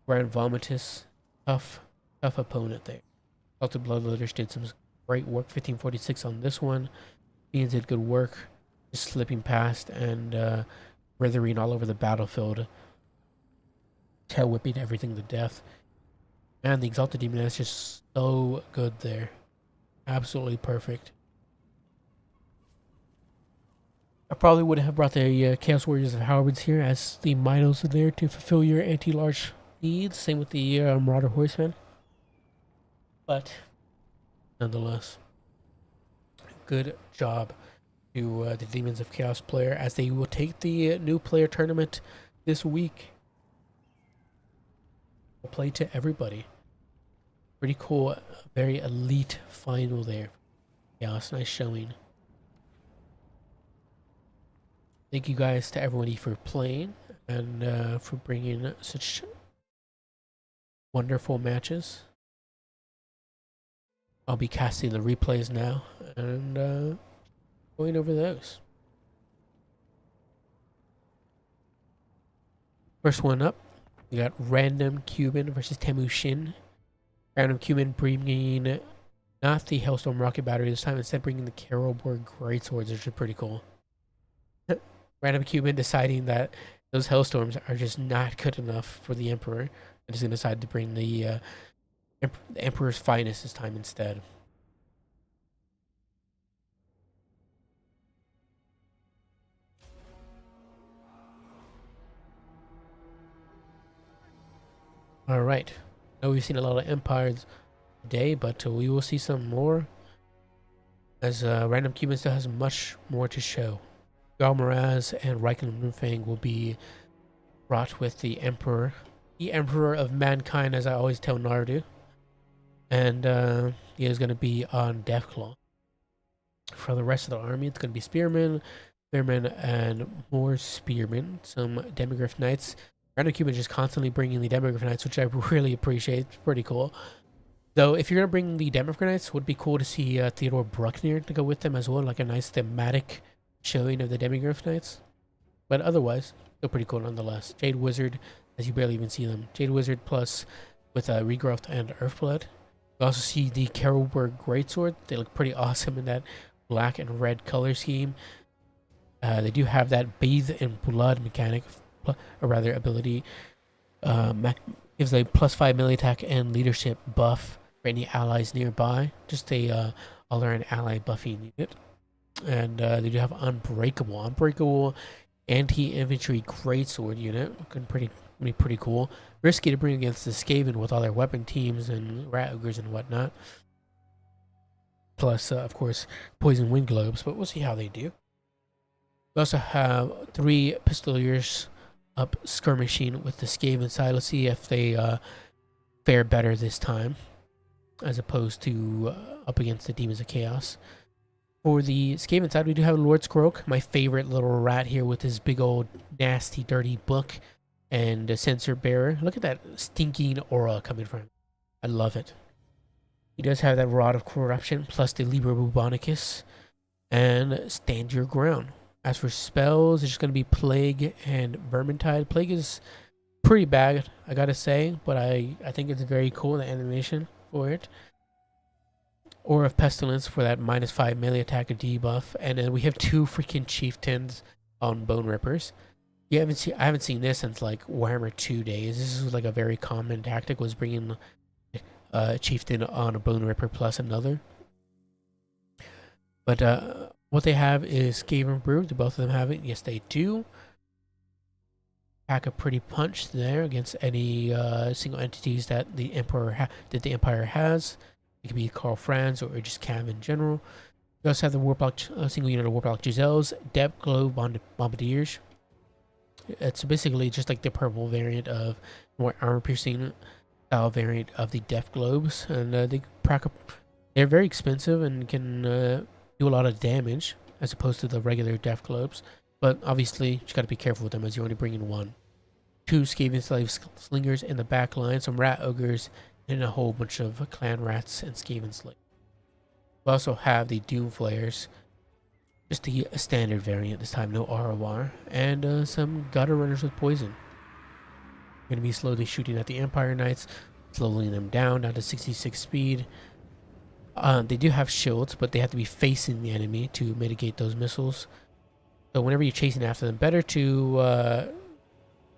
Grand Vomitus, tough opponent there. Exalted Bloodletters did some great work. 1546 on this one. Fiends did good work, just slipping past and withering all over the battlefield. tail whipping everything to death. Man, the Exalted Demon is just so good there. Absolutely perfect. I probably would have brought the Chaos Warriors of Halberds here as the Minos are there to fulfill your anti-large needs. Same with the Marauder Horsemen. But nonetheless, good job to the Demons of Chaos player as they will take the new player tournament this week. We'll play to everybody. Pretty cool, very elite final there. Chaos, nice showing. Thank you guys to everybody for playing and for bringing such wonderful matches. I'll be casting the replays now and going over those. First one up, we got Random Cuban versus Temu Shin. Random Cuban bringing not the Hailstorm Rocket Battery this time, instead bringing the Carolborg Greatswords, which is pretty cool. Random Cuban deciding that those Hailstorms are just not good enough for the Emperor, and is going to decide to bring the Emperor's Finest this time instead. Alright, I know we've seen a lot of Empires today, but we will see some more, as Random Cuban still has much more to show. Galmaraz and Riken Moonfang will be brought with the Emperor of Mankind, as I always tell Naruto. And he is going to be on Deathclaw. For the rest of the army, it's going to be Spearmen, and more Spearmen. Some Demigryph Knights. Random Cuban just constantly bringing the Demigryph Knights, which I really appreciate. It's pretty cool. Though, if you're going to bring the Demigryph Knights, it would be cool to see Theodore Bruckner to go with them as well, like a nice thematic showing of the Demigryph Knights. But otherwise, still pretty cool nonetheless. Jade Wizard, as you barely even see them. Jade Wizard plus with Regrowth and Earthblood. You also see the Carolborg Greatsword. They look pretty awesome in that black and red color scheme. They do have that Bathe in Blood mechanic, or rather ability. Gives a +5 melee attack and leadership buff for any allies nearby. Just a all-around ally buffing unit. And they do have Unbreakable anti-infantry greatsword unit. Looking pretty cool. Risky to bring against the Skaven with all their weapon teams and rat ogres and whatnot. Plus, of course, poison wind globes, but we'll see how they do. We also have 3 pistoliers up skirmishing with the Skaven side. Let's see if they fare better this time, as opposed to up against the Demons of Chaos. For the Skaven side, we do have Lord Scroak, my favorite little rat here with his big old nasty dirty book and a sensor bearer. Look at that stinking aura coming from him. I love it. He does have that Rod of Corruption plus the Liber Bubonicus and Stand Your Ground. As for spells, it's just going to be Plague and Vermintide. Plague is pretty bad, I gotta say, but I think it's very cool, the animation for it. Or of Pestilence for that -5 melee attack debuff. And then we have 2 freaking Chieftains on Bone Rippers. I haven't seen this since like Warhammer 2 days. This is like a very common tactic, was bringing a Chieftain on a Bone Ripper plus another. But what they have is Skaven Brew. Do both of them have it? Yes, they do. Pack a pretty punch there against any single entities that the Empire has. It could be Karl Franz or just Cav in general. We also have the Warplock, single unit of Warplock Giselles, Depth Globe Bombardiers. It's basically just like the purple variant of more armor-piercing style variant of the Depth Globes, and they're very expensive and can do a lot of damage as opposed to the regular Depth Globes. But obviously, you just got to be careful with them as you only bring in 1. 2 Skaven Slave Slingers in the back line, some Rat Ogres, and a whole bunch of Clan Rats and Skaven Slave. We also have the Doom Flayers, just the standard variant this time, no ROR, and some Gutter Runners with poison. Going to be slowly shooting at the Empire Knights, slowing them down to 66 speed. They do have shields, but they have to be facing the enemy to mitigate those missiles. So whenever you're chasing after them, better to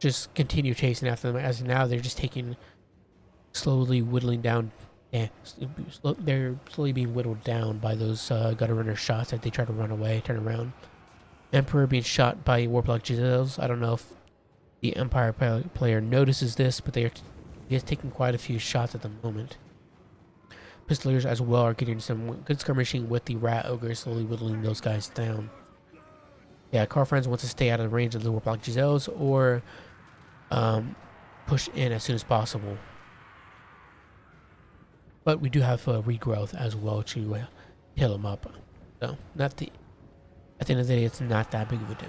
just continue chasing after them, as now they're just taking, slowly whittling down. Yeah, they're slowly being whittled down by those gutter runner shots as they try to run away, turn around. Emperor being shot by Warplock Giselles. I don't know if the Empire player notices this, but he is taking quite a few shots at the moment. Pistoliers as well are getting some good skirmishing with the Rat Ogre, slowly whittling those guys down. Yeah, Car Friends wants to stay out of the range of the Warplock Giselles or push in as soon as possible. But we do have regrowth as well to heal them up. So, at the end of the day, it's not that big of a deal.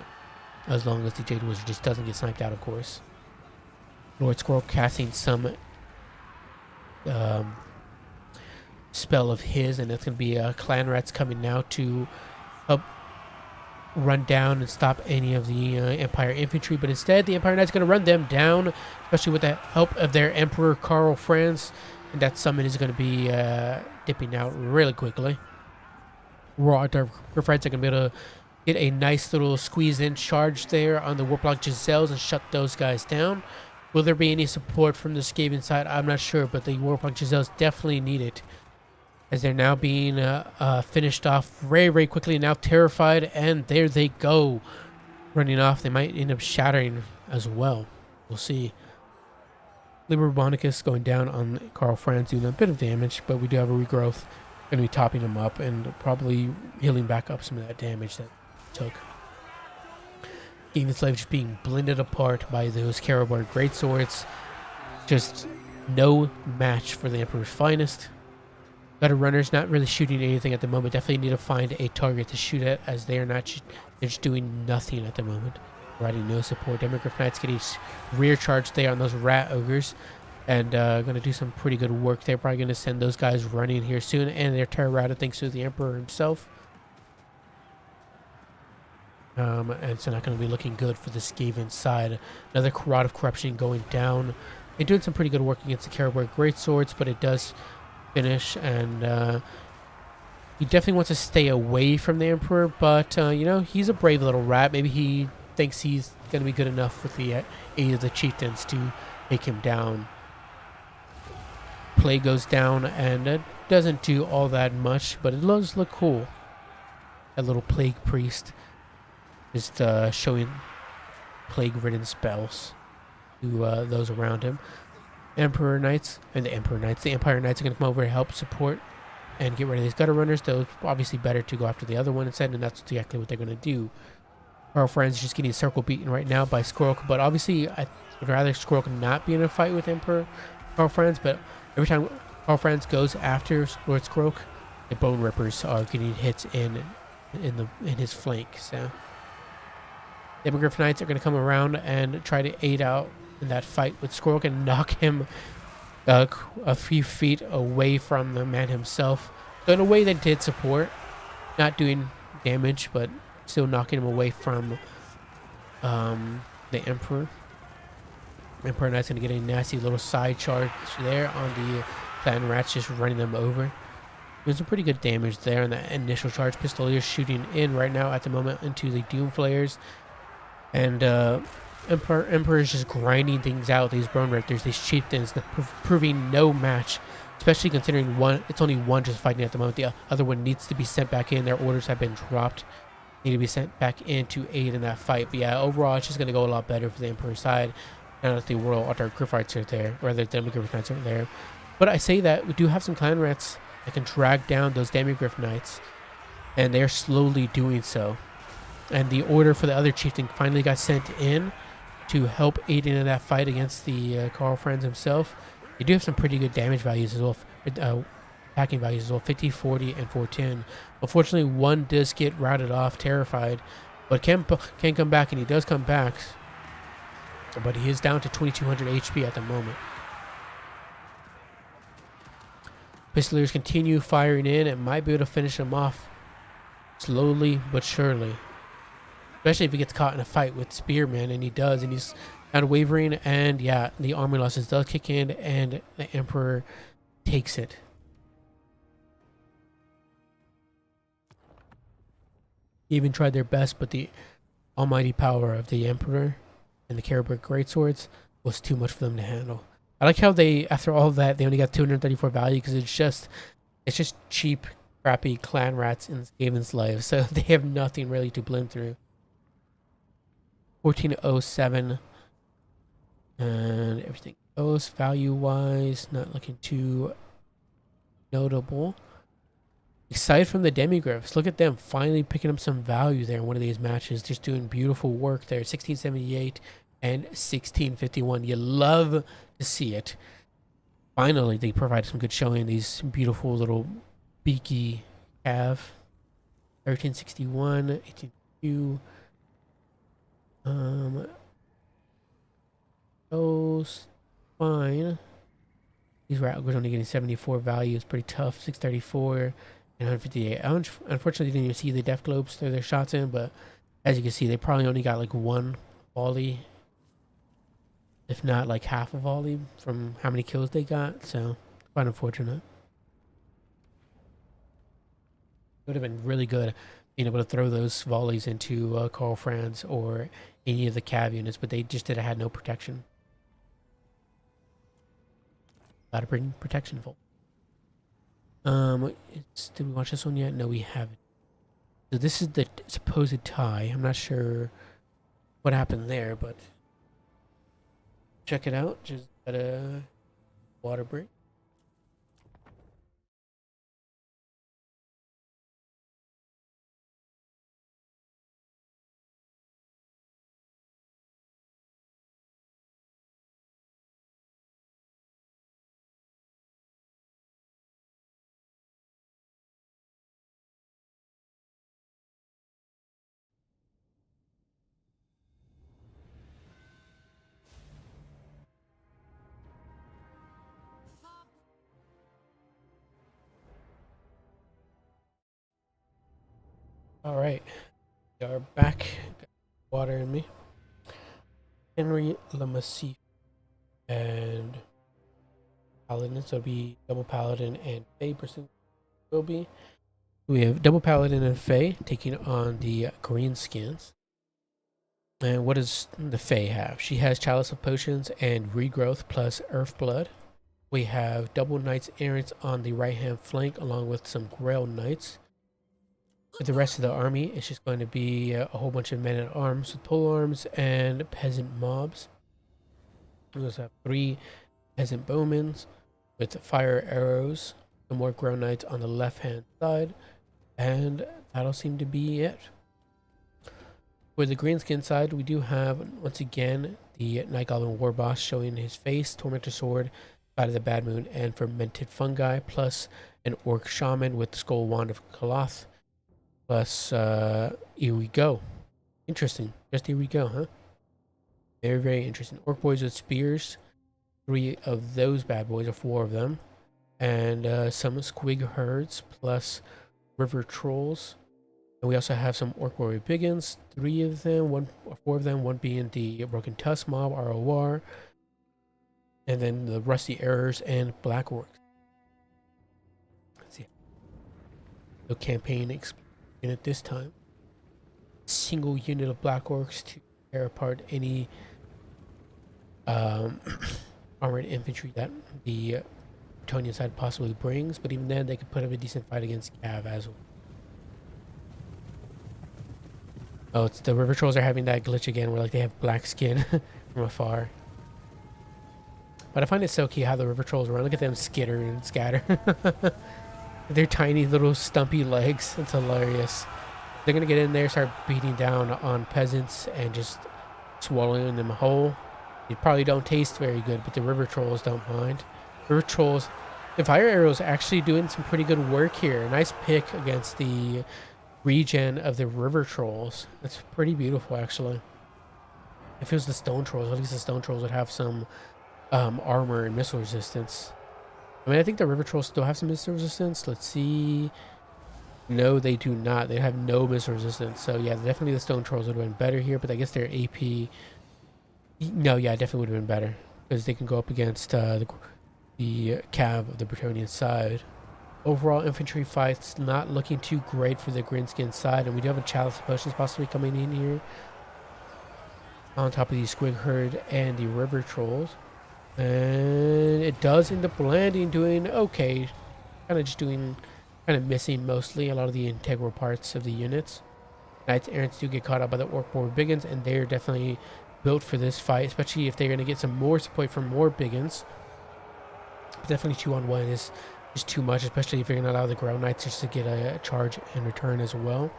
As long as the Jade Wizard just doesn't get sniped out, of course. Lord Squirrel casting some spell of his, and that's going to be Clan Rats coming now to help run down and stop any of the Empire infantry. But instead, the Empire Knight's going to run them down, especially with the help of their Emperor Karl Franz. And that summon is going to be dipping out really quickly. Raw Dark Friends are going to be able to get a nice little squeeze-in charge there on the Warplock Giselles and shut those guys down. Will there be any support from the Skaven side? I'm not sure, but the Warplock Giselles definitely need it, as they're now being finished off very, very quickly, now terrified, and there they go, running off. They might end up shattering as well. We'll see. Liber Bonicus going down on Karl Franz, doing a bit of damage, but we do have a regrowth. Going to be topping him up and probably healing back up some of that damage that took. Demon Slave just being blended apart by those Caraborn Greatswords. Just no match for the Emperor's finest. Gutter Runners not really shooting anything at the moment. Definitely need to find a target to shoot at, as they are not. They're just doing nothing at the moment. Providing no support. Demogryph Knights getting rear charge there on those Rat Ogres. And going to do some pretty good work. They're probably going to send those guys running here soon. And they're terror routed thanks to the Emperor himself. And so not going to be looking good for the Skaven side. Another Rod of Corruption going down. They're doing some pretty good work against the Caraborn Greatswords, but it does finish. And he definitely wants to stay away from the Emperor. But, you know, he's a brave little rat. Maybe he thinks he's going to be good enough with the aid of the chieftains to take him down. Plague goes down, and it doesn't do all that much, but it does look cool. That little Plague Priest just showing plague-ridden spells to those around him. The Empire Knights are going to come over to help support and get rid of these Gutter Runners. Though it's obviously better to go after the other one instead, and that's exactly what they're going to do. Karl Franz is just getting circle beaten right now by Squirrel, but obviously I would rather Squirrel not be in a fight with Emperor Karl Franz, but every time Karl Franz goes after Lord Squirrel, the Bone Rippers are getting hits in his flank. So Demogryph Knights are going to come around and try to aid out in that fight with Squirrel and knock him a few feet away from the man himself. So in a way, they did support, not doing damage, but still knocking him away from the Emperor. Emperor Knight's going to get a nasty little side charge there on the Clan Rats, just running them over. Doing some pretty good damage there on that initial charge. Pistoliers shooting in right now at the moment into the Doom Flayers. And Emperor is just grinding things out. These Bone Raptors, these chieftains, proving no match. Especially considering it's only one just fighting at the moment. The other one needs to be sent back in. Their orders have been dropped. Need to be sent back in to aid in that fight. But yeah, overall, it's just going to go a lot better for the Emperor side. Now that the World Altar Griffites are there, or the Demogryph Knights are there. But I say that we do have some Clan Rats that can drag down those Demogryph Knights, and they're slowly doing so. And the order for the other chieftain finally got sent in to help aid in that fight against the Karl Franz himself. They do have some pretty good damage values as well, attacking values as well, 50, 40, and 410. Unfortunately, one does get routed off, terrified, but can come back, and he does come back. But he is down to 2200 HP at the moment. Pistoliers continue firing in and might be able to finish him off slowly but surely. Especially if he gets caught in a fight with Spearman, and he does, and he's kind of wavering, and yeah, the armor losses does kick in, and the Emperor takes it. He even tried their best, but the almighty power of the Emperor and the Caribou Greatswords was too much for them to handle. I like how they, after all of that, they only got 234 value because it's just cheap, crappy clan rats in Skaven's life, so they have nothing really to blend through. 1407, and everything else value-wise, not looking too notable. Aside from the demigryphs, look at them finally picking up some value there in one of these matches, just doing beautiful work there. 1678 and 1651. You love to see it. Finally, they provide some good showing. These beautiful little beaky cav. 1361, 1852. Those fine. These Rattlers only getting 74 value. It's pretty tough. 634 and 158. Unfortunately, didn't even see the Death Globes throw their shots in, but as you can see, they probably only got like one volley, if not like half a volley from how many kills they got. So quite unfortunate. Would have been really good being able to throw those volleys into Carl Franz or any of the cav units, but they just had no protection. Gotta bring protection full. Did we watch this one yet? No, we haven't. So this is the supposed tie. I'm not sure what happened there, but check it out. Just got a water break. All right, we are back. Got water in me. Henry Lamassif and Paladin, so it'll be double Paladin and Fae percent will be. We have double Paladin and Fae taking on the green skins. And what does the Fae have? She has Chalice of Potions and Regrowth plus Earth Blood. We have double Knights Errant on the right hand flank along with some Grail Knights. With the rest of the army, it's just going to be a whole bunch of men at arms with polearms and peasant mobs. We also have 3 peasant bowmen with fire arrows, some more Grail Knights on the left hand side, and that'll seem to be it. For the greenskin side, we do have, once again, the Night Goblin War Boss showing his face, Tormentor Sword, Side of the Bad Moon, and Fermented Fungi, plus an Orc Shaman with the Skull Wand of Kaloth. Plus, here we go. Interesting. Just here we go, huh? Very, very interesting. Orc Boys with Spears. 3 of those bad boys, or 4 of them. And some Squig Herds, plus River Trolls. And we also have some Orc Warrior Biggins. 3 of them, 4 of them. 1 being the Broken Tusk Mob, ROR. And then the Rusty Errors and Black Orcs. Let's see. The campaign at this time, single unit of Black Orcs to tear apart any armored infantry that the Bretonnian side possibly brings, but even then they could put up a decent fight against Cav as well. Oh, it's the River Trolls are having that glitch again where like they have black skin from afar. But I find it so key how the River Trolls run. Look at them skitter and scatter. Their tiny little stumpy legs. It's hilarious. They're gonna get in there, start beating down on peasants and just swallowing them whole. They probably don't taste very good, but the River Trolls don't mind. River Trolls, the fire arrows actually doing some pretty good work here. Nice pick against the regen of the River Trolls. That's pretty beautiful, actually. If it was the Stone Trolls, at least the Stone Trolls would have some armor and missile resistance. I mean, I think the River Trolls still have some missile resistance. Let's see. No, they do not. They have no missile resistance. So, yeah, definitely the Stone Trolls would have been better here. But I guess their AP... No, yeah, definitely would have been better. Because they can go up against the Cav of the Bretonnian side. Overall, infantry fights not looking too great for the Greenskin side. And we do have a Chalice of Potions possibly coming in here. on top of the Squig Herd and the River Trolls. And it does end up landing, doing okay. Kind of missing mostly a lot of the integral parts of the units. Knights Errants do get caught up by the Orc Boar Biggins, and they're definitely built for this fight, especially if they're going to get some more support from more Biggins. Definitely 2-on-1 is just too much, especially if you're going to allow the Ground Knights just to get a charge in return as well.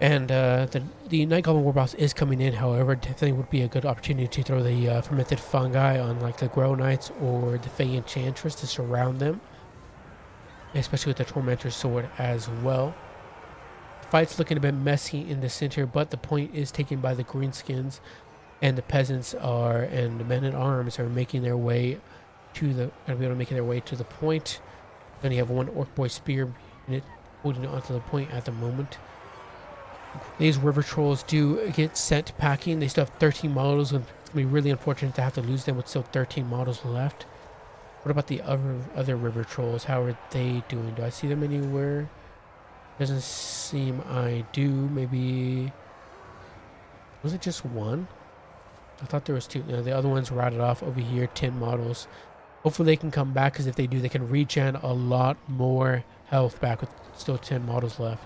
And the Night Goblin Warboss is coming in, however, definitely would be a good opportunity to throw the Fermented Fungi on like the Grow Knights or the Fey Enchantress to surround them, especially with the Tormentor's Sword as well. The fight's looking a bit messy in the center, but the point is taken by the Greenskins, and the peasants and the men-at-arms are making their way to the point. Then you have one Orc Boy Spear unit holding onto the point at the moment. These River Trolls do get sent packing. They still have 13 models, and it's going to be really unfortunate to have to lose them with still 13 models left. What about the other River Trolls? How are they doing? Do I see them anywhere? Doesn't seem I do. Maybe... Was it just one? I thought there was two. No, the other one's routed off over here, 10 models. Hopefully they can come back, because if they do, they can regen a lot more health back with still 10 models left.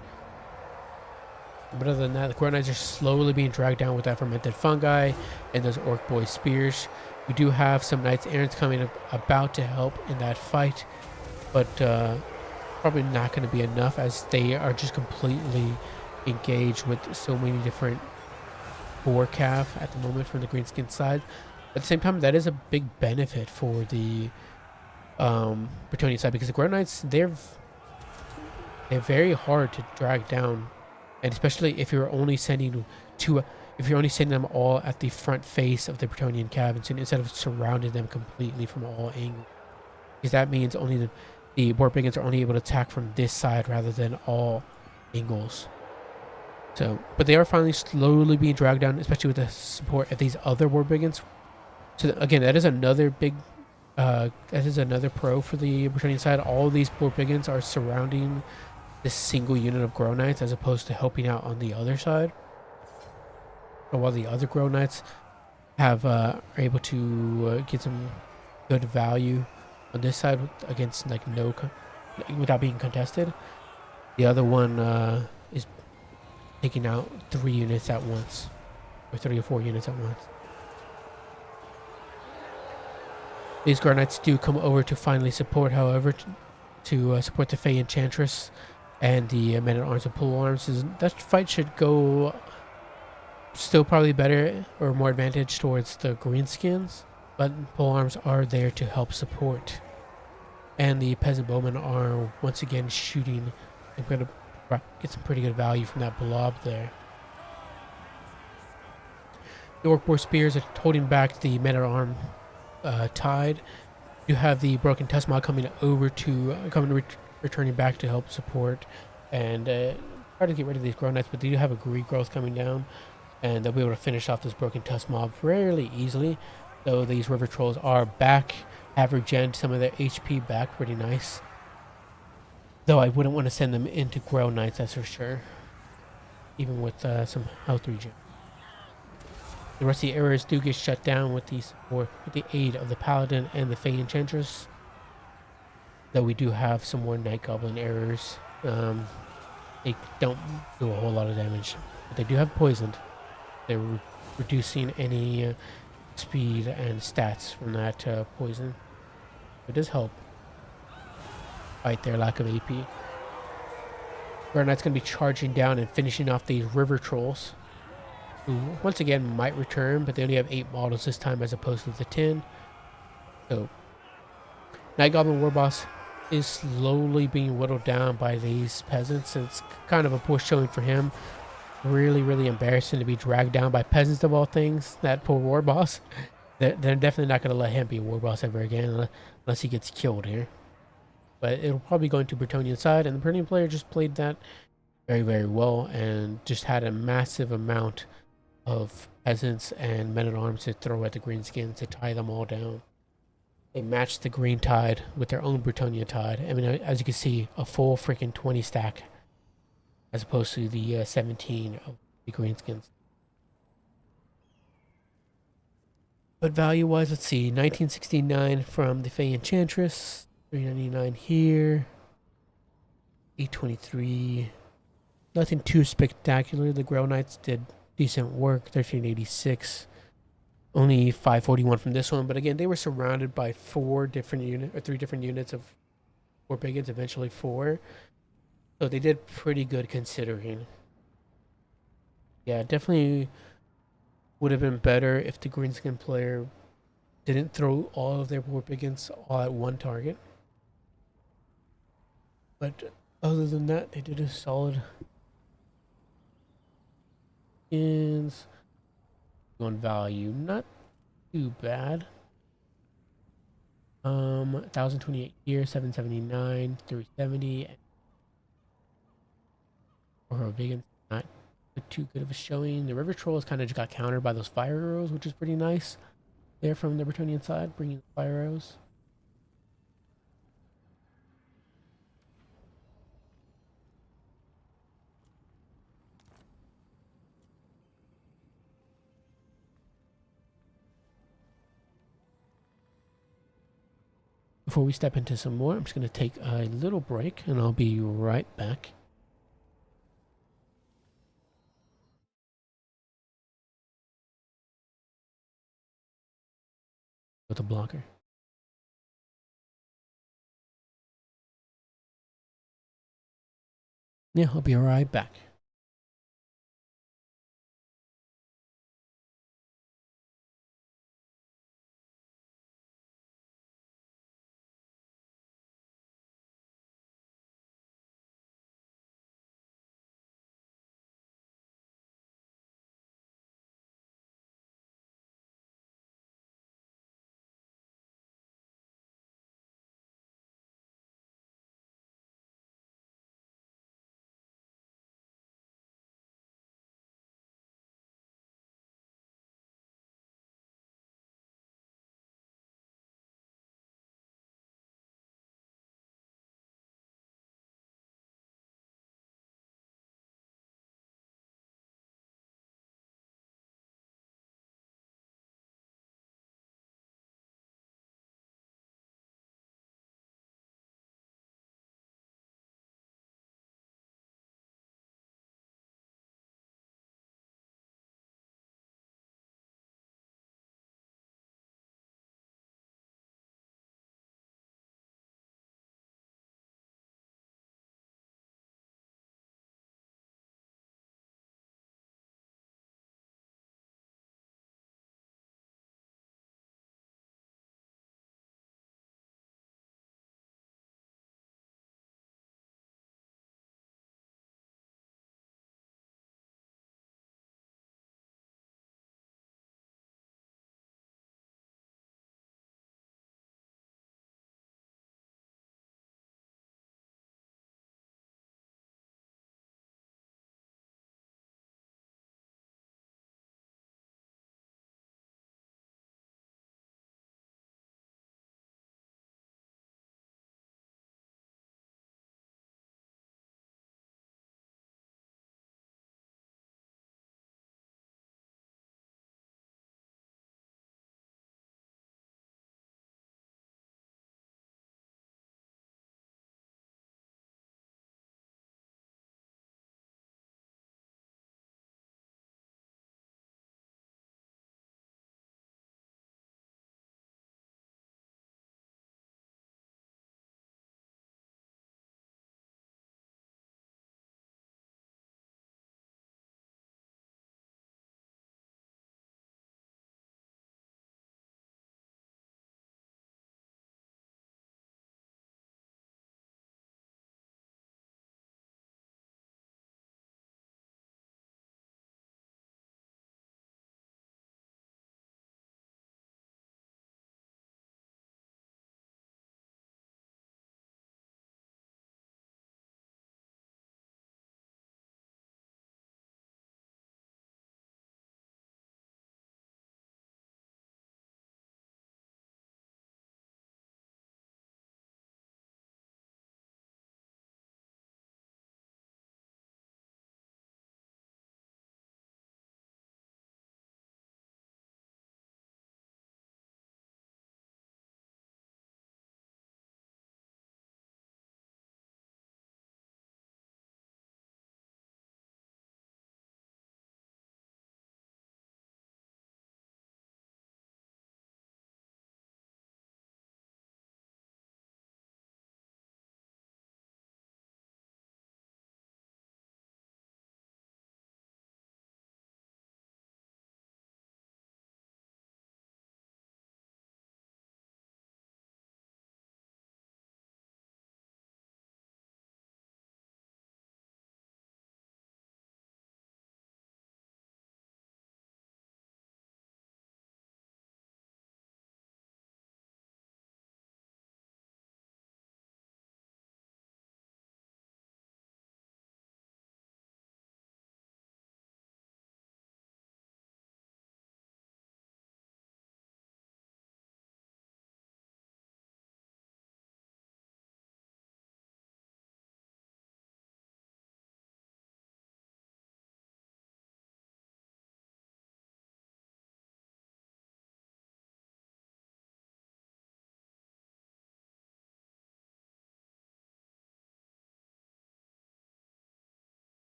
But other than that, the Ground Knights are slowly being dragged down with that Fermented Fungi and those Orc Boy Spears. We do have some Knights Errants coming up, about to help in that fight, but probably not going to be enough, as they are just completely engaged with so many different Boar Cav at the moment from the Greenskin side. At the same time, that is a big benefit for the Bretonnian side, because the Ground Knights, they're very hard to drag down. And especially if you're only sending them all at the front face of the Bretonnian cabins, and instead of surrounding them completely from all angles, because that means only the Boar Biggins are only able to attack from this side rather than all angles. So, but they are finally slowly being dragged down, especially with the support of these other Boar Biggins. So again, that is another pro for the Bretonnian side. All of these Boar Biggins are surrounding this single unit of Grow Knights, as opposed to helping out on the other side. But while the other Grow Knights are able to get some good value on this side against like without being contested, the other one is taking out 3 units at once, or 3 or 4 units at once. These Grow Knights do come over to finally support, however, to support the Fey Enchantress and the Men-at-Arms and Pole Arms. That fight should go still probably better or more advantage towards the Greenskins, but Pole Arms are there to help support. And the Peasant Bowmen are once again shooting. I'm going to get some pretty good value from that blob there. The Orc Boar Spears are holding back the Men-at-Arm tide. You have the Broken Tusk Mod returning back to help support and try to get rid of these Grow Knights, but they do have a Greed Growth coming down, and they'll be able to finish off this Broken Tusk Mob fairly easily. Though these River Trolls are back, have regened some of their HP back pretty nice. Though I wouldn't want to send them into Grow Knights, that's for sure, even with some health regen. The rest of the areas do get shut down with the aid of the Paladin and the Fey Enchantress. Though we do have some more Night Goblin errors. They don't do a whole lot of damage, but they do have poisoned. They're reducing any speed and stats from that poison. It does help fight their lack of AP. Ground Knight's going to be charging down and finishing off these River Trolls, who once again might return, but they only have 8 models this time as opposed to the 10. So Night Goblin Warboss is slowly being whittled down by these peasants. It's kind of a poor showing for him. Really, really embarrassing to be dragged down by peasants of all things. That poor Warboss. They're definitely not going to let him be a Warboss ever again unless he gets killed here. But it'll probably go into Bretonnian side, and the Bretonnian player just played that very, very well and just had a massive amount of peasants and Men-at-Arms to throw at the Greenskins to tie them all down. They matched the Green Tide with their own Bretonnia Tide. I mean, as you can see, a full freaking 20 stack as opposed to the 17 of the Greenskins. But value-wise, let's see, 1969 from the Fey Enchantress, 399 here, 823. Nothing too spectacular. The Grail Knights did decent work, 1386. Only 541 from this one, but again, they were surrounded by three different units of 4 biggins, eventually 4. So they did pretty good considering. Yeah, definitely would have been better if the greenskin player didn't throw all of their 4 biggins all at one target. But other than that, they did a solid ins on value. Not too bad. 1028 here, 779, 370. For her biggins, not too good of a showing. The River Trolls kind of just got countered by those fire arrows, which is pretty nice. There from the Bretonian side, bringing the fire arrows. Before we step into some more, I'm just going to take a little break and I'll be right back with a blocker. Yeah, I'll be right back.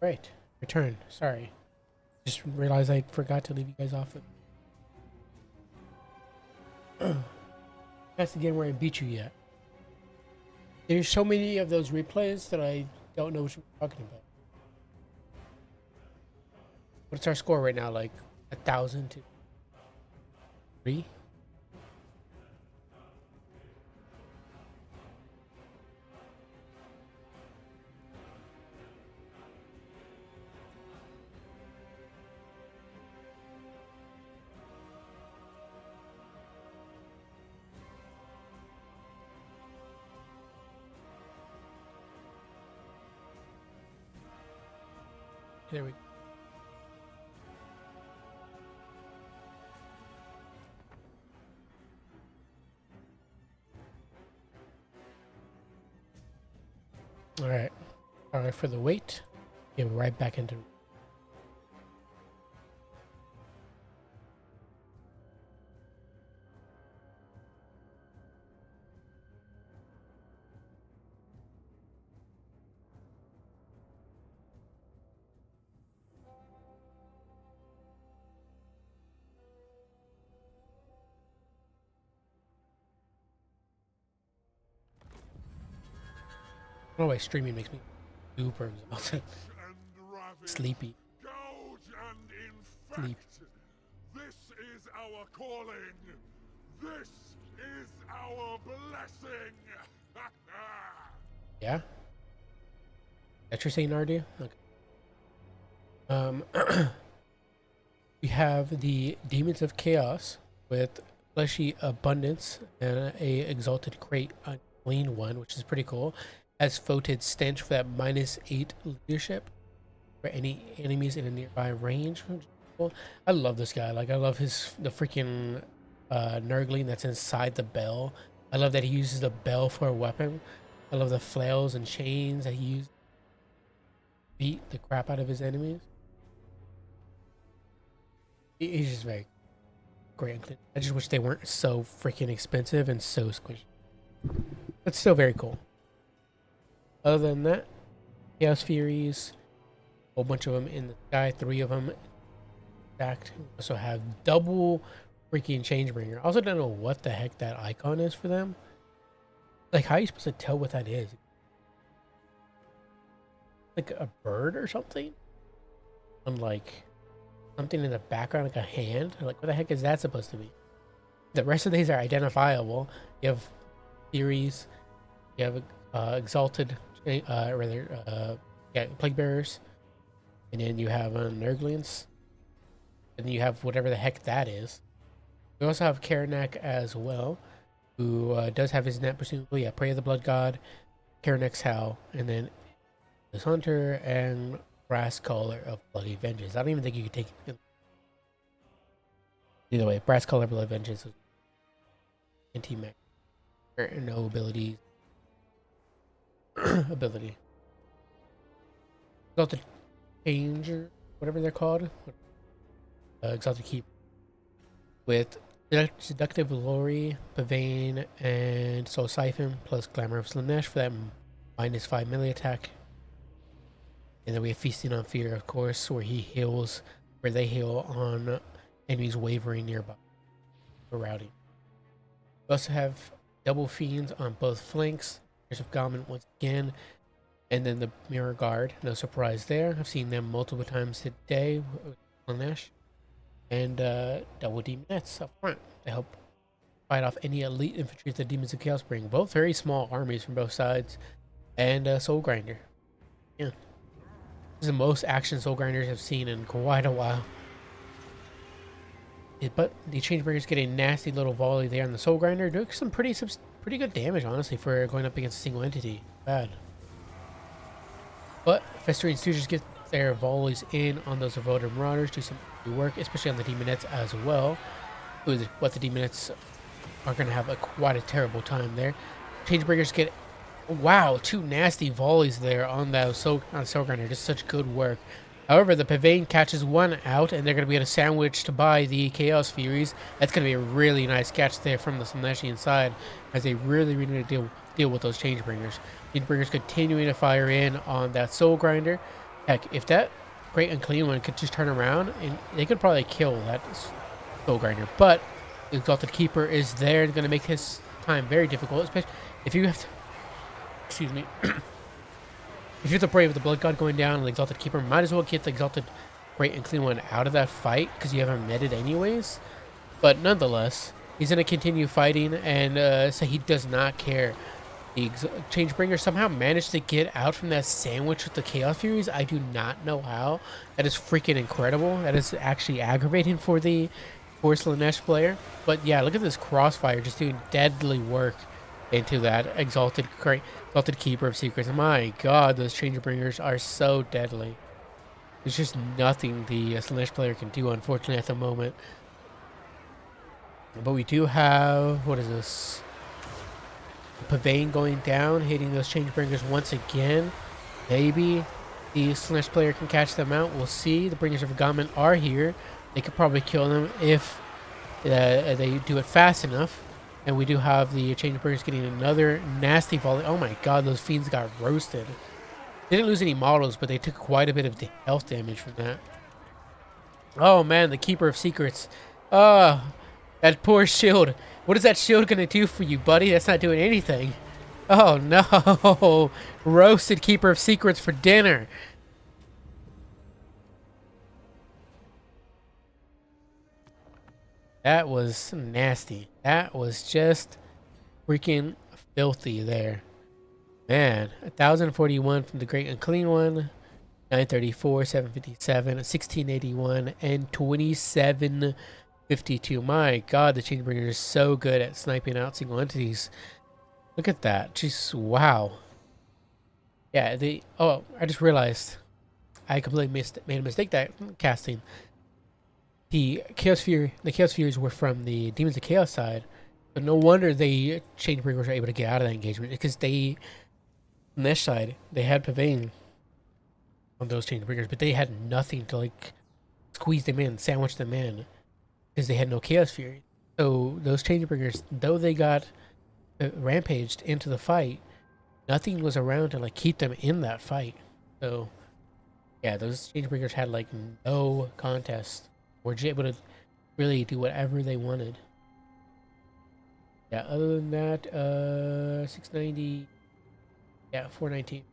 Right. Return. Sorry. Just realized I forgot to leave you guys off. That's the game where I beat you yet. There's so many of those replays that I don't know what you're talking about. What's our score right now? Like 1,000 to 3? There we go. All right. All right, for the wait. Get right back into. I don't know why streaming makes me super sleepy. Sleep. This is our calling. This is our blessing. Yeah? That you're saying, Nardia? Okay. We have the Demons of Chaos with Fleshy Abundance and a Exalted Great Unclean One, which is pretty cool. Has Voted Stench for that -8 leadership for any enemies in a nearby range. Cool. I love this guy. Like, I love the freaking Nurgling that's inside the bell. I love that he uses the bell for a weapon. I love the flails and chains that he uses to beat the crap out of his enemies. He's just very great. I just wish they weren't so freaking expensive and so squishy. But still very cool. Other than that, Chaos Furies, a whole bunch of them in the sky, 3 of them stacked. We also have double freaking Changebringer. I also don't know what the heck that icon is for them. Like, how are you supposed to tell what that is? Like a bird or something? And like something in the background, like a hand? Like, what the heck is that supposed to be? The rest of these are identifiable. You have Furies, you have Exalted, Plague Bearers, and then you have Nurglings, and then you have whatever the heck that is. We also have Karanak as well, who does have his net, presumably. Yeah, Prey of the Blood God, Karanak's Howl, and then this Hunter and Brass Collar of Bloody Vengeance. I don't even think you could take it. Either way, Brass Collar, Bloody Vengeance, anti-mech, no abilities. Ability. Exalted Changer, whatever they're called. Exalted Keep. With Seductive Glory, Pavane, and Soul Siphon, plus Glamour of Slanesh for that -5 melee attack. And then we have Feasting on Fear, of course, where he heals, where they heal on enemies wavering nearby for routing. We also have Double Fiends on both flanks. Of Garment once again, and then the Mirror Guard, no surprise there. I've seen them multiple times today with Slanesh, and Double Demonettes up front to help fight off any elite infantry that the Demons of Chaos bring. Both very small armies from both sides, and Soul Grinder. Yeah, this is the most action Soul Grinders have seen in quite a while. But the Changebringers get a nasty little volley there on the Soul Grinder, doing some pretty good damage, honestly, for going up against a single entity. Bad. But Festering Stooges get their volleys in on those Devoted Marauders, do some good work, especially on the Demonettes as well. What the Demonettes are going to have quite a terrible time there. Changebringers get, wow, 2 nasty volleys there on that Soul Grinder. Just such good work. However, the Pavane catches one out, and they're going to be able to sandwiched by the Chaos Furies. That's going to be a really nice catch there from the Slaneshian side, as they really deal with those Changebringers. Changebringers continuing to fire in on that Soul Grinder. Heck, if that great unclean one could just turn around, and they could probably kill that soul grinder. But the exalted keeper is there and going to make his time very difficult, especially if you have to. Excuse me. If you have to pray with the blood god going down and the exalted keeper, might as well get the exalted great unclean one out of that fight because you have him netted anyways. But nonetheless, he's going to continue fighting, and so he does not care. The Changebringer somehow managed to get out from that sandwich with the Chaos Furies. I do not know how. That is freaking incredible. That is actually aggravating for the Slanesh player. But yeah, look at this Crossfire just doing deadly work into that Exalted Keeper of Secrets. My god, those Changebringers are so deadly. There's just nothing the Slanesh player can do, unfortunately, at the moment. But we do have, what is this? Pavane going down, hitting those Changebringers once again. Maybe the Slanesh player can catch them out. We'll see. The Bringers of Gammon are here. They could probably kill them if they do it fast enough. And we do have the Changebringers getting another nasty volley. Oh my god, those fiends got roasted. They didn't lose any models, but they took quite a bit of health damage from that. Oh man, the Keeper of Secrets. That poor shield. What is that shield gonna do for you, buddy? That's not doing anything. Oh no. Roasted Keeper of Secrets for dinner. That was nasty. That was just freaking filthy there. Man, 1041 from the Great Unclean One, 934, 757, 1681, and 2752. My god, the Chainbringer is so good at sniping out single entities. Look at that. Just wow. Yeah, I just realized I completely made a mistake that casting. The Chaos Furies were from the Demons of Chaos side, but no wonder the Changebringers were able to get out of that engagement because they, on their side, they had Pavane on those Changebringers, but they had nothing to like squeeze them in, sandwich them in, because they had no Chaos Fury. So those Changebringers, though they got rampaged into the fight, nothing was around to like keep them in that fight. So yeah, those Changebringers had like no contest. Were able to really do whatever they wanted. Yeah, other than that, 690, yeah, 419.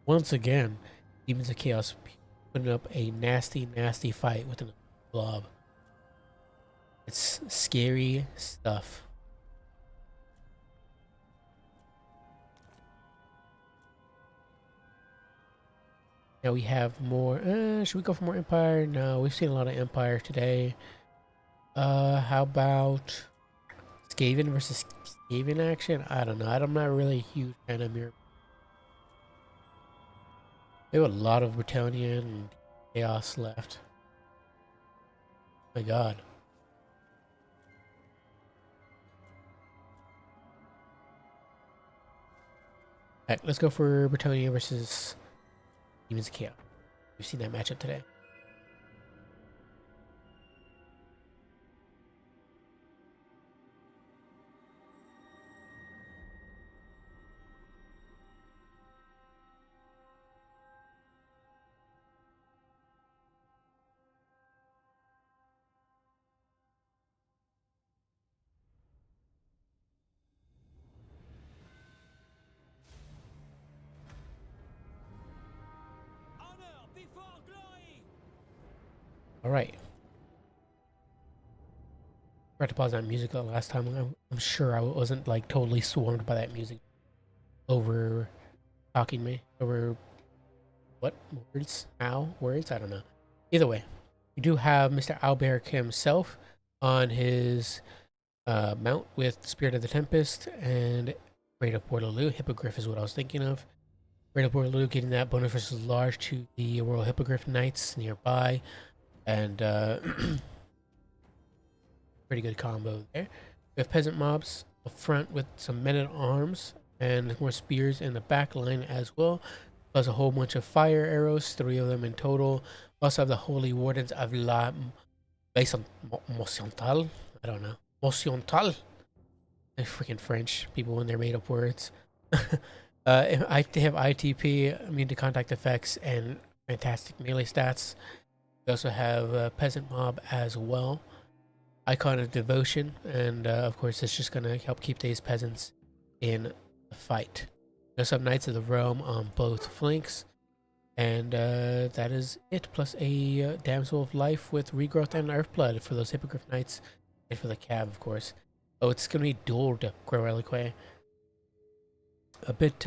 Once again, Demons of Chaos putting up a nasty, nasty fight with a blob. It's scary stuff. Now we have more. Should we go for more Empire? No, we've seen a lot of Empire today. How about Skaven versus Skaven action? I don't know. I'm not really a huge fan of Mirror. They have a lot of Bretonnian and Chaos left. My god. Alright, let's go for Bretonnia versus Demons of Chaos. We've seen that matchup today. Alright. Forgot to pause that music the last time. I'm sure I wasn't like totally swarmed by that music. Over talking me. Over what words? How words? I don't know. Either way, we do have Mr. Alberic himself on his mount with Spirit of the Tempest and Great of Portaloo. Hippogriff is what I was thinking of. Great of Portaloo getting that bonus versus large to the Royal Hippogriff Knights nearby. And pretty good combo there. We have peasant mobs up front with some men at arms and more spears in the back line as well. Plus a whole bunch of fire arrows, 3 of them in total. We also have the Holy Wardens of La Mociontal. I don't know. Mociontal. They're freaking French people when they're made up words. They have ITP, immune to contact effects, and fantastic melee stats. We also have Peasant Mob as well. Icon of Devotion, and of course, it's just gonna help keep these peasants in the fight. We also have Knights of the Realm on both flanks, and that is it. Plus a Damsel of Life with Regrowth and Earthblood for those Hippogriff Knights, and for the Cav, of course. Oh, it's gonna be dual Reliquary. A bit,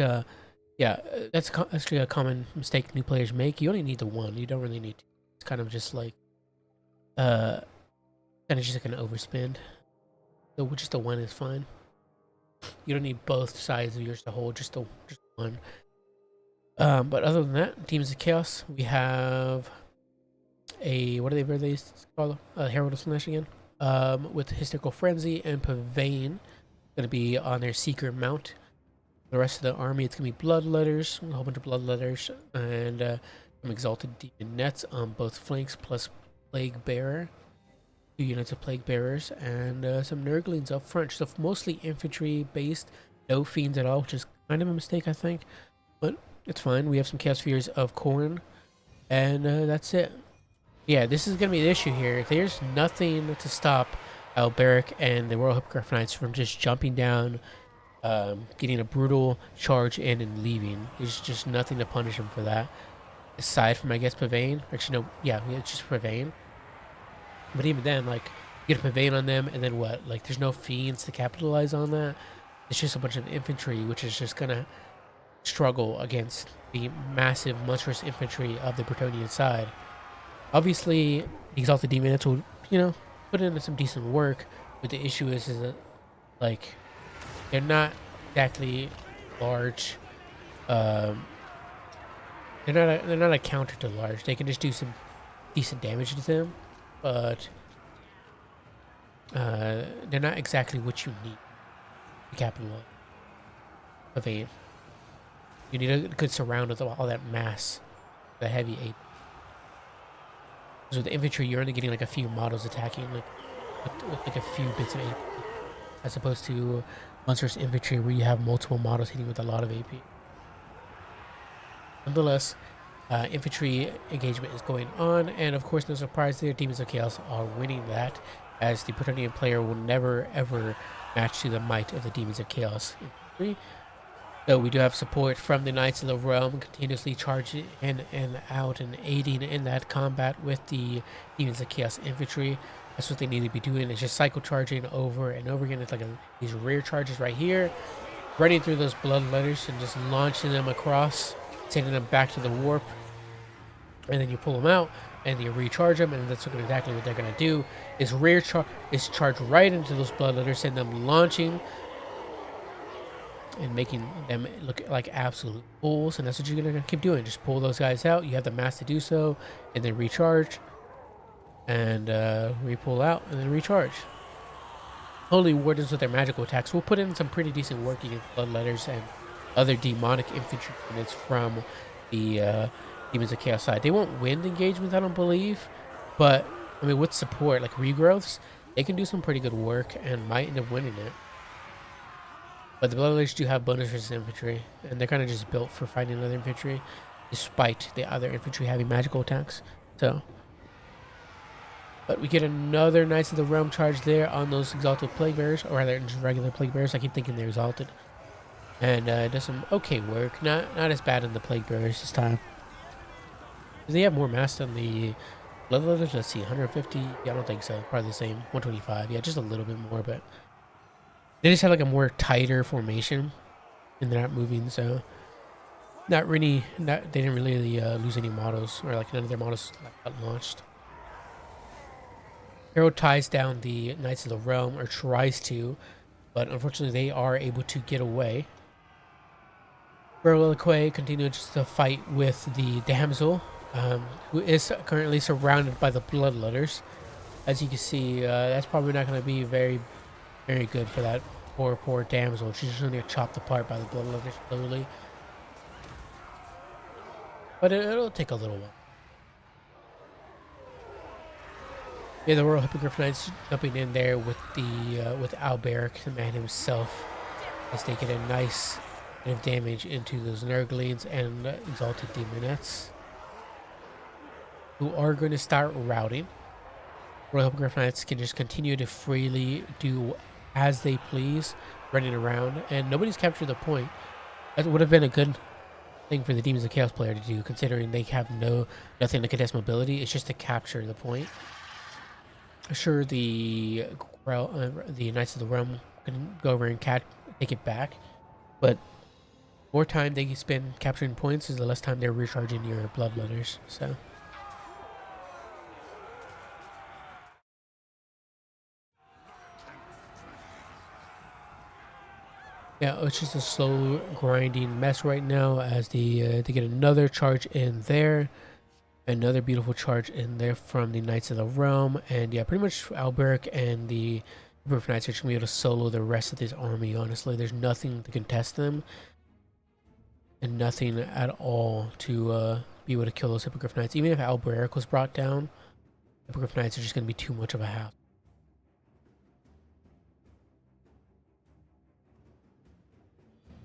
yeah, that's actually a common mistake new players make. You only need the one. You don't really need two. It's kind of just like, kind of just like an overspend. So just the one is fine. You don't need both sides of yours to hold, just one. But other than that, Demons of Chaos, we have a, what are they released called? Herald of Slash again. With Hysterical Frenzy and Pavane, gonna be on their Secret Mount. The rest of the army, it's gonna be Bloodletters, a whole bunch of Bloodletters, and some Exalted Demon Nets on both flanks, plus Plague Bearer, 2 units of Plague Bearers, and some Nurglings up front. So mostly infantry based, no fiends at all, which is kind of a mistake, I think, but it's fine. We have some Chaos Spheres of Khorne, and that's it. Yeah, this is gonna be the issue here. There's nothing to stop Alberic and the Royal Hippogriff Knights from just jumping down, getting a brutal charge in and leaving. There's just nothing to punish them for that, aside from, I guess, Pavane. Actually, no, yeah, it's just Pavane. But even then, like, you get a Pavane on them, and then what? Like, there's no fiends to capitalize on that. It's just a bunch of infantry, which is just gonna struggle against the massive, monstrous infantry of the Bretonnian side. Obviously, the Exalted Demons will, you know, put in some decent work, but the issue is that, like, they're not exactly large. They're not a counter to large. They can just do some decent damage to them, but they're not exactly what you need to capitalize of a. You need a good surround with all that mass, the heavy ape. So with the infantry, you're only getting like a few models attacking, like with like a few bits of AP, as opposed to monstrous infantry where you have multiple models hitting with a lot of AP. Nonetheless, infantry engagement is going on, and of course, no surprise there, Demons of Chaos are winning that, as the Bretonnian player will never ever match to the might of the Demons of Chaos infantry. So we do have support from the Knights of the Realm, continuously charging in and out and aiding in that combat with the Demons of Chaos infantry. That's what they need to be doing. It's just cycle charging over and over again. It's like these rear charges right here, running through those Bloodletters and just launching them across, sending them back to the warp. And then you pull them out and you recharge them, and that's exactly what they're going to do. Is charge right into those Bloodletters, send them launching and making them look like absolute fools, and that's what you're gonna keep doing. Just pull those guys out. You have the mass to do so, and then recharge, and re-pull out, and then recharge. Holy Wardens with their magical attacks will put in some pretty decent work against Bloodletters and other demonic infantry units from the Demons of Chaos side. They won't win the engagements, I don't believe, but I mean, with support like regrowths, they can do some pretty good work and might end up winning it. But the Bloodletters do have bonus versus infantry, and they're kind of just built for fighting other infantry, despite the other infantry having magical attacks. So, but we get another Knights of the Realm charge there on those Exalted Plague Bearers, or rather just regular Plague Bearers. I keep thinking they're Exalted, and does some okay work. Not as bad in the Plague Bearers this time. Do they have more mass than the Bloodletters? Let's see, 150. Yeah, I don't think so. Probably the same. 125. Yeah, just a little bit more, but. They just have like a more tighter formation, and they're not moving, so they didn't really lose any models, or like none of their models got launched. Hero ties down the Knights of the Realm, or tries to, but unfortunately they are able to get away. Reliquary continues to fight with the Damsel, who is currently surrounded by the Bloodletters. As you can see, that's probably not going to be very good for that poor damsel. She's just gonna get chopped apart by the Bloodletters slowly. But it'll take a little while. Yeah, the Royal Hippogriff Knights jumping in there with the with Alberic, the man himself, as they get a nice of damage into those Nurglings and Exalted Demonettes, who are going to start routing. Royal Hippogriff Knights can just continue to freely do as they please, running around, and nobody's captured the point. That would have been a good thing for the Demons of Chaos player to do, considering they have nothing to contest mobility. It's just to capture the point. Sure, the Knights of the Realm can go over and take it back, but more time they spend capturing points is the less time they're recharging your bloodletters. So yeah, it's just a slow grinding mess right now as they get another charge in there. Another beautiful charge in there from the Knights of the Realm. And yeah, pretty much Alberic and the Hippogriff Knights are just going to be able to solo the rest of this army, honestly. There's nothing to contest them. And nothing at all to be able to kill those Hippogriff Knights. Even if Alberic was brought down, Hippogriff Knights are just going to be too much of a hassle.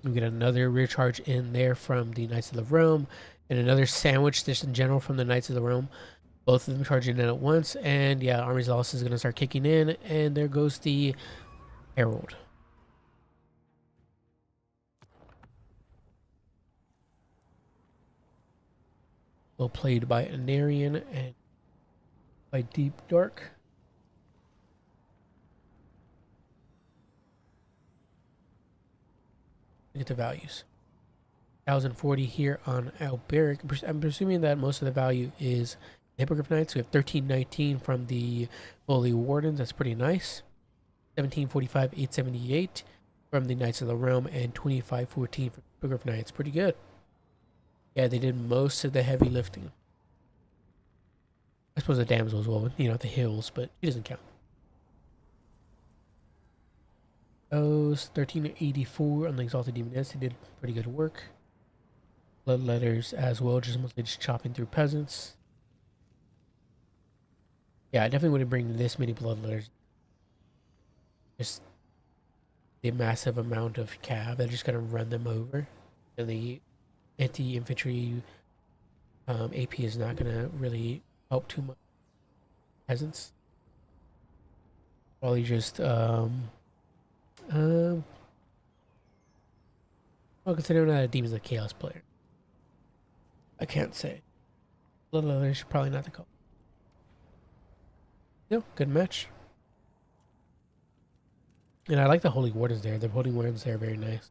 We get another rear charge in there from the Knights of the Realm. And another sandwich just in general from the Knights of the Realm. Both of them charging in at once. And yeah, Army's Loss is going to start kicking in. And there goes the Herald. Well played by Anarian and by Deep Dark. Look at the values. 1040 here on Alberic. I'm presuming that most of the value is Hippogriff Knights. We have 1319 from the Holy Wardens. That's pretty nice. 1745, 878 from the Knights of the Realm, and 2514 from Hippogriff Knights. Pretty good. Yeah, they did most of the heavy lifting. I suppose the damsel as well, you know, the hills, but she doesn't count. Those 1384 on the Exalted Demoness. They did pretty good work. Bloodletters as well, mostly just chopping through peasants. Yeah, I definitely wouldn't bring this many bloodletters. Just the massive amount of cav that are just gonna run them over, and the anti-infantry AP is not gonna really help too much. Peasants probably just well, considering I'm not a Demons of Chaos player, I can't say. Bloodletters probably not the call. No, good match. And I like the Holy Wardens there. The Holy Wardens there are very nice.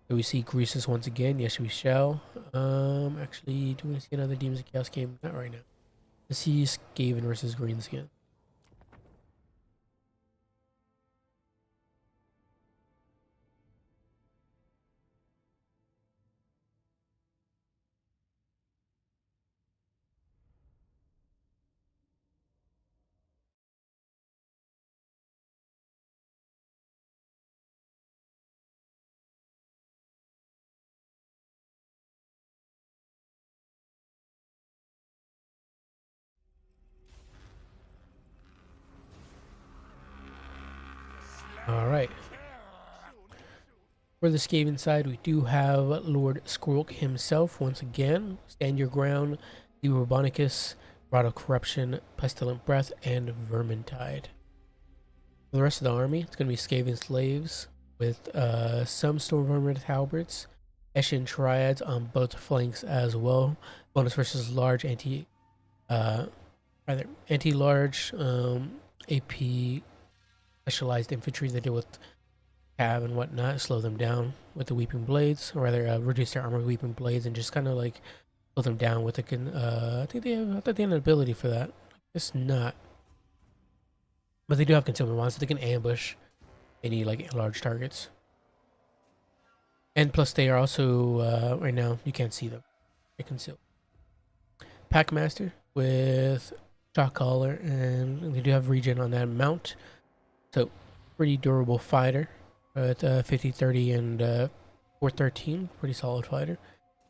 Do we see Greases once again? Yes, we shall. Actually, do we want to see another Demons of Chaos game? Not right now. Let's see Skaven versus Greenskin. All right. For the Skaven side, we do have Lord Squirrel himself once again. Stand Your Ground, the Robonicus, Rod of Corruption, Pestilent Breath, and Vermintide. For the rest of the army, it's going to be Skaven Slaves with some Stormvermin Halberds, Eshin Triads on both flanks as well. Bonus versus large anti-large AP specialized infantry that deal with cav and whatnot, slow them down with the Weeping Blades, or rather reduce their armor with Weeping Blades, and just kind of like slow them down with the I think they have an ability for that. It's not, but they do have concealment wands, so they can ambush any like large targets. And plus, they are also right now you can't see them; they're concealed. Packmaster with Shock Collar, and they do have regen on that mount. So, pretty durable fighter at 50, 30, and 413. Pretty solid fighter.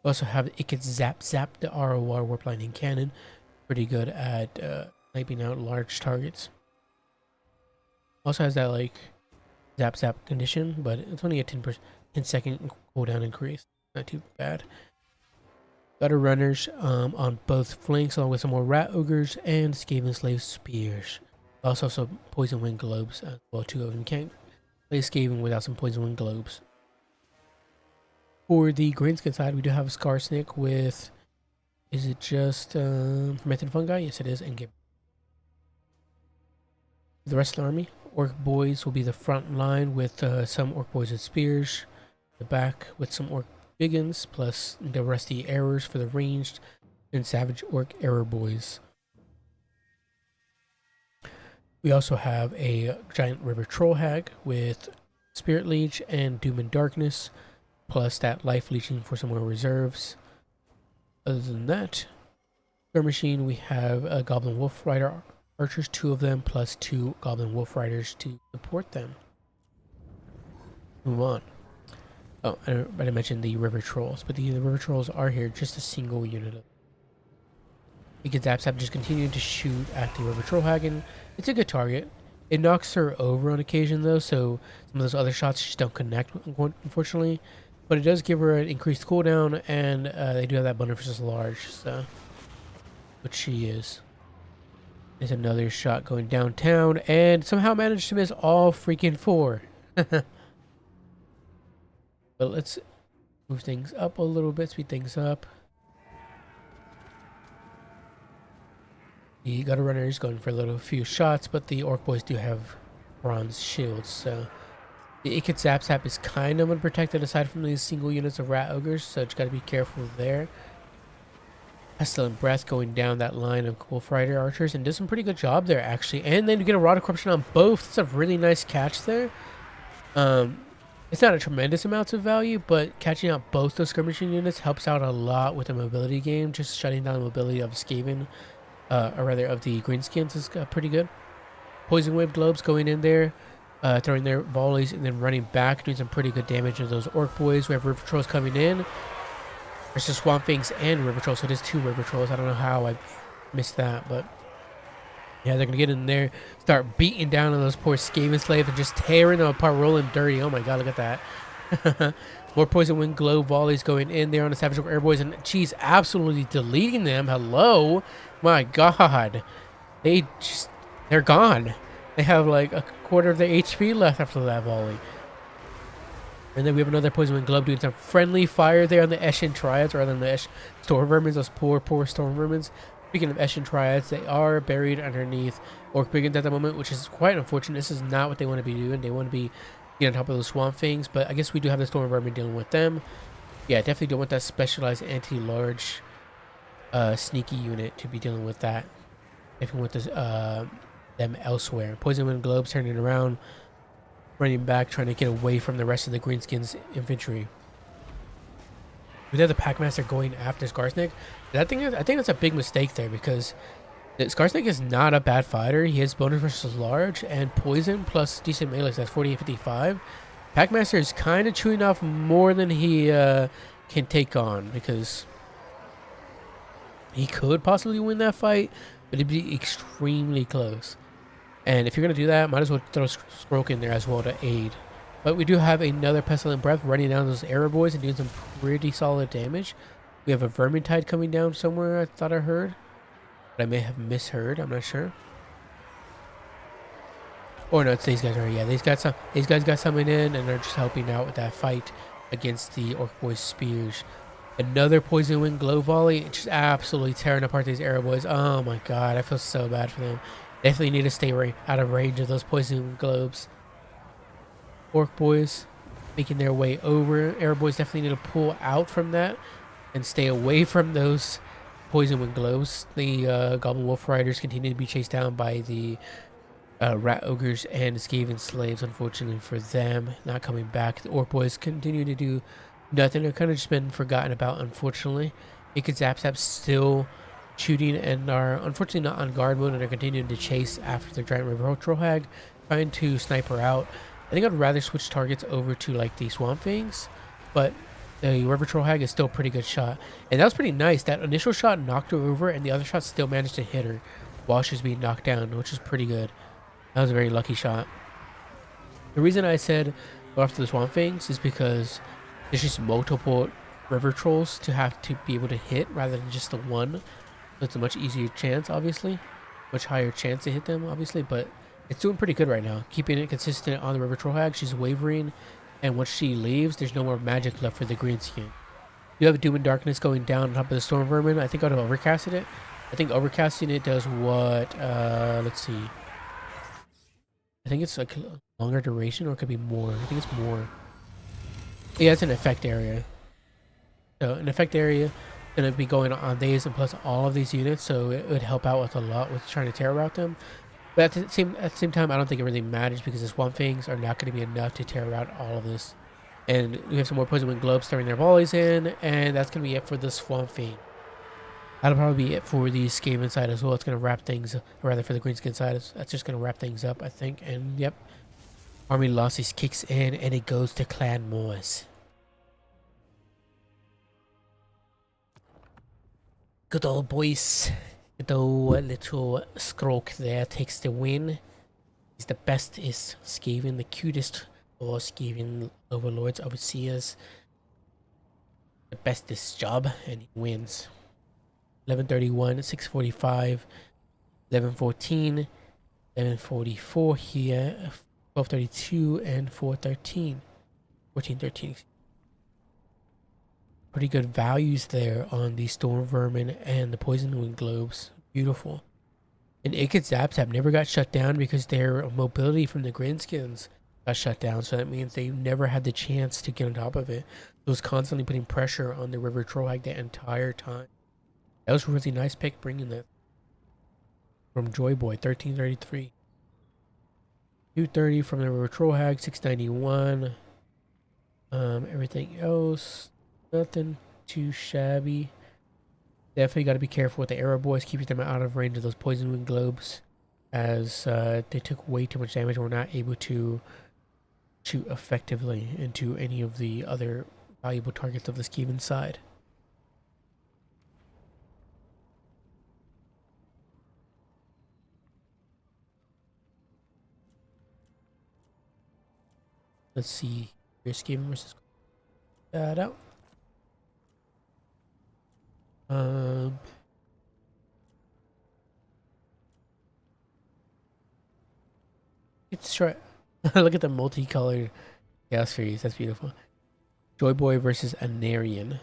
We also have It Can Zap, the ROR Warp Lightning Cannon. Pretty good at wiping out large targets. Also has that, like, zap condition, but it's only a 10-second cooldown increase. Not too bad. Gutter runners on both flanks, along with some more rat ogres and Skaven slave spears. Also some poison wind globes as well, 2 of them. You can't play Skaven without some poison wind globes. For the greenskin side, we do have a Scarsnick with, is it just fermented fungi? Yes, it is. And give the rest of the army. Orc boys will be the front line with some orc boys with spears. The back with some orc biggins, plus the rusty arrows for the ranged, and savage orc arrow boys. We also have a giant river troll hag with spirit leech and doom and darkness, plus that life leeching for some more reserves. Other than that, Star Machine, we have a Goblin Wolf Rider archers, 2 of them, plus 2 Goblin Wolf Riders to support them. Move on. Oh, but I mentioned the River Trolls, but the River Trolls are here, just a single unit. You can zap just continuing to shoot at the River Trollhagen. It's a good target. It knocks her over on occasion though, so some of those other shots just don't connect, unfortunately. But it does give her an increased cooldown, and they do have that bonus versus large, so which she is. There's another shot going downtown, and somehow managed to miss all freaking 4. But let's move things up a little bit, speed things up. The gutter runner is going for a few shots, but the orc boys do have bronze shields, so the Ikit Zap is kind of unprotected aside from these single units of rat ogres, so just gotta be careful there. Pestilent Breath going down that line of Wolf Rider archers and does some pretty good job there actually, and then you get a Rod of Corruption on both. That's a really nice catch there. It's not a tremendous amount of value, but catching out both those skirmishing units helps out a lot with the mobility game. Just shutting down the mobility of Skaven, or rather of the greenskins, is pretty good. Poison Wave Globes going in there, throwing their volleys and then running back, doing some pretty good damage to those orc boys. We have River Trolls coming in. There's just Swamp Fangs and River Trolls, so it is 2 River Trolls. I don't know how I missed that, but yeah, they're gonna get in there, start beating down on those poor Skaven slaves and just tearing them apart, rolling dirty. Oh my god, look at that. More Poison Wind Glow volleys going in there on the Savage Orc Airboys, and she's absolutely deleting them. Hello, my god, they're gone. They have like a quarter of their HP left after that volley. And then we have another Poison Wind Globe doing some friendly fire there on the Eshin Triads, rather than the Storm Vermins, those poor Storm Vermins. Speaking of Eshin Triads, they are buried underneath Orc Biggins at the moment, which is quite unfortunate. This is not what they want to be doing. They want to be on top of those Swamp Fangs, but I guess we do have the Storm Vermin dealing with them. Yeah, definitely don't want that specialized anti-large sneaky unit to be dealing with that. If we want this, them elsewhere. Poison Wind Globes turning around, running back, trying to get away from the rest of the Greenskins infantry. We have the Packmaster going after Scarsnick. I think that's a big mistake there, because Scarsnick is not a bad fighter. He has bonus versus large and poison plus decent melee. So that's 48-55. Packmaster is kind of chewing off more than he can take on, because he could possibly win that fight, but it'd be extremely close. And if you're going to do that, might as well throw Stroke in there as well to aid. But we do have another Pestilent Breath running down those arrow boys and doing some pretty solid damage. We have a Vermintide coming down somewhere, I thought I heard. But I may have misheard, I'm not sure. Or no, it's these guys right. Yeah, these guys got something in, and they're just helping out with that fight against the Orc Boys' spears. Another Poison Wind Glow Volley, just absolutely tearing apart these arrow boys. Oh my god, I feel so bad for them. Definitely need to stay out of range of those Poison Wind Globes. Orc Boys making their way over. Arrow Boys definitely need to pull out from that and stay away from those Poison Wind Globes. The Goblin Wolf Riders continue to be chased down by the Rat Ogres and Skaven Slaves, unfortunately for them, not coming back. The Orc Boys continue to do nothing. They're kind of just been forgotten about, unfortunately. Ikit Zap still shooting and are unfortunately not on guard mode, and are continuing to chase after the Giant River Troll Hag, trying to snipe her out. I think I'd rather switch targets over to like the Swamp Fangs, but the River Troll Hag is still a pretty good shot. And that was pretty nice. That initial shot knocked her over, and the other shot still managed to hit her while she was being knocked down, which is pretty good. That was a very lucky shot. The reason I said go after the Swamp Fangs is because there's just multiple river trolls to have to be able to hit rather than just the one. So it's a much easier chance, obviously. Much higher chance to hit them, obviously, but it's doing pretty good right now. Keeping it consistent on the river troll hag. She's wavering, and once she leaves, there's no more magic left for the green skin. You have Doom and Darkness going down on top of the Storm Vermin. I think I would have overcasted it. I think overcasting it does what? Let's see. I think it's like longer duration, or it could be more. I think it's more. Yeah, it's an effect area. So an effect area going to be going on these and plus all of these units, so it would help out with a lot with trying to terror route them. But at the same time, I don't think it really matters because the Swamp Fangs are not going to be enough to terror route all of this. And we have some more Poison Wind Globes throwing their volleys in, and that's going to be it for the Swamp Fang. That'll probably be it for the Skaven side as well. It's going to wrap things, or rather for the Greenskin side, that's just going to wrap things up, I think. And yep, Army Losses kicks in, and it goes to Clan Moors. Good old boys. Good old little Stroke there takes the win. He's the best is Skaven, the cutest of all Skaven overlords, overseers. The best this job, and he wins. 11:31, 6:45, 11:14, 11:44 here, 12:32, and 4:13. 14:13. Pretty good values there on the Storm Vermin and the Poison Wind Globes. Beautiful. And Ikid Zapzap never got shut down because their mobility from the Greenskins got shut down. So that means they never had the chance to get on top of it. It was constantly putting pressure on the River Trollhag the entire time. That was a really nice pick bringing that. From Joyboy, 1333. 230 from the River Trollhag, 691. Everything else, nothing too shabby. Definitely got to be careful with the Arrow Boys, keeping them out of range of those Poison Wind Globes, as they took way too much damage and were not able to shoot effectively into any of the other valuable targets of the Skaven side. Let's see. Here's Skaven versus that out. It's short. Look at the multicolored Chaos Furies. That's beautiful. Joyboy versus Anarian.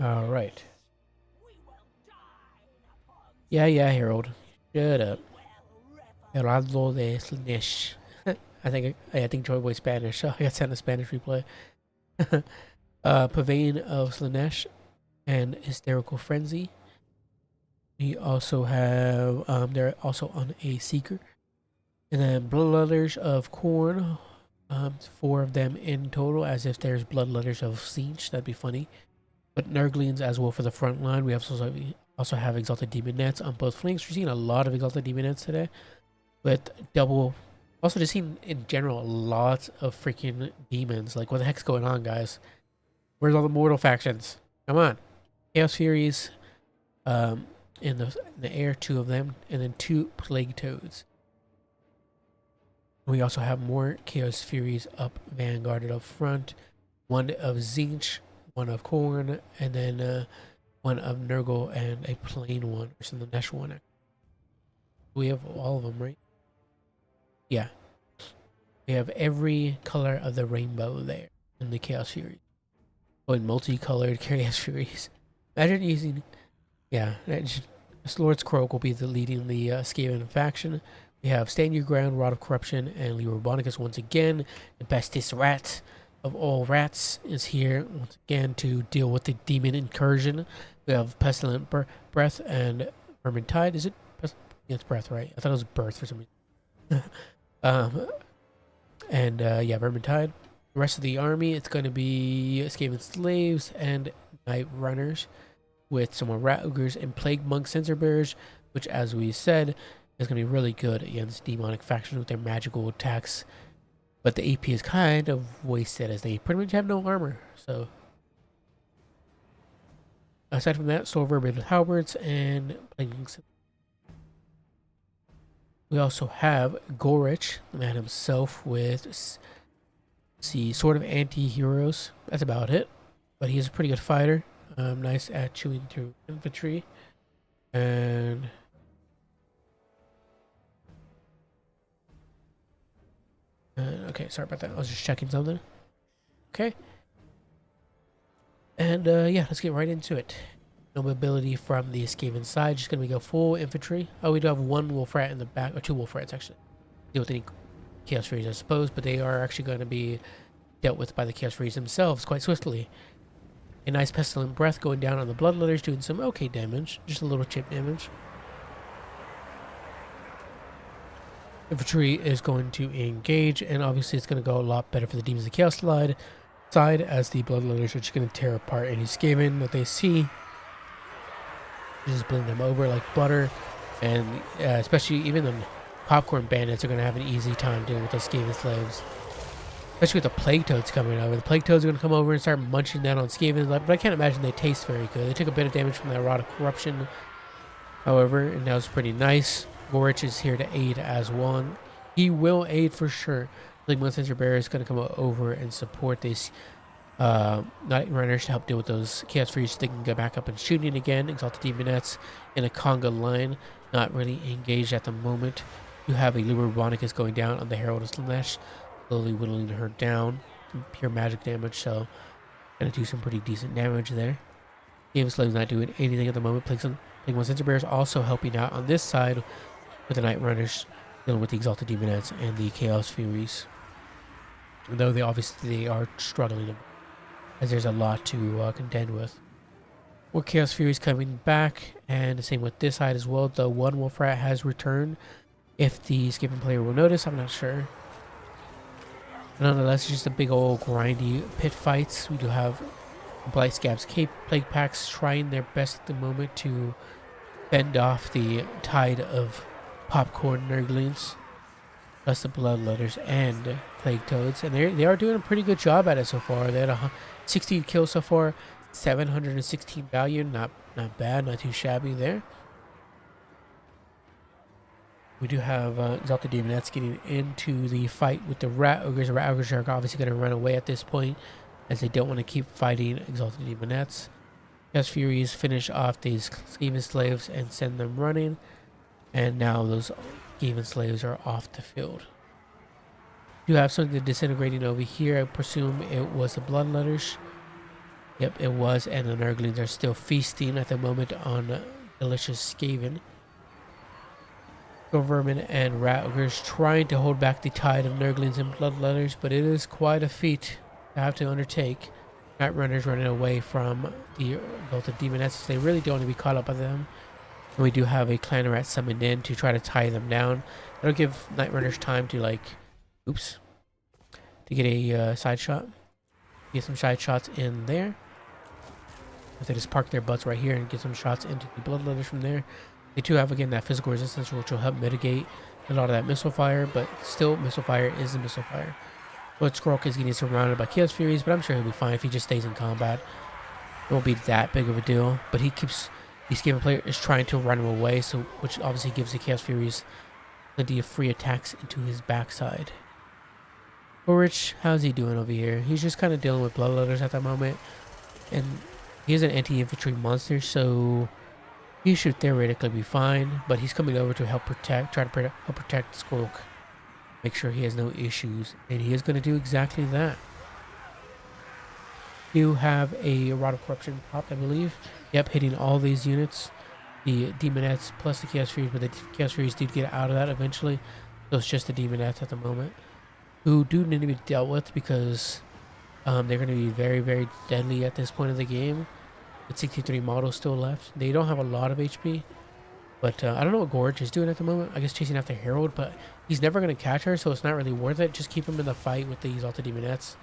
All right. Yeah, Harold. Shut up. Gerardo de Slanesh. I think Joyboy Spanish. So I got sent a Spanish replay. Pavane of Slanesh and Hysterical Frenzy. We also have they're also on a Seeker. And then Bloodletters of Corn. 4 of them in total, as if there's Bloodletters of Siege. That'd be funny. But Nurglings as well for the front line. We also have Exalted Demon Nets on both flanks. We're seeing a lot of Exalted Demon Nets today. With double... Also just seeing, in general, lots of freaking demons. Like, what the heck's going on, guys? Where's all the mortal factions? Come on. Chaos Furies in the air, 2 of them. And then 2 Plague Toads. We also have more Chaos Furies up vanguarded up front. 1 of Zinch, 1 of Corn, and then 1 of Nurgle, and a plain one, or some Slanesh one. We have all of them, right? Yeah. We have every color of the rainbow there in the Chaos Furies. Oh, and multicolored Chaos Furies. Imagine using... Yeah, Lord's Croak will be leading the Skaven faction. We have Stand Your Ground, Rod of Corruption, and Leroy Bonicus once again. The bestest rat of all rats is here once again to deal with the demon incursion. We have Pestilent Breath and Vermintide. Is it Yeah, it's breath, right? I thought it was birth for some reason. um, yeah, Vermintide. The rest of the army, it's going to be Skaven slaves and night runners with some more rat ogres and plague monk sensor bearers, which, as we said, is going to be really good against demonic factions with their magical attacks. But the AP is kind of wasted as they pretty much have no armor. So, aside from that, Soul Vermin with halberds and plague monks. We also have Gorich, the man himself, with the Sword of Anti-Heroes. That's about it. But he is a pretty good fighter. Nice at chewing through infantry. And okay, sorry about that. I was just checking something. Okay. And yeah, let's get right into it. No mobility from the Skaven side. Just gonna go full infantry. Oh, we do have one wolf rat in the back, or two wolf rats actually. Deal with any Chaos Furies, I suppose, but they are actually going to be dealt with by the Chaos Furies themselves quite swiftly. A nice Pestilent Breath going down on the Bloodletters, doing some okay damage, just a little chip damage. Infantry is going to engage, and obviously it's going to go a lot better for the Demons of Chaos side, as the Bloodletters are just going to tear apart any Skaven that they see. Just blend them over like butter, and especially even the Popcorn Bandits are going to have an easy time dealing with those Skaven slaves. Especially with the Plague Toads coming over. The Plague Toads are going to come over and start munching down on Skaven, but I can't imagine they taste very good. They took a bit of damage from that Rod of Corruption, however, and that was pretty nice. Gorich is here to aid as one. He will aid for sure. Like Monk Sensor Bearer is going to come over and support these Night Runners to help deal with those Chaos Furies so they can go back up and shooting again. Exalted Demonettes in a conga line, not really engaged at the moment. You have a Luber Bonicus going down on the Herald of Slanesh, slowly whittling her down. Some pure magic damage, so gonna do some pretty decent damage there. Game Slave's not doing anything at the moment. Plague Monk Sensor Bearers also helping out on this side with the Night Runners, dealing with the Exalted Demonettes and the Chaos Furies. Though they obviously are struggling, as there's a lot to contend with. More Chaos Furies coming back, and the same with this side as well. The one Wolf Rat has returned. If the Skaven player will notice, I'm not sure. But nonetheless, it's just a big old grindy pit fights. We do have Blight Scab's Plague Packs trying their best at the moment to fend off the tide of popcorn nurglings, plus the Bloodletters and Plague Toads, and they are doing a pretty good job at it so far. They had 16 kills so far, 716 value, not bad, not too shabby there. We do have Exalted Demonettes getting into the fight with the Rat Ogres. The Rat Ogres are obviously going to run away at this point, as they don't want to keep fighting Exalted Demonettes. Chaos Furies finish off these Skaven slaves and send them running, and now those Skaven slaves are off the field. You have something disintegrating over here. I presume it was the Bloodletters. Yep, it was, and the Nurglings are still feasting at the moment on delicious Skaven. Vermin and Rat Ogres trying to hold back the tide of Nurglings and Bloodletters, but it is quite a feat to have to undertake. Night Runners running away from the Exalted Demonettes. They really don't want to be caught up by them. And we do have a Clan Rat summoned in to try to tie them down. That'll give Night Runners time to to get a side shot. Get some side shots in there. If they just park their butts right here and get some shots into the Bloodletters from there. They do have, again, that physical resistance, which will help mitigate a lot of that missile fire, but still, missile fire is a missile fire. But Skrulk is getting surrounded by Chaos Furies, but I'm sure he'll be fine if he just stays in combat. It won't be that big of a deal, but the Skaven player is trying to run him away, so which obviously gives the Chaos Furies plenty of free attacks into his backside. Gorich, how's he doing over here? He's just kind of dealing with Bloodletters at the moment, and he is an anti-infantry monster, so he should theoretically be fine, but he's coming over to help help protect Skrulk. Make sure he has no issues, and he is going to do exactly that. You have a Rod of Corruption pop, I believe. Yep, hitting all these units. The Demonettes plus the Chaos Furies, but the Chaos Furies did get out of that eventually. So it's just the Demonettes at the moment, who do need to be dealt with because they're going to be very, very deadly at this point of the game. With 63 models still left. They don't have a lot of HP, But I don't know what Gorge is doing at the moment. I guess chasing after Harold, but he's never going to catch her, so it's not really worth it. Just keep him in the fight with the Exalted Demonettes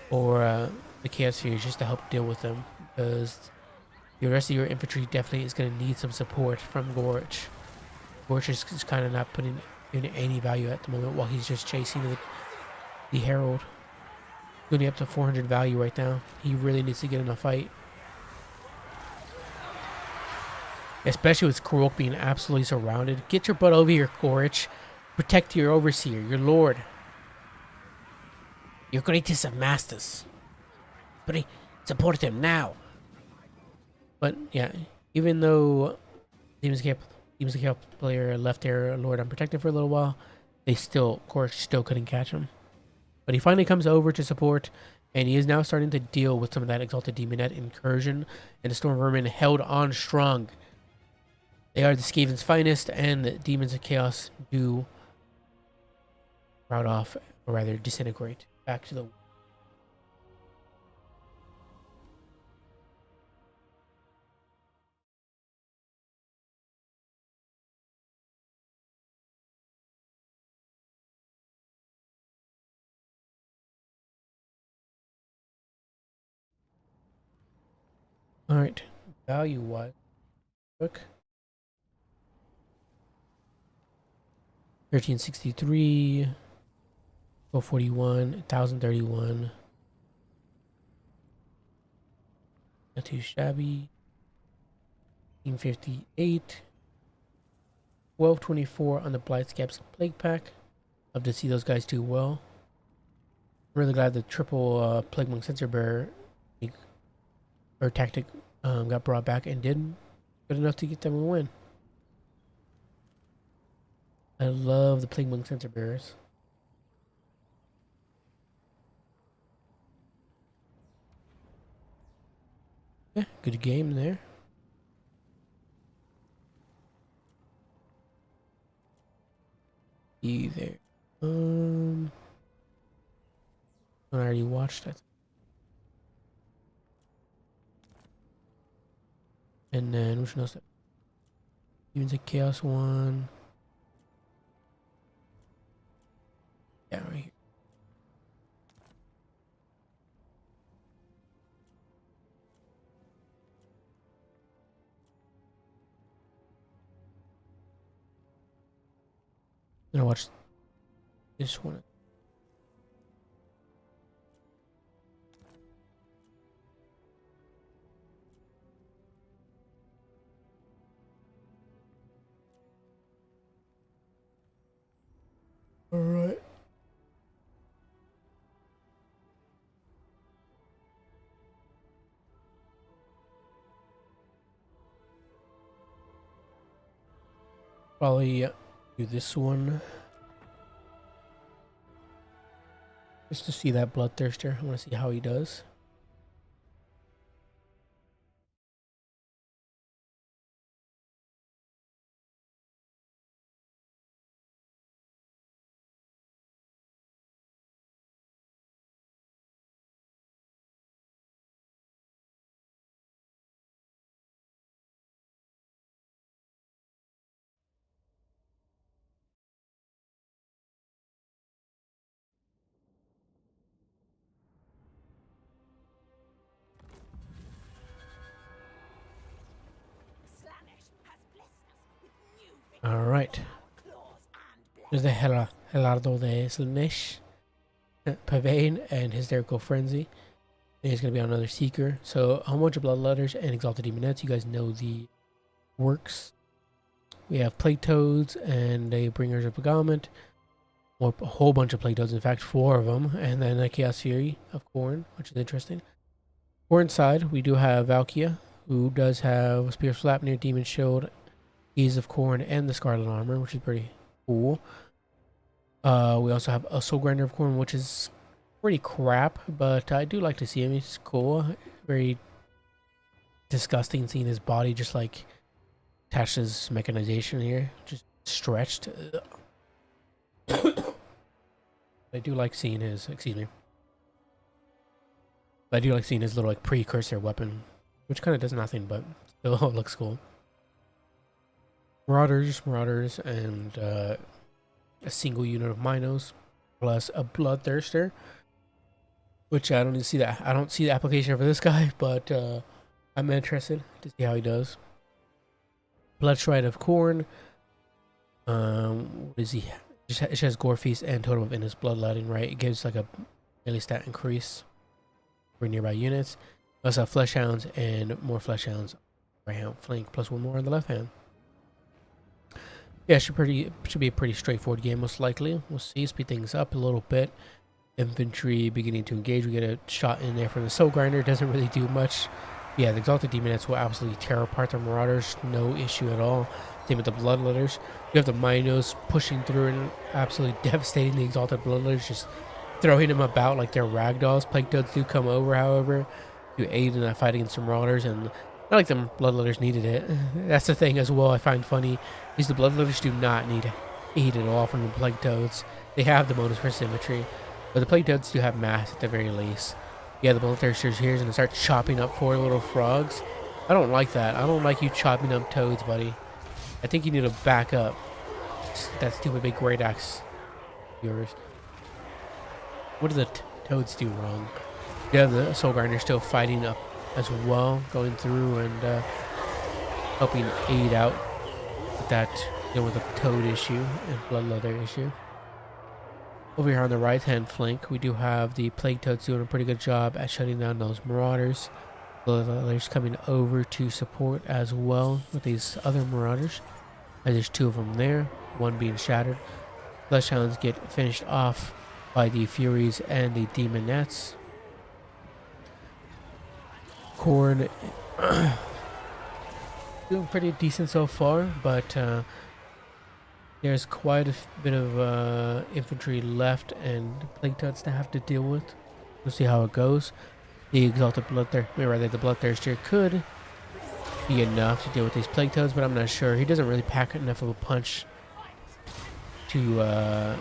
or the Chaos Furies just to help deal with them. Because the rest of your infantry definitely is going to need some support from Gorge. Gorge is kind of not putting in any value at the moment while he's just chasing the Herald. Going up to 400 value right now. He really needs to get in a fight. Especially with Krook being absolutely surrounded. Get your butt over here, Gorge. Protect your overseer, your lord. Your greatest of masters. But support him now. But yeah, even though Demons Camp player left their lord unprotected for a little while, Gorge still couldn't catch him. But he finally comes over to support, and he is now starting to deal with some of that Exalted Demonette incursion, and the Storm Vermin held on strong. They are the Skaven's finest, and the Demons of Chaos do rout off, or rather disintegrate, back to the... Alright, value-wise, look. 1363, 1241, 1031. Not too shabby. 1858. 1224 on the Blightscap's Plague Pack. Love to see those guys do well. I'm really glad the triple Plague Monk Sensor Bearer or tactic got brought back and did good enough to get them a win. I love the Plague Monk Sensor Bearers. Yeah, good game there. Either. I already watched it. And then which one else? Even a Chaos one. Yeah, right here. I'm gonna watch this one. All right. Probably do this one. Just to see that Bloodthirster. I want to see how he does. All right. There's the Helardo de Slaanesh, Pavane, and Hysterical Frenzy. And he's going to be on another Seeker. So, a whole bunch of Bloodletters and Exalted Demonettes. You guys know the works. We have Plague Toads and a Bringers of Beguilement. Or a whole bunch of Plague Toads, in fact, 4 of them. And then a Chaos Fury of Khorne, which is interesting. Khorne side, we do have Valkia, who does have Spear of Sleipnir, Demon Shield, Ease of Khorne, and the Scarlet Armor, which is pretty cool. We also have a Soul Grinder of Khorne, which is pretty crap, but I do like to see him. He's cool. Very disgusting seeing his body just like attached to his mechanization here, just stretched. I do like seeing his, excuse me. I do like seeing his little like precursor weapon, which kind of does nothing, but still looks cool. Marauders, and a single unit of Minos, plus a Bloodthirster, which I don't even see that. I don't see the application for this guy, but I'm interested to see how he does. Bloodstride of Corn. What is he? It has Gore Feast and Totem of Endless Bloodletting, right? It gives like a melee stat increase for nearby units. We also have Flesh Hounds and more Flesh Hounds. Right hand flank plus one more on the left hand. Yeah, should be a pretty straightforward game, most likely. We'll see. Speed things up a little bit. Infantry beginning to engage. We get a shot in there from the Soul Grinder. Doesn't really do much. Yeah, the Exalted Demonettes will absolutely tear apart the Marauders. No issue at all. Same with the Bloodletters. You have the Minos pushing through and absolutely devastating the Exalted Bloodletters, just throwing them about like they're ragdolls. Plague Toads do come over, however, to aid in that fight against the Marauders, and not like the Bloodletters needed it. That's the thing as well I find funny, is the Bloodletters do not need aid at all from the Plague Toads. They have the bonus for symmetry, but the Plague Toads do have mass at the very least. Yeah, the Bloodthirster's here is going to start chopping up 4 little frogs. I don't like that. I don't like you chopping up toads, buddy. I think you need to back up. That stupid big great axe of yours. What do the toads do wrong? Yeah, the Soul Grinder still fighting up as well, going through and helping aid out with that, with the toad issue and Bloodletter issue. Over here on the right hand flank, we do have the Plague Toads doing a pretty good job at shutting down those Marauders. Bloodletters coming over to support as well with these other Marauders. And there's 2 of them there, one being shattered. Flesh Hounds get finished off by the Furies and the Demonettes. Corn doing pretty decent so far, but there's quite a bit of infantry left and Plague Toads to have to deal with. We'll see how it goes. The Exalted the Bloodthirster could be enough to deal with these Plague Toads, but I'm not sure. He doesn't really pack enough of a punch to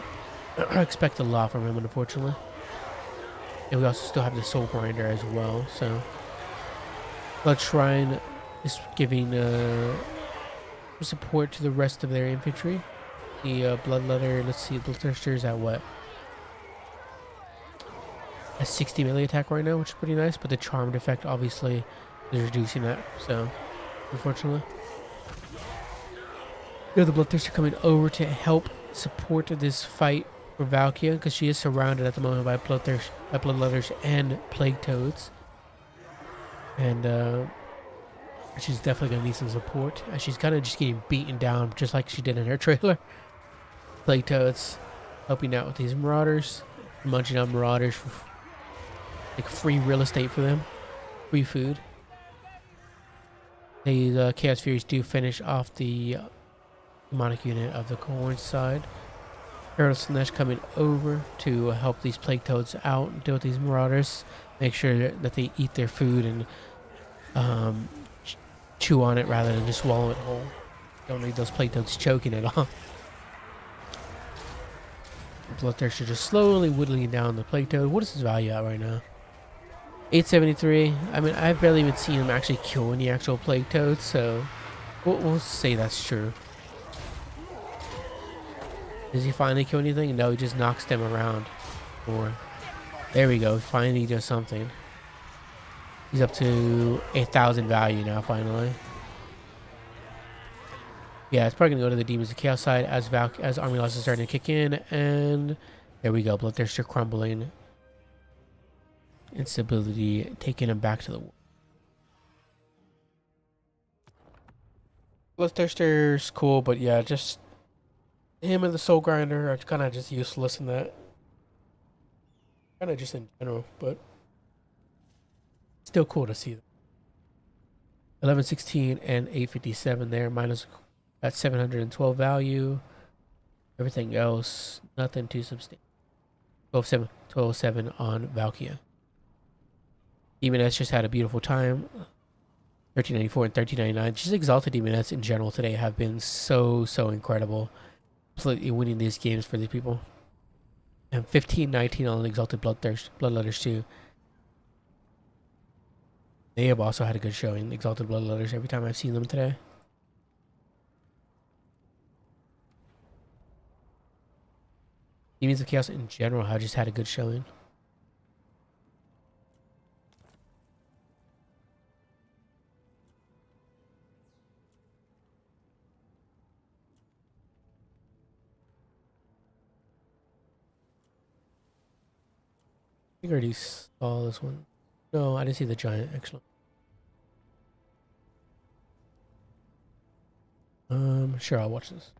expect a lot from him, unfortunately. And we also still have the Soul Grinder as well, so Blood Shrine is giving support to the rest of their infantry. The Bloodletter, let's see, Bloodthirster's at what? A 60 melee attack right now, which is pretty nice, but the Charmed effect obviously is reducing that, so unfortunately. You have the Bloodthirster coming over to help support this fight for Valkia, because she is surrounded at the moment by Bloodletters and Plague Toads. And she's definitely going to need some support. She's kind of just getting beaten down, just like she did in her trailer. Plague Toads helping out with these Marauders, munching on Marauders for like free real estate for them, free food. These Chaos Furies do finish off the demonic unit of the Corn side. Herald Slanesh coming over to help these Plague Toads out and deal with these Marauders. Make sure that they eat their food and chew on it rather than just swallow it whole. Don't need those Plague Toads choking it off. Bloodthirster just slowly whittling down the Plague Toad. What is his value at right now? 873. I mean, I've barely even seen him actually kill any actual Plague Toads, so we'll say that's true. Does he finally kill anything? No, he just knocks them around. Or there we go. Finally does something. He's up to 8,000 value now, finally. Yeah, it's probably going to go to the Demons of Chaos side as army loss is starting to kick in. And there we go. Bloodthirster crumbling. Instability taking him back to the war. Bloodthirster's cool, but yeah, just him and the Soul Grinder are kind of just useless in that. Kind of just in general, but still cool to see them. 1116 and 857 there, minus at 712 value. Everything else, nothing too substantial. 1207 on Valkia. Demoness just had a beautiful time. 1394 and 1399. Just Exalted Demoness in general today have been so incredible. Completely winning these games for these people. And 1519 on Exalted Bloodletters too. They have also had a good showing, Exalted Bloodletters, every time I've seen them today. Demons of Chaos in general have just had a good showing. I think I already saw this one. No, I didn't see the giant actually. Sure, I'll watch this.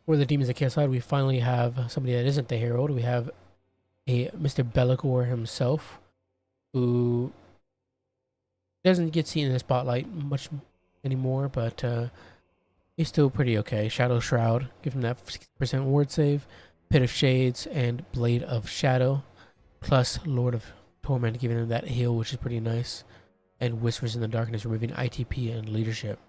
For the Demons of Chaos side, we finally have somebody that isn't the Herald. We have a Mr. Bellicor himself, who doesn't get seen in the spotlight much anymore, but he's still pretty okay. Shadow Shroud, give him that 60% ward save. Pit of Shades and Blade of Shadow, plus Lord of Torment, giving him that heal, which is pretty nice. And Whispers in the Darkness, removing ITP and leadership.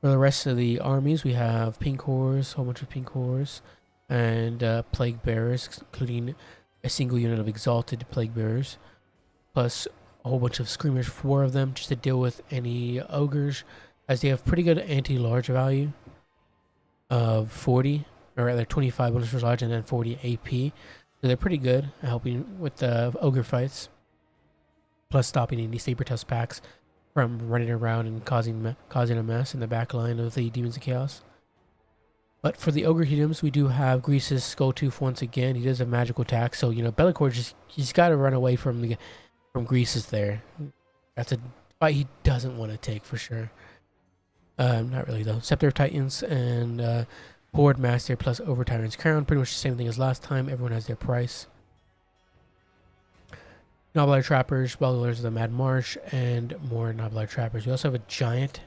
For the rest of the armies, we have Pink Horrors, a whole bunch of Pink Horrors, and Plague Bearers, including a single unit of Exalted Plague Bearers, plus a whole bunch of Screamers, 4 of them, just to deal with any Ogres, as they have pretty good anti-large value of 40, or rather 25 bonus for large, and then 40 AP. So they're pretty good at helping with the Ogre fights, plus stopping any Saber Tusk packs from running around and causing a mess in the back line of the Demons of Chaos. But for the Ogre Hedoms, we do have Grease's Skulltooth once again. He does have magical attack, so you know Bellicor he's got to run away from Grease's there. That's a fight he doesn't want to take for sure. Not really though. Scepter of Titans and Horde Master plus Over Tyrant's Crown, pretty much the same thing as last time. Everyone has their price. Noblar Trappers, Bugglers of the Mad Marsh, and more Noblar Trappers. We also have a Giant.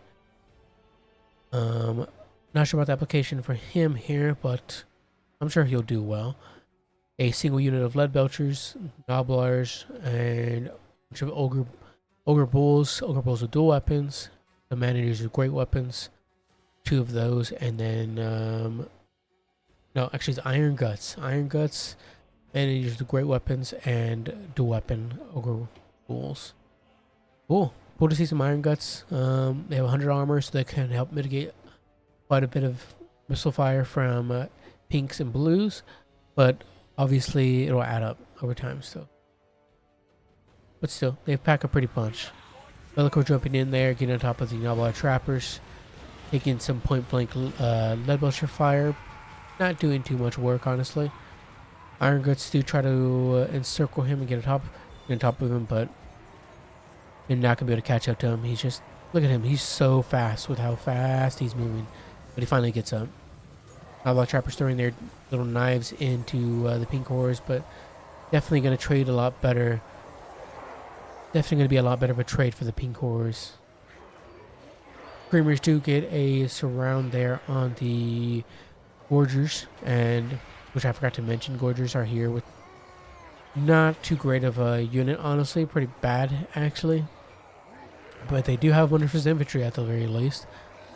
Not sure about the application for him here, but I'm sure he'll do well. A single unit of Lead Belchers, Noblars, and a bunch of Ogre Bulls. Ogre Bulls with dual weapons. The Man-Eaters with great weapons. 2 of those, and then no, actually it's Iron Guts. Iron Guts. And they use the great weapons and dual weapon Ogre Bulls. Cool to see some Iron Guts. They have 100 armor, so they can help mitigate quite a bit of missile fire from pinks and blues, but obviously it'll add up over time still. But still, they pack a pretty punch. Bellicor jumping in there, getting on top of the Noblar Trappers, taking some point blank lead belcher fire. Not doing too much work, honestly. Iron Guts do try to encircle him and get on top of him, but they're not gonna be able to catch up to him. He's just, look at him, he's so fast with how fast he's moving. But he finally gets up. Noblar Trappers throwing their little knives into the Pink Horrors, but definitely gonna trade a lot better. Definitely gonna be a lot better of a trade for the Pink Horrors. Screamers do get a surround there on the Gorgers, and which I forgot to mention, Gorgers are here with not too great of a unit, honestly. Pretty bad, actually. But they do have wonderful infantry at the very least,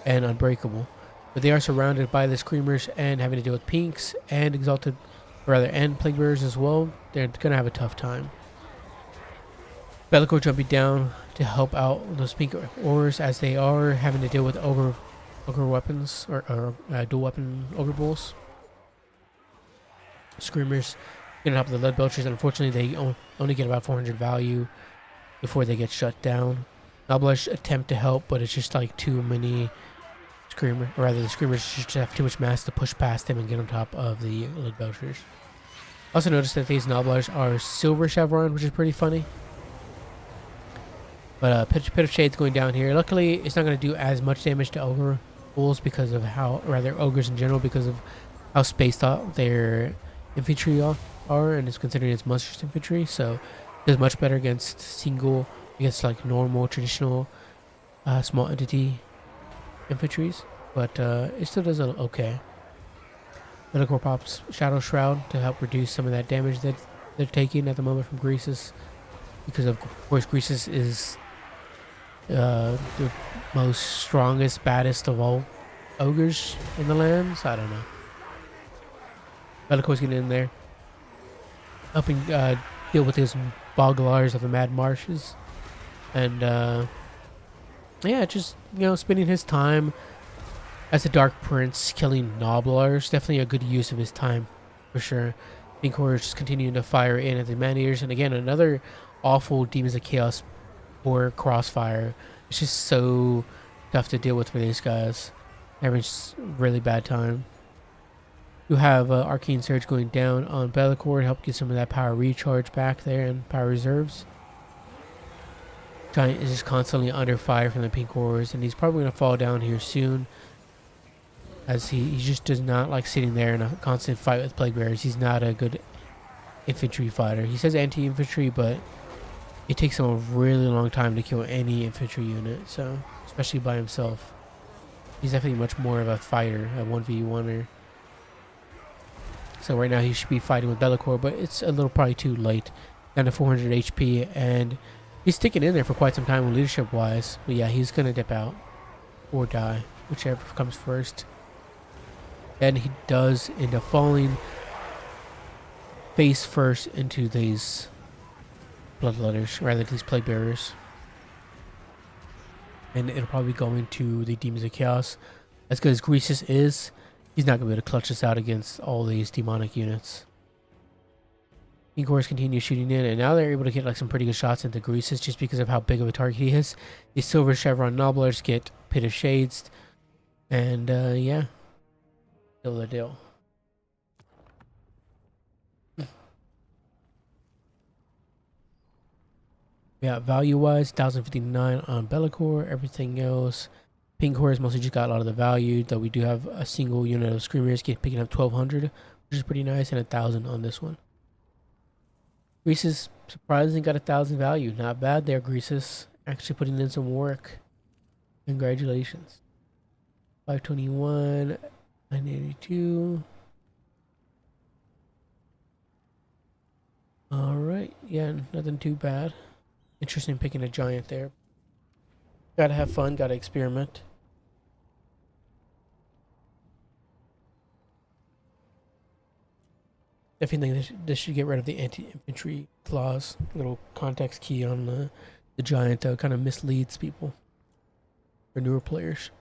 and Unbreakable. But they are surrounded by the Screamers and having to deal with Pinks and Exalted, or rather, and Plague Bearers as well. They're going to have a tough time. Bellicor jumping down to help out those Pink Ors as they are having to deal with Ogre weapons, or dual weapon Ogre Bulls. Screamers get on top of the Lead Belchers. Unfortunately, they only get about 400 value before they get shut down. Noblars attempt to help, but it's just like too many Screamer, or rather the Screamers just have too much mass to push past them and get on top of the Lead Belchers. Also notice that these Noblars are Silver Chevron, which is pretty funny. But Pit of Shades going down here. Luckily, it's not going to do as much damage to Ogre fools because of how, or rather ogres in general, because of how spaced out their infantry are, and it's considered as monstrous infantry. So it does much better against like normal traditional small entity infantries, but it still does okay. Bellicor pops Shadow Shroud to help reduce some of that damage that they're taking at the moment from Greasus, because of course Greasus is the most strongest, baddest of all ogres in the land. So I don't know. Bellicor's getting in there, helping deal with his Boglars of the Mad Marshes, and yeah, just spending his time as a Dark Prince, killing Noblars. Definitely a good use of his time, for sure. Pinkor is just continuing to fire in at the Man-Eaters. And again, another awful Demons of Chaos or Crossfire. It's just so tough to deal with for these guys. Having just really bad time. You have Arcane Surge going down on Bellicor to help get some of that power recharge back there and power reserves. Giant is just constantly under fire from the Pinkors, and he's probably going to fall down here soon, as he just does not like sitting there in a constant fight with Plague Bearers. He's not a good infantry fighter. He says anti-infantry, but it takes him a really long time to kill any infantry unit, so especially by himself. He's definitely much more of a fighter, a 1v1er. So right now he should be fighting with Bellicor, but it's a little probably too late. Down to 400 HP, and he's sticking in there for quite some time leadership-wise. But yeah, he's going to dip out or die, whichever comes first. And he does end up falling face first into these Bloodletters, rather these Plague Bearers. And it'll probably go into the Demons of Chaos. As good as Greasus is, he's not going to be able to clutch this out against all these demonic units. Inkors continue shooting in, and now they're able to get like some pretty good shots into Greasus just because of how big of a target he is. These Silver Chevron Nobblers get Pit of Shades, and yeah, still the deal. Yeah, value-wise, 1,059 on Bellicor. Everything else, Pinkor has mostly just got a lot of the value, though we do have a single unit of Screamers picking up 1,200, which is pretty nice, and 1,000 on this one. Greasus surprisingly got 1,000 value. Not bad there, Greasus. Actually putting in some work. Congratulations. 521, 982. Alright, yeah, nothing too bad. Interesting picking a giant there. Gotta have fun, gotta experiment. Definitely think this should get rid of the anti-infantry clause. Little context key on the giant, though, kind of misleads people for newer players.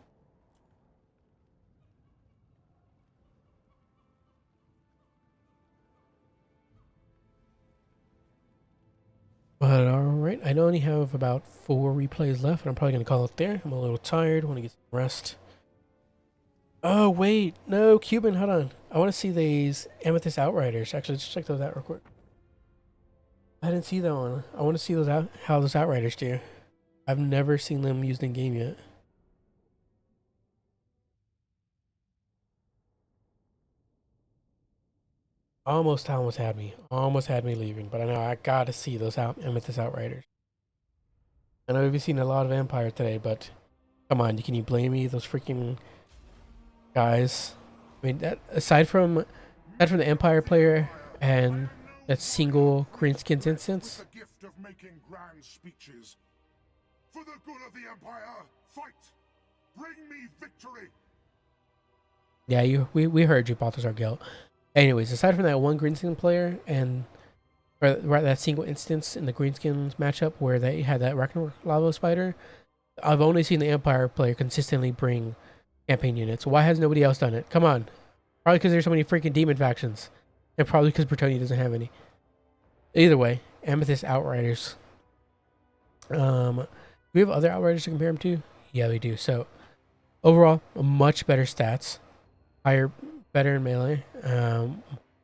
But alright, I only have about 4 replays left, and I'm probably going to call it there. I'm a little tired, want to get some rest. Oh, wait, no, Cuban, hold on. I want to see these Amethyst Outriders. Actually, let's check those out real quick. I didn't see that one. I want to see those how those Outriders do. I've never seen them used in game yet. Almost had me. Almost had me leaving, but I know I gotta see those Amethyst Outriders. I know we've seen a lot of Empire today, but come on, can you blame me? Those freaking guys. I mean, aside from the Empire player and that single Greenskins instance. The gift of making grand speeches. For the good of the Empire, fight! Bring me victory! Yeah, we heard you, Balthazar Gelt. Anyways, aside from that one Greenskin player and that single instance in the Greenskins matchup where they had that Ragnarok Lava Spider, I've only seen the Empire player consistently bring campaign units. Why has nobody else done it? Come on. Probably because there's so many freaking demon factions. And probably because Bretonnia doesn't have any. Either way, Amethyst Outriders. Do we have other Outriders to compare them to? Yeah, we do. So, overall, much better stats. Better in melee.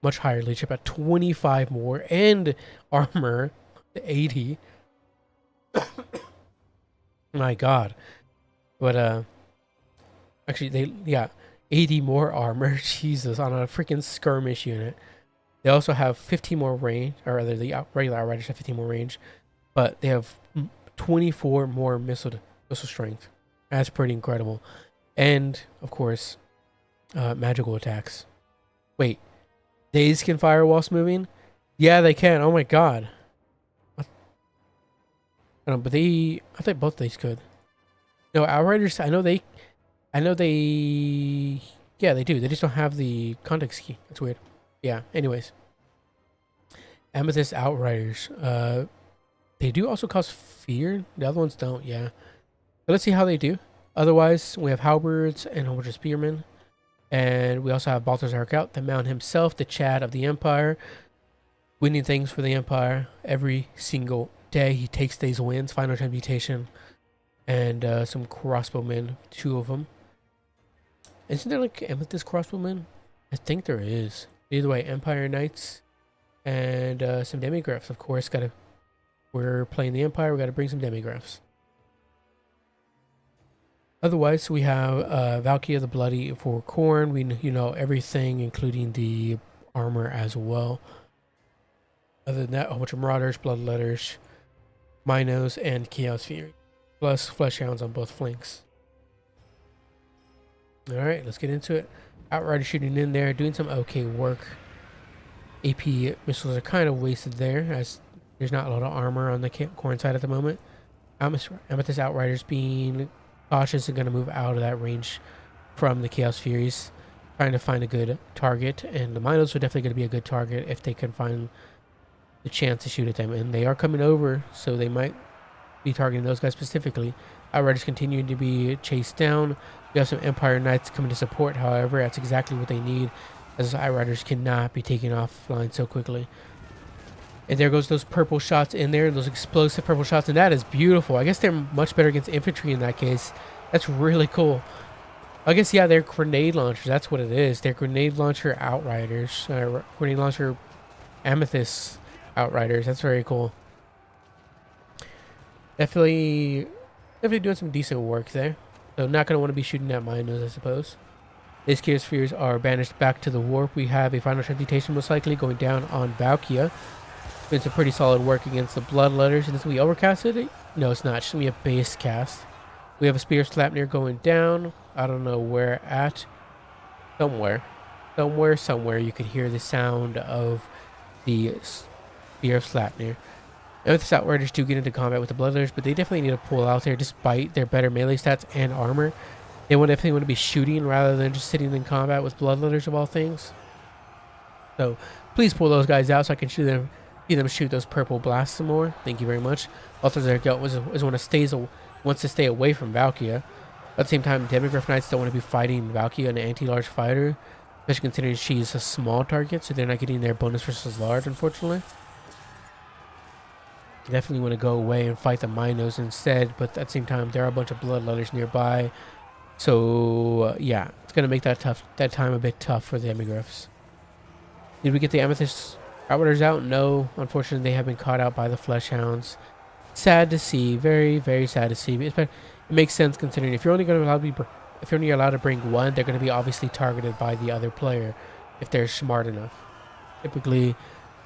Much higher leadership at 25 more. And armor to 80. My god. But, Actually, yeah, 80 more armor. Jesus, on a freaking skirmish unit. They also have 15 more range, or rather, the regular outriders have 15 more range, but they have 24 more missile strength. That's pretty incredible. And of course, magical attacks. Wait, days can fire whilst moving? Yeah, they can. Oh my god. But I think both these could. No, outriders. I know they. Yeah, they do. They just don't have the context key. That's weird. Yeah. Anyways, Amethyst Outriders. They do also cause fear. The other ones don't. Yeah. But let's see how they do. Otherwise, we have halberds and a whole bunch of spearmen, and we also have Balthazar Gout, the Mount himself, the Chad of the Empire, winning things for the Empire every single day. He takes these wins. Final Transmutation, and some crossbowmen, 2 of them. Isn't there like Amethyst crossbowmen? I think there is. Either way, Empire Knights and some demigraphs, of course. We're playing the Empire. We got to bring some demigraphs. Otherwise, we have Valkyria the Bloody for Khorne. We know everything, including the armor as well. Other than that, a whole bunch of Marauders, Bloodletters, Minos, and Chaos Fury, plus Fleshhounds on both flanks. All right, let's get into it. Outrider shooting in there, doing some okay work. AP missiles are kind of wasted there, as there's not a lot of armor on the Khorne side at the moment. Amethyst Outriders being cautious and going to move out of that range from the Chaos Furies, trying to find a good target. And the Minos are definitely going to be a good target if they can find the chance to shoot at them. And they are coming over, so they might be targeting those guys specifically. Outriders continuing to be chased down. We have some Empire Knights coming to support, however. That's exactly what they need, as Outriders cannot be taken offline so quickly. And there goes those purple shots in there, those explosive purple shots, and that is beautiful. I guess they're much better against infantry in that case. That's really cool. I guess, yeah, they're grenade launchers. That's what it is. They're grenade launcher Outriders. Grenade launcher Amethyst Outriders. That's very cool. Definitely doing some decent work there. So not going to want to be shooting at Minos, I suppose. These Chaos Spheres are banished back to the warp. We have a Final Transmutation most likely going down on Valkyria. Doing some pretty solid work against the Bloodletters. And this will be overcasted? No, it's not. It's going to be a base cast. We have a Spear of Sleipnir going down. I don't know where at. Somewhere you could hear the sound of the Spear of Sleipnir. Amethyst Outriders do get into combat with the Bloodletters, but they definitely need to pull out there despite their better melee stats and armor. They definitely want to be shooting rather than just sitting in combat with Bloodletters of all things. So please pull those guys out so I can see them shoot those purple blasts some more. Thank you very much. Balthazar Gout is one that wants to stay away from Valkyria. At the same time, Demigraph Knights don't want to be fighting Valkyria, an anti-large fighter, especially considering she's a small target, so they're not getting their bonus versus large, unfortunately. Definitely want to go away and fight the Minos instead, but at the same time, there are a bunch of Bloodletters nearby. So, yeah, it's going to make that time a bit tough for the Demigraphs. Did we get the Amethyst Outriders out? No. Unfortunately, they have been caught out by the Fleshhounds. Sad to see. Very, very sad to see. It makes sense considering if you're only allowed to bring one, they're going to be obviously targeted by the other player if they're smart enough. Typically,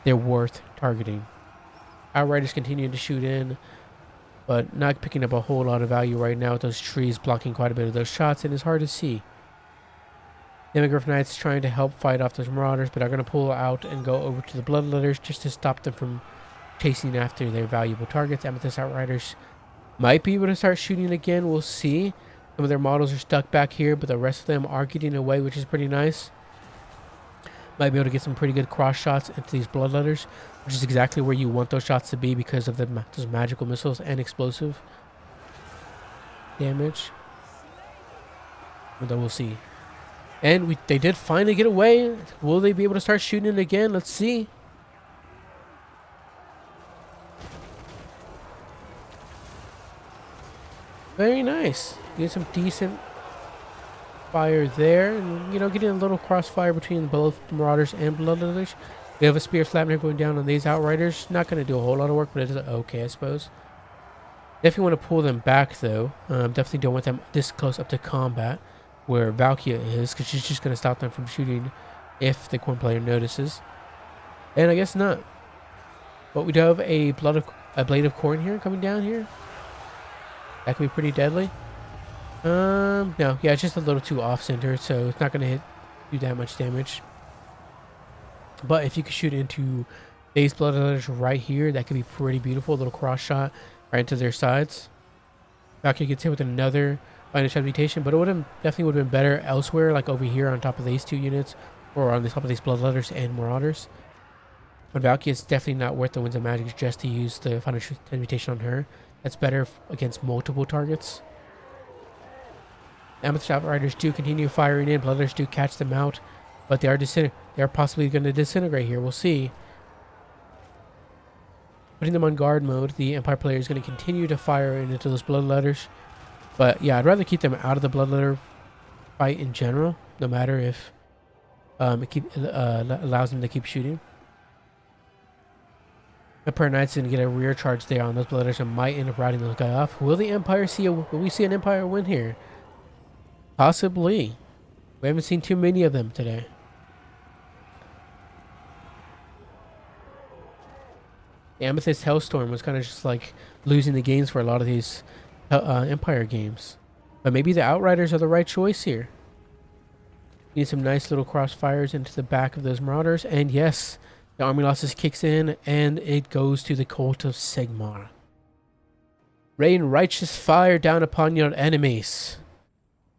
they're worth targeting. Outriders continuing to shoot in, but not picking up a whole lot of value right now with those trees blocking quite a bit of those shots, and it's hard to see. Demigraph Knights trying to help fight off those Marauders, but are going to pull out and go over to the Bloodletters just to stop them from chasing after their valuable targets. Amethyst Outriders might be able to start shooting again. We'll see. Some of their models are stuck back here, but the rest of them are getting away, which is pretty nice. Might be able to get some pretty good cross shots into these Bloodletters, which is exactly where you want those shots to be because of those magical missiles and explosive damage. But then we'll see. And they did finally get away. Will they be able to start shooting it again? Let's see. Very nice. Get some decent fire there, and getting a little crossfire between both Marauders and Bloodletters. We have a Spear of Sleipnir going down on these Outriders. Not going to do a whole lot of work, but it is okay, I suppose. Definitely want to pull them back, though. Definitely don't want them this close up to combat. where Valkia is, because she's just going to stop them from shooting if the corn player notices. And I guess not. But we do have a blade of corn here coming down here. That could be pretty deadly. No, yeah, it's just a little too off center, so it's not going to do that much damage. But if you could shoot into these bloodletters right here, that could be pretty beautiful. A little cross shot right into their sides. Valkyrie gets hit with another minus mutation, but it definitely would have been better elsewhere, like over here on top of these two units, or on the top of these bloodletters and marauders. But Valkyrie is definitely not worth the Winds of Magic just to use the final mutation on her. That's better against multiple targets. Amethyst Outriders do continue firing in. Bloodletters do catch them out, but they are possibly going to disintegrate here. We'll see. Putting them on guard mode, the Empire player is going to continue to fire into those bloodletters. But yeah, I'd rather keep them out of the bloodletter fight in general, no matter if it allows them to keep shooting. Empire Knight's going to get a rear charge there on those bloodletters and might end up routing those guys off. Will the Empire will we see an Empire win here? Possibly. We haven't seen too many of them today. The Amethyst Hellstorm was kind of just like losing the games for a lot of these Empire games. But maybe the Outriders are the right choice here. Need some nice little crossfires into the back of those Marauders. And yes, the army losses kicks in and it goes to the Cult of Sigmar. Rain righteous fire down upon your enemies.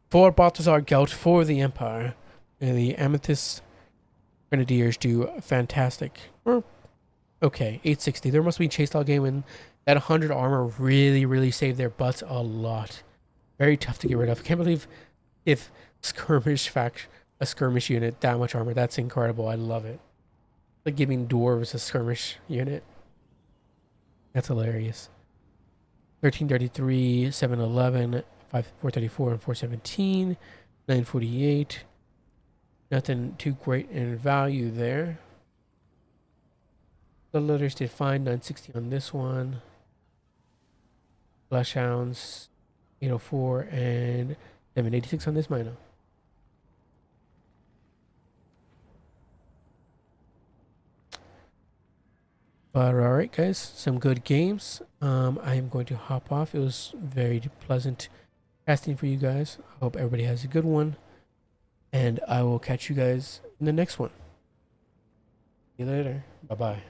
For Balthazar Gelt for the Empire. And the Amethyst Grenadiers do fantastic. Okay, 860. There must be a chase log game, and that 100 armor really saved their butts a lot. Very tough to get rid of. I can't believe if a skirmish unit that much armor. That's incredible. I love it. Like giving dwarves a skirmish unit. That's hilarious. 1333, 711, 434, and 417, 948. Nothing too great in value there. The letters did fine, 960 on this one. Flash Hounds, 804 and 786 on this minor. But alright guys, some good games. I am going to hop off. It was very pleasant casting for you guys. I hope everybody has a good one. And I will catch you guys in the next one. See you later. Bye-bye.